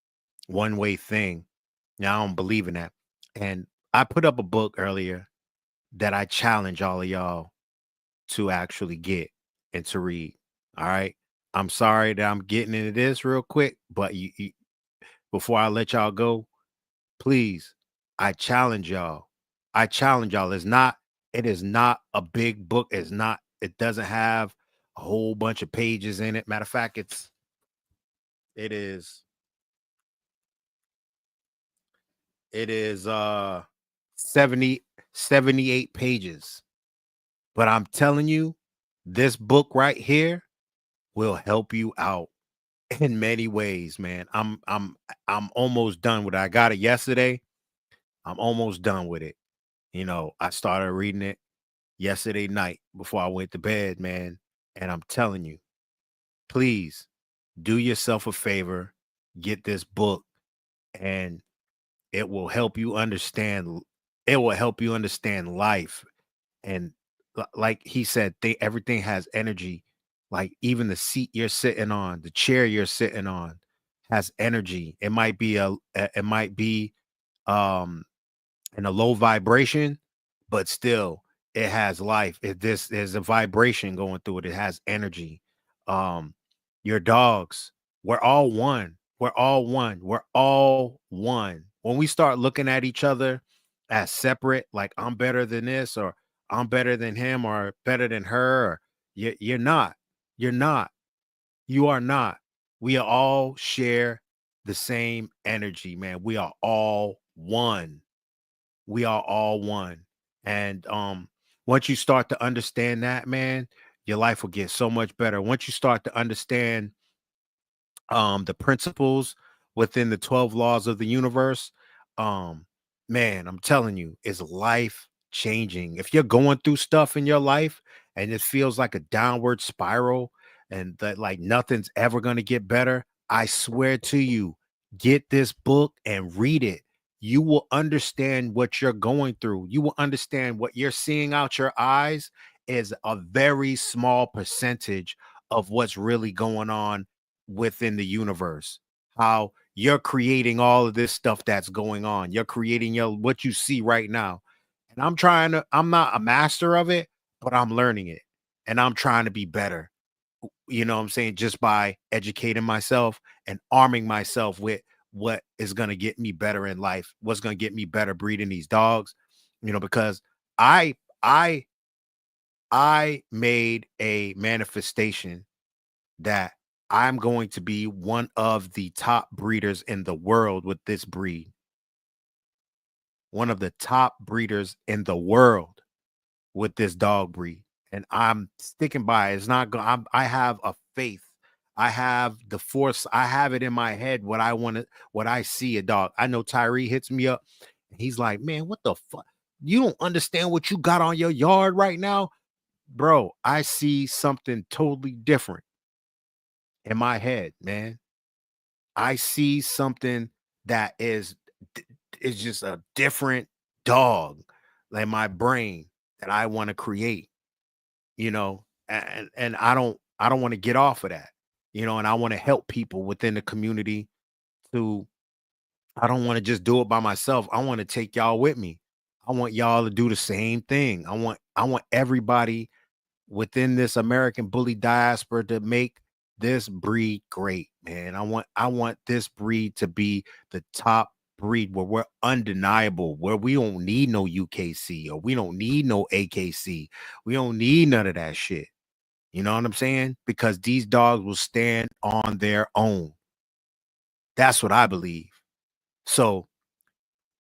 Speaker 5: one way thing. Now I don't believe in that. And I put up a book earlier that I challenge all of y'all to actually get and to read. All right. I'm sorry that I'm getting into this real quick, but before I let y'all go, please, I challenge y'all. I challenge y'all. It is not a big book. It doesn't have a whole bunch of pages in it. Matter of fact, it is 70 78 pages. But I'm telling you, this book right here will help you out in many ways, man. I'm almost done with it. I got it yesterday. I'm almost done with it. I started reading it yesterday night before I went to bed, man. And I'm telling you, please do yourself a favor, get this book, and it will help you understand. It will help you understand life. And like he said, everything has energy. Like even the seat you're sitting on, the chair you're sitting on has energy. It might be um in a low vibration, but still it has life. There's a vibration going through it. It has energy. Um, your dogs, we're all one. We're all one. We're all one. When we start looking at each other as separate, like I'm better than this, or I'm better than him, or better than her, or you're not. You're not. You are not. We all share the same energy, man. We are all one. We are all one. And once you start to understand that, man, your life will get so much better. Once you start to understand the principles within the 12 laws of the universe, um man, I'm telling you, it's life changing. If you're going through stuff in your life and it feels like a downward spiral and that like nothing's ever going to get better, I swear to you, get this book and read it. You will understand what you're going through. You will understand what you're seeing out your eyes is a very small percentage of what's really going on within the universe. How you're creating all of this stuff that's going on. You're creating what you see right now. And I'm not a master of it, but I'm learning it. And I'm trying to be better. You know what I'm saying? Just by educating myself and arming myself with what is going to get me better in life, what's going to get me better breeding these dogs, because I I I made a manifestation that I'm going to be one of the top breeders in the world with this breed. One of the top breeders in the world with this dog breed. And I'm sticking by it. It's not going I have a faith. I have the force. I have it in my head what I want to, what I see a dog. I know Tyree hits me up. He's like, man, what the fuck? You don't understand what you got on your yard right now? Bro, I see something totally different in my head, man. I see something that is just a different dog, like my brain that I want to create, and I don't want to get off of that, and I want to help people within the community to. I don't want to just do it by myself. I want to take y'all with me. I want y'all to do the same thing. I want everybody within this American bully diaspora to make this breed great, man. I want this breed to be the top breed where we're undeniable, where we don't need no UKC or we don't need no AKC. We don't need none of that shit. You know what I'm saying? Because these dogs will stand on their own. That's what I believe. So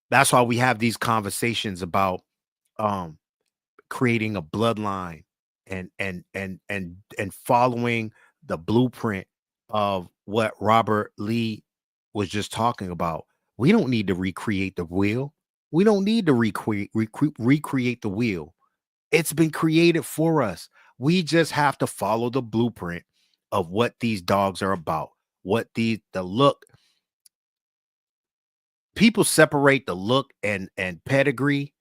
Speaker 5: that's why we have these conversations about um creating a bloodline and following the blueprint of what Robert Lee was just talking about. We don't need to recreate the wheel. We don't need to recreate the wheel. It's been created for us. We just have to follow the blueprint of what these dogs are about. what the look. People separate the look and pedigree,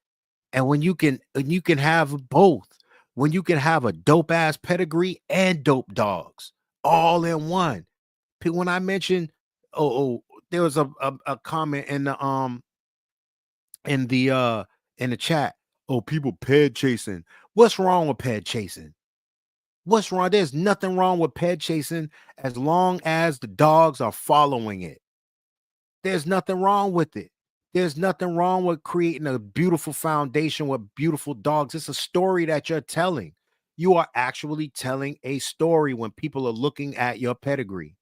Speaker 5: and when you can have both, when you can have a dope ass pedigree and dope dogs all in one. When I mentioned, there was a comment in the chat. Oh, people ped chasing. What's wrong with ped chasing? What's wrong? There's nothing wrong with ped chasing as long as the dogs are following it. There's nothing wrong with it. There's nothing wrong with creating a beautiful foundation with beautiful dogs. It's a story that you're telling. You are actually telling a story when people are looking at your pedigree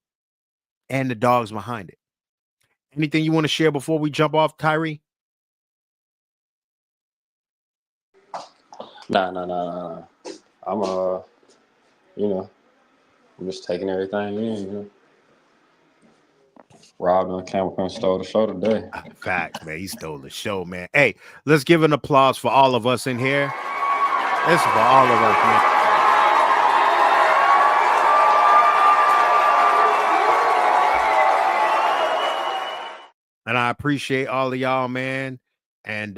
Speaker 5: and the dogs behind it. Anything you want to share before we jump off, Tyree?
Speaker 6: Nah. I'm I'm just taking everything in. Rob on camera stole the show today.
Speaker 5: Facts, man. He stole the show, man. Hey, let's give an applause for all of us in here. This is for all of us, man. And I appreciate all of y'all, man. And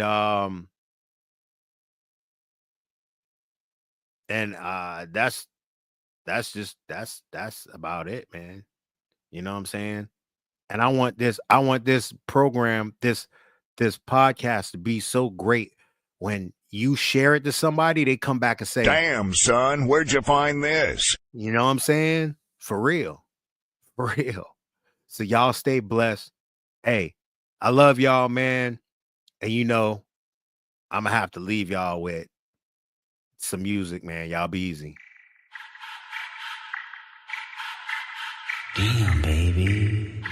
Speaker 5: that's about it, man. You know what I'm saying? And I want this program, this podcast to be so great. When you share it to somebody, they come back and say,
Speaker 10: "Damn, son, where'd you find this?"
Speaker 5: You know what I'm saying? For real. For real. So y'all stay blessed. Hey, I love y'all, man. And I'm gonna have to leave y'all with some music, man. Y'all be easy.
Speaker 11: Damn, baby.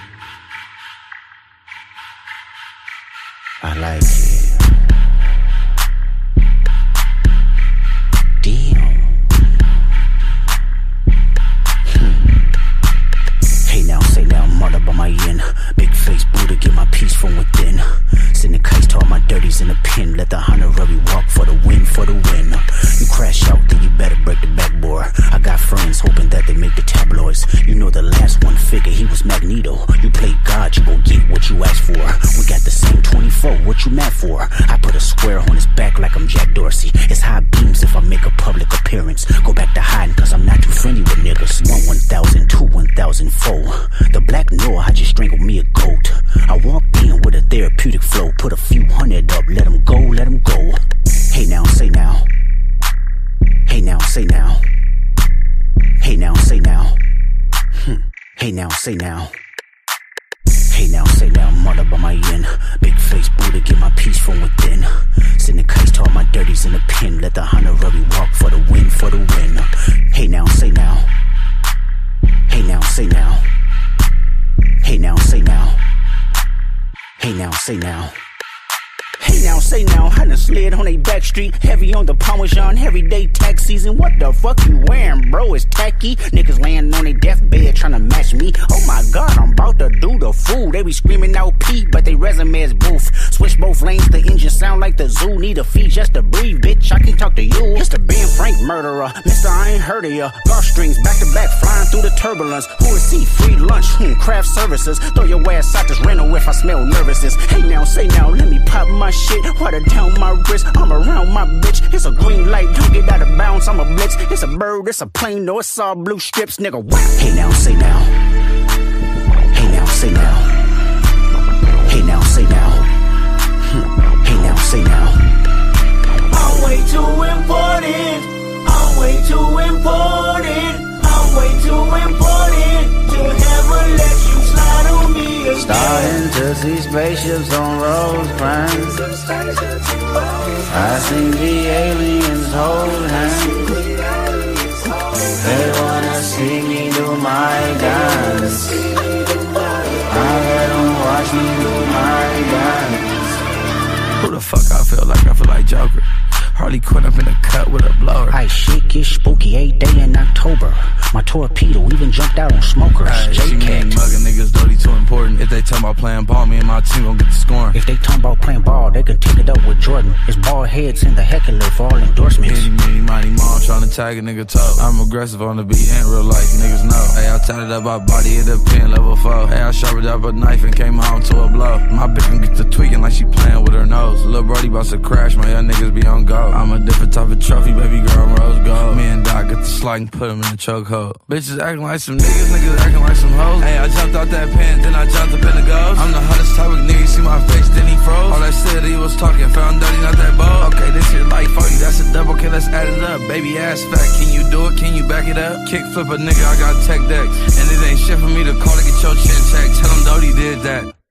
Speaker 11: I like it. Damn. Hey now, say now, murder by my end. Big face Buddha, get my peace from within. Sending kites to all my dirties in the pen. Let the honorary walk for the win, for the win. You crash out, then you better break the backboard. I got friends hoping that they make the tabloids. You know the last one figure, he was Magneto. You play God, you gon' get what you asked for. We got the same 24, what you mad for? I put a square on his back like I'm Jack Dorsey. It's high beams if I make a public appearance. Go back to hiding cause I'm not too friendly with niggas. 1,000, 2, 1,004. The black Noah, I just strangled me a goat. I walked in with a therapeutic flow. Put a few hundred up, let him go, let him go. Hey now, say now. Hey now, say now. Hey now, say now. Hey now, say now. Hey now, say now, murder by my end. Big face Buddha, get my peace from within. Sending kites to all my dirties in the pen. Let the honorary walk for the win, for the win. Hey now, say now. Hey now, say now. Hey now, say now. Hey now, say now. Hey now, say now, I done slid on a back street. Heavy on the Parmesan, everyday tax season. What the fuck you wearing, bro? It's tacky. Niggas laying on their deathbed trying to match me. Oh my god, I'm about to do the fool. They be screaming out P, but they resume is boof. Switch both lanes, the engine sound like the zoo. Need a fee just to breathe, bitch, I can talk to you. Mr. Ben Frank murderer, Mr. I ain't heard of ya. Golf strings back to back, flying through the turbulence. Who is he? Free lunch, craft services. Throw your ass out this rental if I smell nervousness. Hey now, say now, let me pop my shit. Water down my wrist, I'm around my bitch. It's a green light, don't get out of bounds, I'm a blitz. It's a bird, it's a plane, no, it's all blue strips, nigga. Wow. Hey now, say now. Hey now, say now. Hey now, say now. Hey now, say now.
Speaker 2: I'm way too important. I'm way too important. I'm way too important to ever let you slide on me again.
Speaker 11: Starting to see spaceships on Rosecrans. I seen the aliens hold hands. They wanna see me do my dance. I let them watch me do my dance.
Speaker 12: Who the fuck I feel like? I feel like Joker. Harley Quinn up in the cut with a blower.
Speaker 11: I shit get spooky 8 day in October. My torpedo even jumped out on smokers.
Speaker 12: She mean mugging niggas dirty too important. If they talk about playing ball, me and my team gon' get the scoring.
Speaker 11: If they talk about playing ball, they can take it up with Jordan. It's bald heads in the heckler for all endorsements.
Speaker 12: Many, mighty mom tryna tag a nigga toe. I'm aggressive on the beat and real life, niggas know. Hey, I Tatted up my body at the pen level 4. Hey, I sharpened up a knife and came home to a blow. My bitch can get to tweaking like she playing with her nose. Lil' Brody bout to crash, my young niggas be on go. I'm a different type of trophy, baby girl, I'm rose gold. Me and Doc get the slide and put him in the chokehold. Bitches acting like some niggas acting like some hoes. Hey, I jumped out that pen, then I jumped up in the ghost. I'm the hottest type of nigga, see my face, then he froze. All that shit he was talking, found dirty, not that bold. Okay, this shit like 40, that's a double, okay, let's add it up. Baby ass fat, can you do it, can you back it up? Kick flip a nigga, I got tech decks. And it ain't shit for me to call to get your chin checked. Tell him Dodie did that.